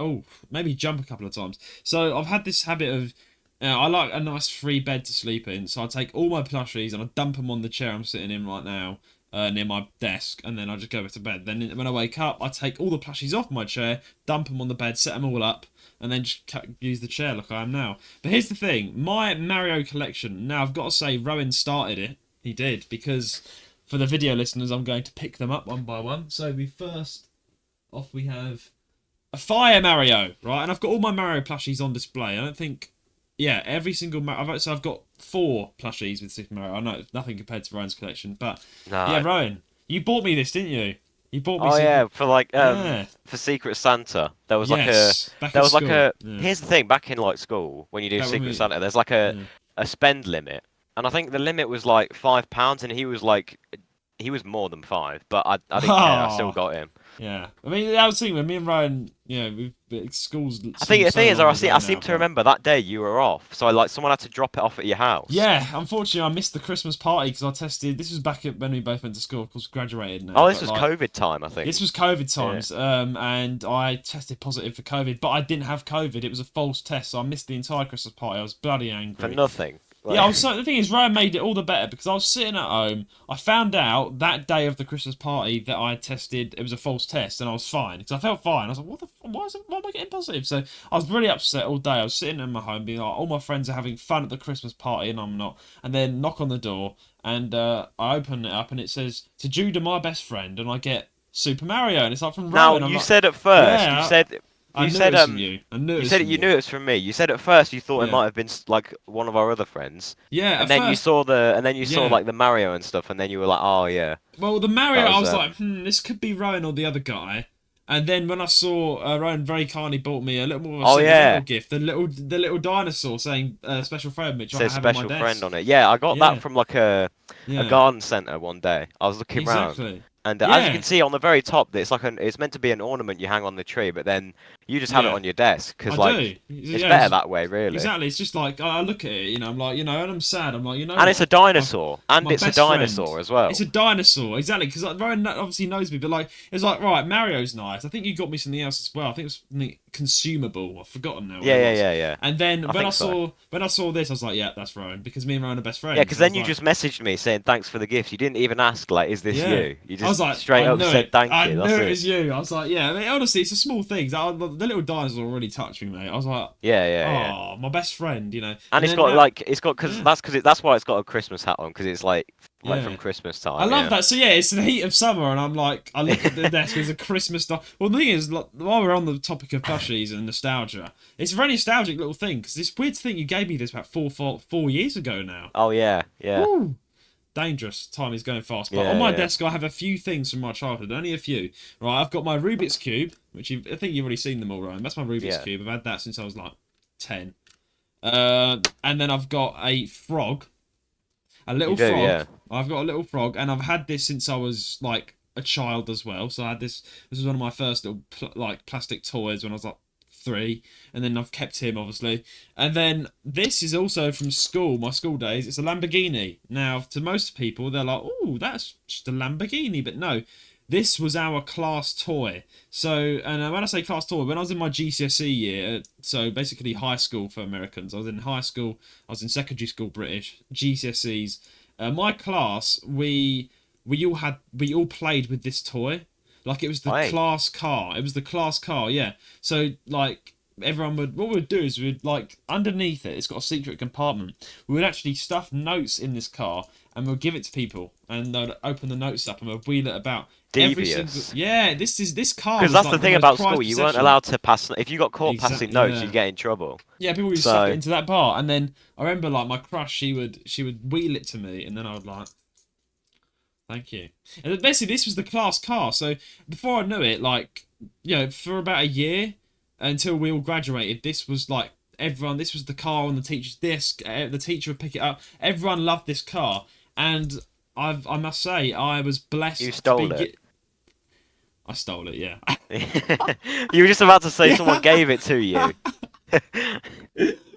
maybe jump a couple of times. So I've had this habit of. I like a nice free bed to sleep in, so I take all my plushies and I dump them on the chair I'm sitting in right now, near my desk, and then I just go back to bed. Then when I wake up, I take all the plushies off my chair, dump them on the bed, set them all up, and then just use the chair like I am now. But here's the thing, my Mario collection, now I've got to say Rowan started it. He did, because for the video listeners, I'm going to pick them up one by one. So we have a Fire Mario, right? And I've got all my Mario plushies on display. I don't think... Yeah, every single so I've got 4 plushies with Super Mario. I know it's nothing compared to Rowan's collection, but No. yeah, Rowan, you bought me this, didn't you? You bought me. Oh Super... yeah, for like Yeah. for Secret Santa, there was like Yes, a back there at was like school. a. Yeah. Here's the thing, back in like school when you do Back when Secret Santa, there's like a yeah. a spend limit, and I think the limit was like £5, and he was more than 5, but I didn't care. I still Oh, got him. yeah. I mean, that was the thing when me and Rowan, you know, school's I think the so thing is, long I ago seem now, to but... remember that day you were off, so like someone had to drop it off at your house. Yeah, unfortunately, I missed the Christmas party because I tested. This was back when we both went to school. Of course, graduated now. Oh, this but, was like, COVID time, I think. This was COVID times, and I tested positive for COVID, but I didn't have COVID. It was a false test, so I missed the entire Christmas party. I was bloody angry. For nothing. Yeah, I was so, the thing is, Ryan made it all the better because I was sitting at home. I found out that day of the Christmas party that I tested, it was a false test, and I was fine because I felt fine. I was like, why am I getting positive? So I was really upset all day. I was sitting in my home being like, all my friends are having fun at the Christmas party and I'm not. And then knock on the door, and I open it up, and it says, "To Judah, my best friend," and I get Super Mario, and it's like from Now, Rowan. I'm you like, said at first, yeah, you I knew said it was from you. I knew it you was said from you you. knew it was from me. You said at first you thought it Yeah. might have been like one of our other friends, Yeah, and at then first, you saw yeah. like the Mario and stuff, and then you were like, oh yeah, Well, the Mario, that I was was like, this could be Rowan or the other guy. And then when I saw Rowan very kindly bought me a little more of a oh sentimental yeah, gift, the little dinosaur saying special friend, which I says have on my special friend desk. on it. Yeah, I got that Yeah, from like a yeah, garden centre one day. I was looking round, exactly. and as you Yeah, can see on the very top, it's meant to be an ornament you hang on the tree, but then you just have it yeah, on your desk I because do. like it's Yeah, better that way, really. exactly. It's just like I look at it, I'm like, and I'm sad. I'm like, you know And it's a what? dinosaur, and My it's a best friend. dinosaur as well. It's a dinosaur, exactly. Because like, Ryan obviously knows me, but like it's like right, Mario's nice. I think you got me something else as well. I think it was something consumable. I've forgotten now what Yeah, it yeah, was. yeah, yeah. And then I think so. when I saw this, I was like, yeah, that's Ryan because me and Ryan are best Yeah, friends. because And I then was you like, just messaged me saying thanks for the gift. You didn't even ask like, is this yeah. you? You I was just like, straight I up knew said it. thank I you. knew That's it it. was you. I was like, yeah. I mean, honestly, it's a small thing. The little dinosaur really touched me, mate. I was like, Yeah, yeah, yeah. oh, my best friend, And And it's then got now, like it's got yeah, because that's why it's got a Christmas hat on because it's like from yeah. Christmas I time. love Yeah. that. So yeah, it's the heat of summer, and I'm like, I look at the desk. There's a Christmas stuff. Well, the thing is, like, while we're on the topic of plushies and nostalgia, it's a very nostalgic little thing because this weird thing you gave me this about 4 years ago now. Oh yeah, yeah, Woo! Dangerous. Time is going fast. But on yeah, my yeah. desk, I have a few things from my childhood. Only a few. Right, I've got my Rubik's Cube, which I think you've already seen them all, Ryan. That's my Rubik's Yeah. Cube. I've had that since I was like 10. And then I've got a frog. A little You do, frog. yeah. I've got a little frog, and I've had this since I was like a child as well. So I had this. This was one of my first little plastic toys when I was like 3, and then I've kept him obviously. And then this is also from school, my school days. It's a Lamborghini. Now, to most people, they're like, "Oh, that's just a Lamborghini," but no. This was our class toy. So, and when I say class toy, when I was in my GCSE year, so basically high school for Americans, I was in high school, I was in secondary school British, GCSEs. My class, we all played with this toy. Like it was the Hey. class car. It was the class car, yeah. So like what we'd do is we'd like underneath it, it's got a secret compartment. We would actually stuff notes in this car and we'll give it to people and they'd open the notes up and we'll wheel it about. Devious. Yeah, this car Because was that's like the thing most about prized school. You weren't possession. allowed to pass. If you got caught passing Exactly, notes, yeah. you'd get in trouble. Yeah, people would stuff it into that bar, and then I remember like my crush, she would wheel it to me, and then I would like, thank you. And basically, this was the class car. So before I knew it, like for about a year until we all graduated, this was like everyone. This was the car on the teacher's desk. The teacher would pick it up. Everyone loved this car, and I must say I was blessed. You stole it. I stole it. Yeah. You were just about to say Yeah. someone gave it to you.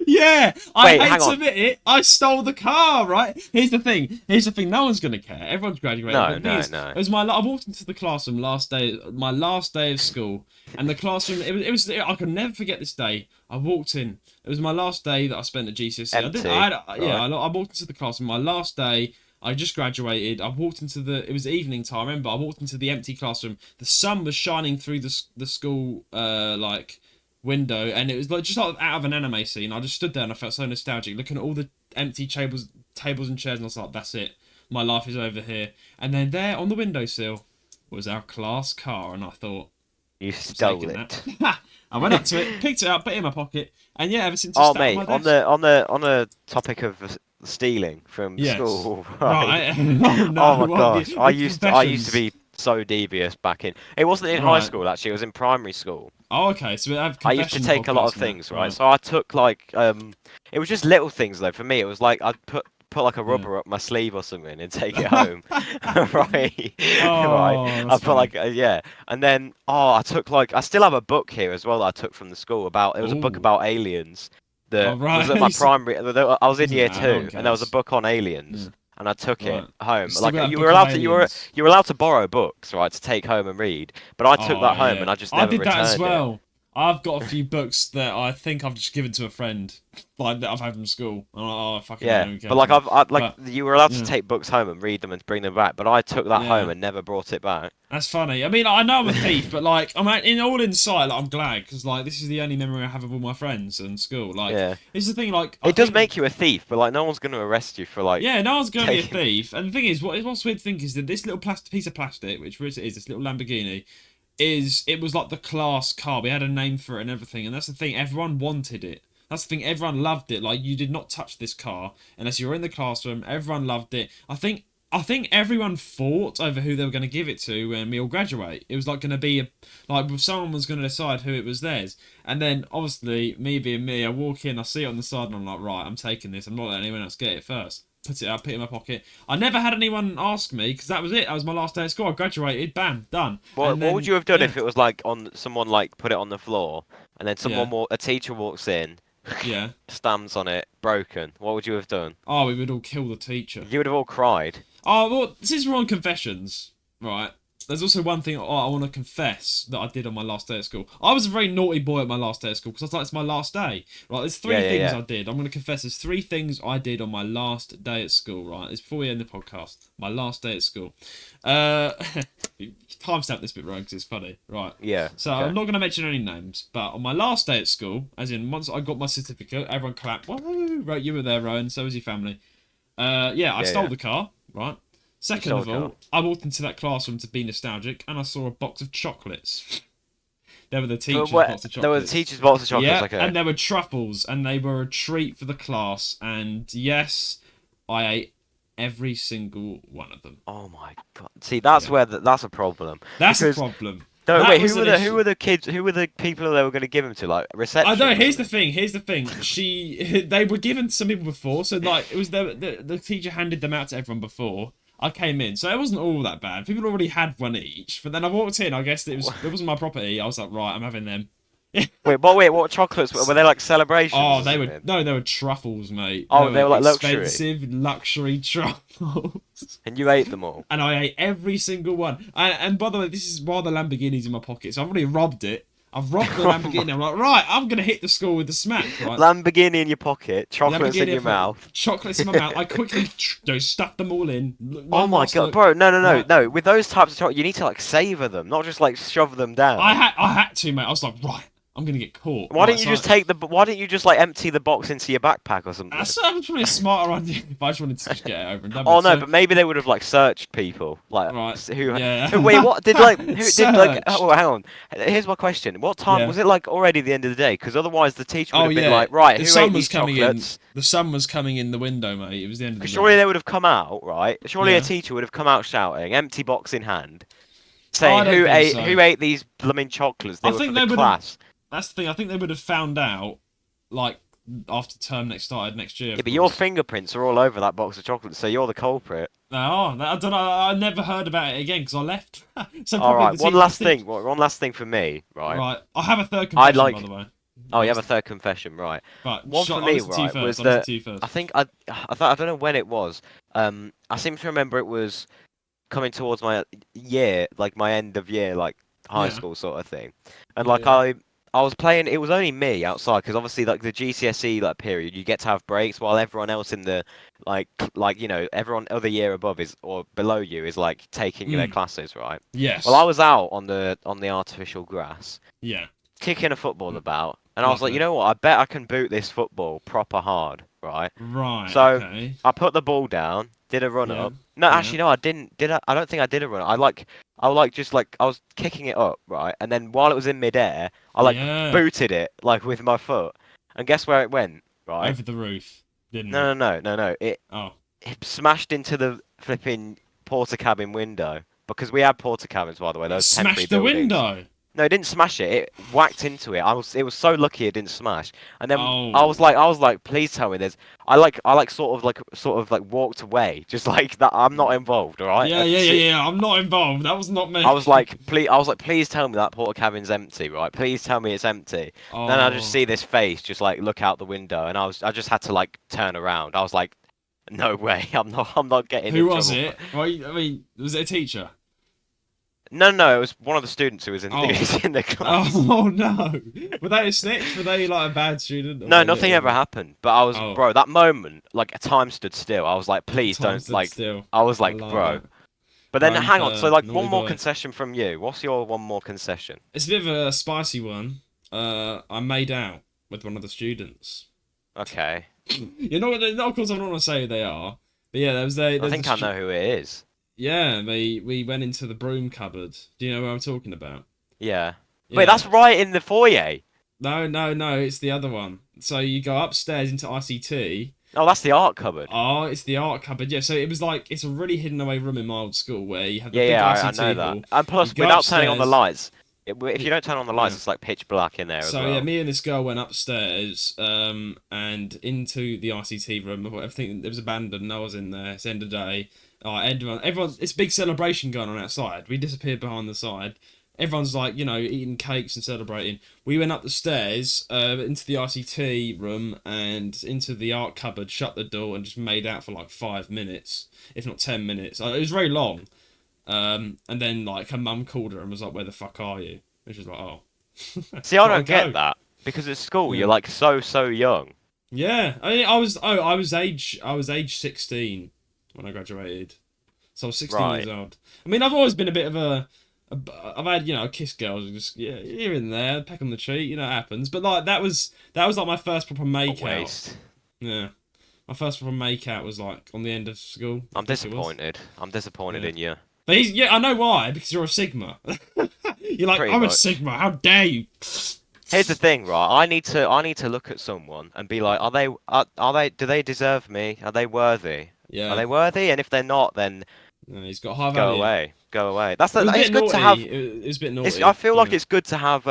Yeah, I Wait, hate hang to on. admit it. I stole the car, right? Here's the thing. Here's the thing. No one's gonna care. Everyone's graduated. No, But the thing no, is, no. it was I walked into the classroom last day, my last day of school, and the classroom. I could never forget this day. I walked in. It was my last day that I spent at GCSE. Empty, Yeah. right? I walked into the classroom. My last day. I just graduated. I walked into the. It was evening time. I remember I walked into the empty classroom. The sun was shining through the school like window, and it was like just out of an anime scene. I just stood there and I felt so nostalgic, looking at all the empty tables and chairs, and I was like, "That's it. My life is over here." And then there on the windowsill was our class car, and I thought, You "I'm stole taking it. that." I went up to it, picked it up, put it in my pocket, and yeah, ever since it's Oh, sat on my mate, desk. on the topic of stealing from Yes. school, right? Right. Oh no. Oh my What gosh, the I used to confessions? be so devious back in. It wasn't in high Right. school actually. It was in primary school. Oh, okay. So we have I used to confession take a lot of podcast now. things, right? Right. So I took like it was just little things though. For me, it was like I'd put like a Yeah. rubber up my sleeve or something and take it home, right? Right. Oh, I that's put funny. like yeah, and then I took like I still have a book here as well that I took from the school about. It was a book Oh. about aliens Oh, that was right. at my primary. I was in Doesn't year matter. No one two, and there was a cares. book on Yeah. aliens. And I took it Right. home. Still Like got a you book were of allowed to, aliens. you were allowed to borrow books, right, to take home and read. But I took Oh that home yeah, and I just I never did that as returned it. well. I've got a few books that I think I've just given to a friend, like that I've had from school. I'm like, oh fucking hell, Yeah, let me but cancel like them. like But you were allowed to yeah, take books home and read them and bring them back, but I took that home yeah, and never brought it back. that's funny. I mean, I know I'm a thief, but like, in all inside, like, I'm glad because like this is the only memory I have of all my friends and school. Like, Yeah, it's the thing. Like, I it does think make you a thief, but like no one's gonna arrest you for like yeah, no one's gonna be a taking. thief. And the thing is, what's weird to think is that this little piece of plastic, which it is, this little Lamborghini, it was like the class car. We had a name for it and everything, and that's the thing. Everyone wanted it. That's the thing. Everyone loved it. Like you did not touch this car unless you were in the classroom. Everyone loved it. I think everyone fought over who they were going to give it to when we all graduate. It was like going to be like someone was going to decide who it was theirs, and then obviously me being me, I walk in, I see it on the side, and I'm like, right, I'm taking this. I'm not letting anyone else get it first. Put it up, put it in my pocket. I never had anyone ask me because that was it. That was my last day of school. I graduated, bam, done. And What would then you have done yeah, if it was like on someone like put it on the floor and then yeah, a teacher walks in, yeah. stamps on it, broken? What would you have done? Oh, we would all kill the teacher. You would have all cried. Oh, well, since we're on confessions, right? There's also one thing I want to confess that I did on my last day at school. I was a very naughty boy at my last day at school because I was like, it's my last day. Right, there's three things Yeah. I did. I'm going to confess there's three things I did on my last day at school, right? It's before we end the podcast. My last day at school. Uh, timestamp this bit, right, because it's funny. Right. Yeah. So Okay. I'm not going to mention any names, but on my last day at school, as in once I got my certificate, everyone clapped. Woo! Right, you were there, Rowan, so was your family. Yeah, I stole Yeah. the car, right? Second stole of the car. all, I walked into that classroom to be nostalgic and I saw a box of chocolates. There were the teacher's box of chocolates. There were the teacher's box of chocolates. Yeah, Okay. and there were truffles and they were a treat for the class. And yes, I ate every single one of them. Oh my god. See, that's Yeah. where that's a problem. That's a Because problem. no, That wait, was who an were issue. the kids? Who were the people they were going to give them to? Like I reception? know. or Here's the something? thing. Here's the thing. They were given to some people before, so like it was the teacher handed them out to everyone before I came in, so it wasn't all that bad. People already had one each, but then I walked in. I guess it wasn't my property. I was like, right, I'm having them. Wait, what chocolates were they like celebrations? Oh, or they were something? no, they were truffles, mate. Oh, they were like luxury, expensive luxury truffles. and you ate them all. And I ate every single one. And by the way, this is while the Lamborghini's in my pocket, so I've already robbed it. I've robbed the Lamborghini. I'm like, right, I'm gonna hit the school with the smack, right? Lamborghini in your pocket, chocolates in Lamborghini, your mouth. chocolates in my mouth. I quickly stuffed them all in. Oh One my last god, look. bro! No. Right. With those types of chocolate, you need to like savor them, not just like shove them down. I had to, mate. I was like, right, I'm gonna get caught. Why Right, didn't you just take the? Why didn't you just like empty the box into your backpack or something? That's probably a smarter idea. If I just wanted to just get it over and done Oh with. no, So, but maybe they would have like searched people, like right, who? yeah. Wait, what did like? Who did like? Search. Oh, hang on. Here's my question. What time Yeah. was it? Like already the end of the day? Because otherwise the teacher would Oh have been yeah, like, right, the who sun ate was these coming chocolates? in. The sun was coming in the window, mate. It was the end of the Surely night. they would have come out, right? Surely Yeah. a teacher would have come out shouting, empty box in hand, I saying don't think so. who ate these blooming chocolates? They I were think for they the would have. class. That's the thing. I think they would have found out, like after term started next year. Yeah, Of but your course. fingerprints are all over that box of chocolates, so you're the culprit. Oh, I don't know. I never heard about it again because I left. So All probably right, the teacher. I think. one last thing for me, right? Right. I have a third I'd confession, by like. the way. Oh, you I'll have a listen, third confession, right? but One for I'll me, listen to you right, first. was I'll listen that to you first. I don't know when it was. I seem to remember it was coming towards my year, like my end of year, like high Yeah. school sort of thing. And Yeah. like Yeah. I was playing. It was only me outside because obviously like the GCSE like period, you get to have breaks while everyone else in the everyone other year above is or below you is like taking their Mm. classes, right? Well, I Yes. was out on the artificial grass Yeah. kicking a football Mm. about, and I was like, you Lovely. know what? I bet I can boot this football proper hard, right? Right. So Okay. I put the ball down, did a run Yeah. up. No, Yeah. actually, no, I didn't. Did I? I don't think I did a run up. I like just like I was kicking it up, right? And then while it was in midair, I like Yeah. booted it like with my foot, and guess where it went, right? Over the roof, didn't it? No. Oh. It smashed into the flipping porter cabin window because we had porter cabins, by the way. It Those temporary smashed the buildings. window. No, it didn't smash it. It whacked into it. It was so lucky it didn't smash. And then Oh. I was like, please tell me there's. I like sort of like walked away, just like that. I'm not involved, all right? Yeah. Yeah. Yeah. Yeah. I'm not involved. That was not me. I was like, please tell me that porta cabin's empty, right? Please tell me it's empty. Then I just Oh. see this face just like look out the window, and I just had to like turn around. I was like, no way, I'm not getting Who in was trouble for. it? Well, I mean, was it a teacher? No, it was one of the students who was in, who Oh. was in the class. Oh no. Were they a snitch? Were they like a bad student? Or No, were they nothing ever little... happened. But I was, Oh. bro, that moment, like a time stood still. I was like, please Time don't, stood like, still. I was I like, like bro. that. But then hang on, so Ramper, like one naughty more boy. concession from you. What's your one more concession? It's a bit of a spicy one. I made out with one of the students. Okay, You know what? Of course, I don't want to say who they are. But yeah, I there's a think I know who it is. yeah. We went into the broom cupboard. Do you know what I'm talking about? Yeah. Wait, that's Yeah. right in the foyer. No. It's the other one. So you go upstairs into ICT. Oh, that's the art cupboard. Oh, it's the art cupboard. Yeah. So it was like it's a really hidden away room in my old school where you have the Yeah, big I know ICT that. hall. And You plus, go without turning on the upstairs. lights, if you don't turn on the lights, Yeah. it's like pitch black in there as So yeah, well. me and this girl went upstairs, and into the ICT room. Everything it was abandoned. I was in there. It's the end of the day. Everyone, it's a big celebration going on outside. We disappeared behind the side. Everyone's like, eating cakes and celebrating. We went up the stairs, into the ICT room and into the art cupboard, shut the door, and just made out for like 5 minutes, if not 10 minutes. It was very long. And then like her mum called her and was like, "Where the fuck are you?" And she was like, "Oh, See, I gotta don't get go." that because at school Yeah. you're like so young. Yeah, I mean, I was age 16 when I graduated, so I was 16 years Right. old. I mean, I've always been a bit of I've had kiss girls, just here and there, peck on the cheek, it happens. But like that was like my first proper A make out. waste. Yeah, my first proper make out was like on the end of school. I I'm think it was. disappointed. I'm disappointed Yeah, in you. but yeah, I know why, because you're a Sigma. You're like, Pretty I'm a much. Sigma. How dare you? Here's the thing, right? I need to look at someone and be like, are they do they deserve me? Are they worthy? Are Yeah, they worthy? And if they're not, then no, he's got high go value. away. Go away. That's It was a it's bit good to have. naughty. It was a bit I naughty. feel like Yeah. it's good to have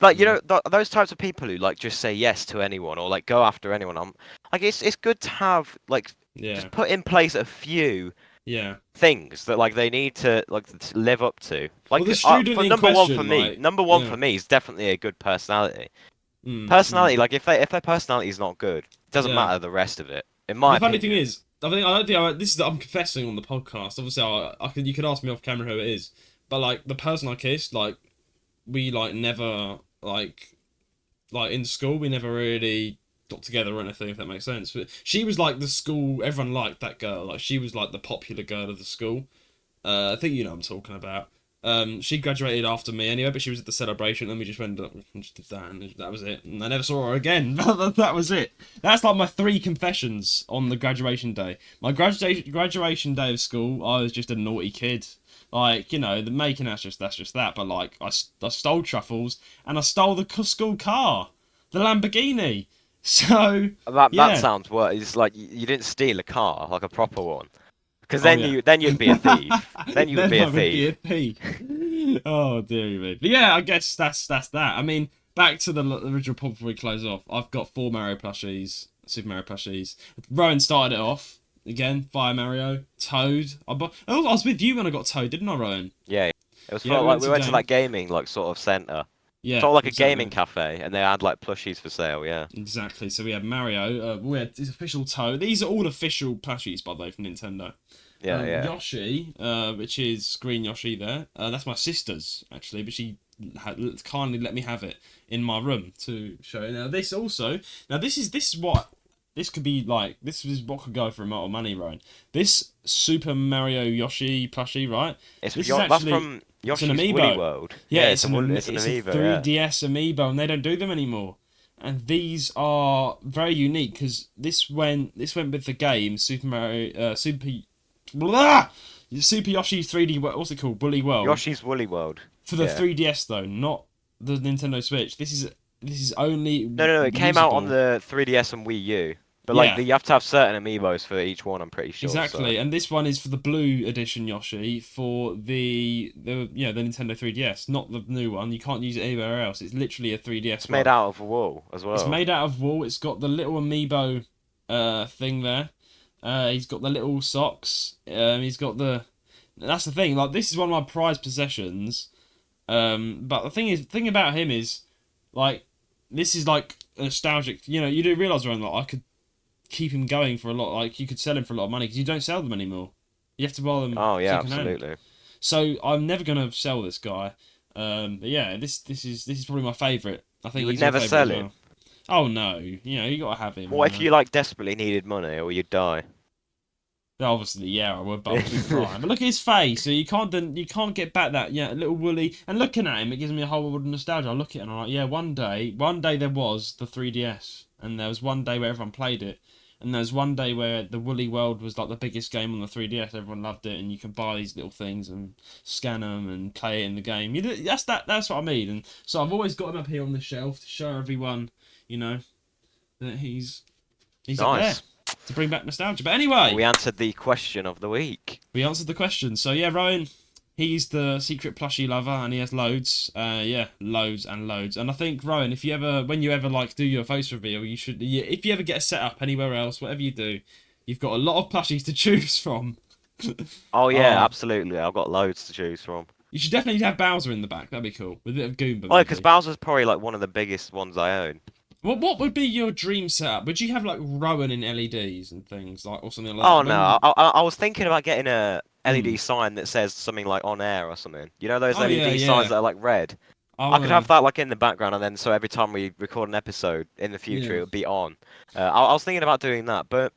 like Mm. those types of people who like just say yes to anyone or like go after anyone. I'm like it's good to have like Yeah. just put in place a few Yeah. things that like they need to like to live up to. Well, Like the student for in question, like, number one yeah. for me is definitely a good personality. Mm. Personality, like if their personality is not good, it doesn't Yeah. matter the rest of it. In But my the funny thing opinion. is, I don't think this is I'm confessing on the podcast. Obviously, you could ask me off camera who it is, but like the person I kissed, like we like never like in school we never really got together or anything, if that makes sense. But she was like the school everyone liked that girl. Like she was like the popular girl of the school. I think you know what I'm talking about. She graduated after me anyway, but she was at the celebration, and we just went up and just did that, and that was it. And I never saw her again. That was it. That's like my 3 confessions on the graduation day. My graduation day of school, I was just a naughty kid. Like the making that's just that. But like I stole truffles and I stole the school car, the Lamborghini. So That yeah. sounds worse. It's like you didn't steal a car, like a proper one. Because Oh yeah. then you'd be a thief. Then you would Then be I a would be thief. a thief. Oh dear me. But yeah, I guess that's that. I mean, back to the original pod before we close off. I've got 4 Mario plushies, Super Mario plushies. Rowan started it off again. Fire Mario, Toad. I was with you when I got Toad, didn't I, Rowan? Yeah, it was Yeah, for like we went to James. that gaming like sort of centre. Yeah, Sort of like a exactly. gaming cafe, and they had like plushies for sale. Yeah. Exactly. So we had Mario. We had his official Toad. These are all official plushies, by the way, from Nintendo. Yeah, yeah. Yoshi, which is Green Yoshi there. That's my sister's, actually, but she kindly let me have it in my room to show you. Now, this is what... This could be like... This is what could go for a lot of money, right? This Super Mario Yoshi plushie, right? That's It's from an Yoshi's amiibo. Woolly World. Yeah, it's it's a a amiibo, yeah. 3DS amiibo, and they don't do them anymore. And these are very unique because this went with the game Super Mario Super Yoshi 3D. What's it called? Woolly World. Yoshi's Woolly World. For the 3DS though, not the Nintendo Switch. This is only No. It came out on the 3DS and Wii U. But like you have to have certain amiibos for each one. I'm pretty sure. Exactly, So. and this one is for the blue edition Yoshi for the Nintendo 3DS, not the new one. You can't use it anywhere else. It's literally a 3DS. It's made out of wool as well. It's made out of wool. It's got the little amiibo thing there. He's got the little socks. He's got the... That's the thing. Like, this is one of my prized possessions. But the thing about him is, like, this is like nostalgic. You know, you do realise, Ron, that I could keep him going for a lot. Like, you could sell him for a lot of money because you don't sell them anymore. You have to buy them. Oh yeah, secondhand. absolutely. So I'm never gonna sell this guy. But yeah, this is probably my favourite. I think You would he's your never favourite sell as him. well. Oh no, you gotta have him. What if you like desperately needed money or you'd die? Obviously, yeah, I would, but I would be crying. But look at his face. So you can't get back that little woolly. And looking at him, it gives me a whole world of nostalgia. I look at it and I'm like, yeah, one day there was the 3DS, and there was one day where everyone played it, and there was one day where the Woolly World was like the biggest game on the 3DS. Everyone loved it, and you can buy these little things and scan them and play it in the game. That's what I mean. And so I've always got him up here on the shelf to show everyone, that he's nice. up there. To bring back nostalgia. But anyway... We answered the question of the week. We answered the question. So yeah, Rowan, he's the secret plushie lover and he has loads. Loads and loads. And I think, Rowan, when you ever like do your face reveal, you should... if you ever get a setup anywhere else, whatever you do, you've got a lot of plushies to choose from. Oh yeah, absolutely. I've got loads to choose from. You should definitely have Bowser in the back. That'd be cool. With a bit of Goomba. Oh, because Bowser's probably like one of the biggest ones I own. What would be your dream setup? Would you have like Rowan in LEDs and things like, or something like Oh that? no, I was thinking about getting a LED sign that says something like on air or something. You know those LED signs that are like red. I could have that like in the background, and then so every time we record an episode in the future, it would be on. I was thinking about doing that, but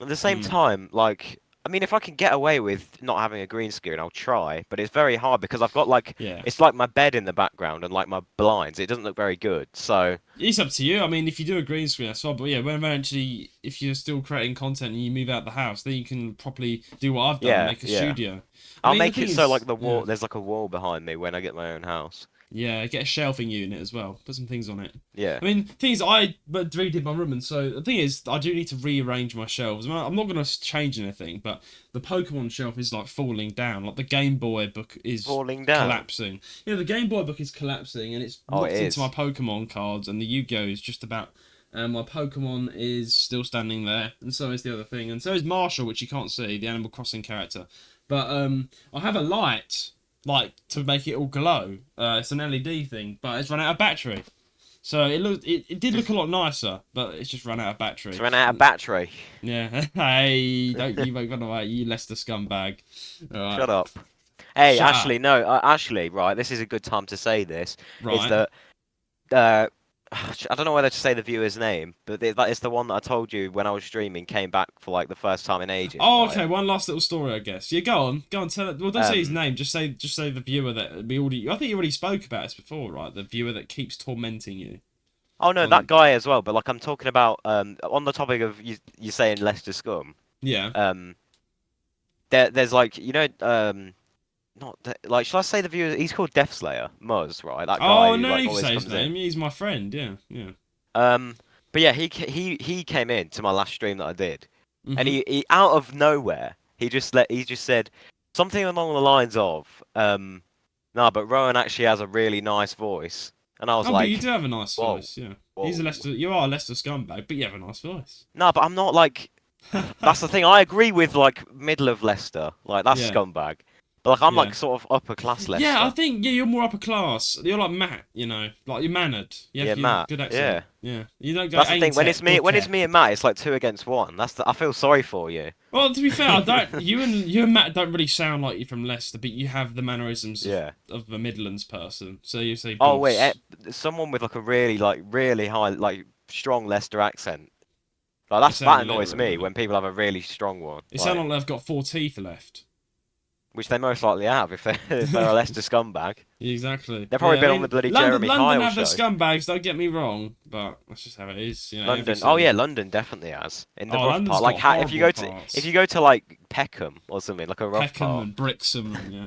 at the same time, like. I mean, if I can get away with not having a green screen, I'll try. But it's very hard because I've got like, it's like my bed in the background and like my blinds. It doesn't look very good. So it's up to you. I mean, if you do a green screen, that's fine. But yeah, when eventually, if you're still creating content and you move out the house, then you can properly do what I've done, and make a studio. I'll make it so like the wall. There's like a wall behind me when I get my own house. Yeah, get a shelving unit as well. Put some things on it. Yeah. I mean, the thing is, I redid my room, and so the thing is, I do need to rearrange my shelves. I mean, I'm not going to change anything, but the Pokemon shelf is like falling down. Like the Game Boy book is falling down, collapsing. Yeah, the Game Boy book is collapsing, and it's locked into my Pokemon cards, and the Yu-Gi-Oh is just about. And my Pokemon is still standing there, and so is the other thing, and so is Marshall, which you can't see, the Animal Crossing character. But I have a light. Like to make it all glow. It's an LED thing, but it's run out of battery. So it did look a lot nicer, but it's just run out of battery. It's run out of battery. Yeah. Hey, don't you make fun of that, you Leicester scumbag. Right. Shut up. Hey, Ashley, no, Ashley, right, this is a good time to say this. Right. Is that I don't know whether to say the viewer's name, but that is the one that I told you when I was streaming came back for like the first time in ages. Oh, right? okay. One last little story, I guess. Yeah, go on, tell it. Well, don't say his name. Just say the viewer that we already. I think you already spoke about this before, right? The viewer that keeps tormenting you. Oh no, that guy as well. But like I'm talking about on the topic of you saying Leicester scum. Yeah. There's like like shall I say the viewer? He's called Death Slayer, Muzz, right? That guy. Oh no, like, you can say his name. in. He's my friend. Yeah, yeah. But yeah, he came in to my last stream that I did, and he out of nowhere he just said something along the lines of, "Nah, but Rowan actually has a really nice voice." And I was Oh, but you like, do have a nice whoa, voice, yeah. whoa. You are a Leicester scumbag, but you have a nice voice. No, but I'm not like. That's the thing. I agree with like middle of Leicester, like that's Yeah, scumbag. But like I'm yeah. like sort of upper class Yeah, I Leicester. think you're more upper class. You're like Matt, you know, like you're mannered. You Yeah, have your Matt. good accent. Yeah. Yeah, you don't go That's the thing. ain't When it, it's me bookette. and Matt, it's like 2 against 1. I feel sorry for you. Well, to be fair, I don't. You and Matt don't really sound like you're from Leicester, but you have the mannerisms Yeah. of a Midlands person. So you say Oh wait, boss. someone with like a really high like strong Leicester accent. Like You sound that a little annoys bit, me mate. when people have a really strong one, It sounds like like they've got 4 teeth left. which they most likely have if they're a Leicester scumbag. Exactly. They've probably Yeah, I been on mean, the bloody London, Jeremy London Kyle have their show. scumbags. Don't get me wrong, but that's just how it is. You know, every London. Oh city. yeah, London definitely has in the Oh, rough London's part. Like got if horrible you parts. go to like Peckham or something, like a rough Peckham part. and Brixham, and yeah,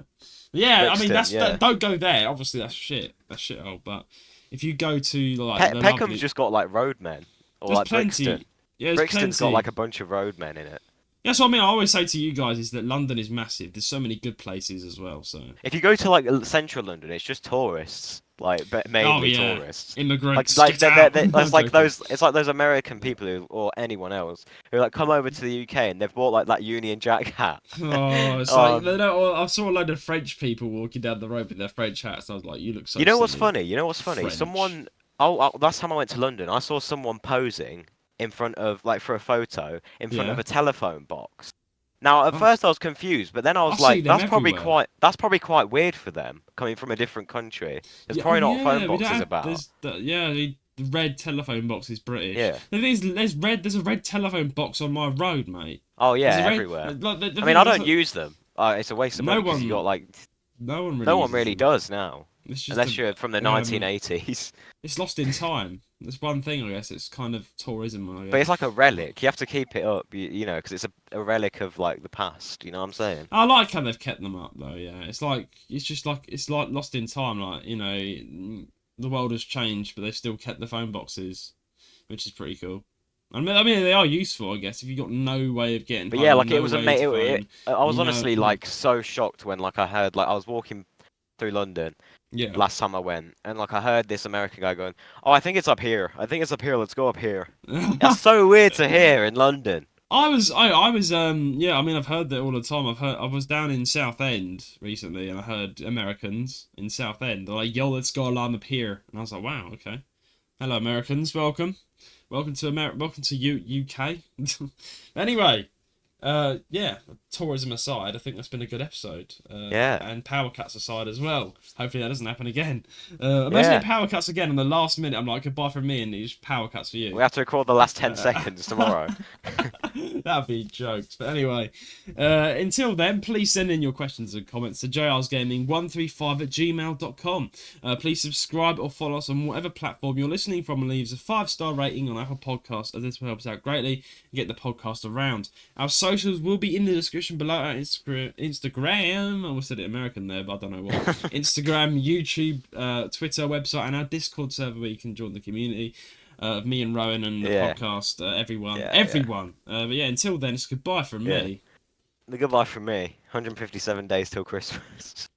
yeah. I mean, Brixton, yeah. don't go there. Obviously, that's shit. That's shithole. But if you go to like the Peckham's lovely, just got like roadmen, or there's like Brixton. plenty. Yeah, there's Brixton's got like plenty. a bunch of roadmen in it. That's what I mean. I always say to you guys is that London is massive. There's so many good places as well. So. If you go to like central London, it's just tourists, like Oh mainly yeah, tourists. immigrants, Like get out. it's I'm like joking. those American people who, or anyone else who like come over to the UK and they've bought like that Union Jack hat. Oh, it's like they um, don't. I saw a load of French people walking down the road with their French hats. I was like, "You look so you know what's silly." funny? You know what's funny? French. Someone. Last time I went to London, I saw someone posing in front of like for a photo in front of Yeah. a telephone box. Now, at Oh, first I was confused, but then I I was see like, them everywhere. that's probably quite weird for them coming from a different country. There's Yeah. Oh probably not phone yeah. We don't boxes have. about. There's the yeah. The red telephone box is British. Yeah. The thing is, there's red. There's a red telephone box on my road, mate. Oh yeah, There's a red. everywhere. Like the I mean, thing I is, don't use them. It's a waste of money no because you got one. like No one really no one uses really them. does now, It's just unless you're from the um. 1980s. It's lost in time. That's one thing, I guess. It's kind of tourism, I But it's guess. like a relic. You have to keep it up, you know, because it's a relic of like the past. You know what I'm saying? I like how they've kept them up though. Yeah, it's like lost in time. Like the world has changed, but they've still kept the phone boxes, which is pretty cool. I mean, they are useful, I guess. If you've got no way of getting But yeah, home, like it no was a way to I was you know, honestly yeah, like so shocked when like I heard like I was walking through London yeah. last time I went, and like I heard this American guy going, "Oh, I think it's up here. I think it's up here. Let's go up here." That's so weird to hear in London. I was yeah, I mean I've heard that all the time. I was down in Southend recently and I heard Americans in Southend. They're like, "Yo, let's go alarm up here." And I was like, "Wow, okay. Hello Americans, welcome. Welcome to UK." Anyway, yeah, tourism aside, I think that's been a good episode. Yeah, And power cuts aside as well. Hopefully that doesn't happen again. Imagine it yeah. power cuts again on the last minute. I'm like, goodbye from me, and it just power cuts for you. We have to record the last 10 seconds tomorrow. That'd be jokes. But anyway, until then, please send in your questions and comments to jrsgaming135@gmail.com. Please subscribe or follow us on whatever platform you're listening from and leave us a 5-star rating on Apple Podcasts, as this will help us out greatly and get the podcast around. Our socials will be in the description below. Our Instagram. I almost said it American there, but I don't know why. Instagram, YouTube, Twitter, website, and our Discord server where you can join the community. Of me and Rowan and the Yeah, podcast, everyone. yeah, But yeah, until then, it's goodbye from yeah. me. The goodbye from me. 157 days till Christmas.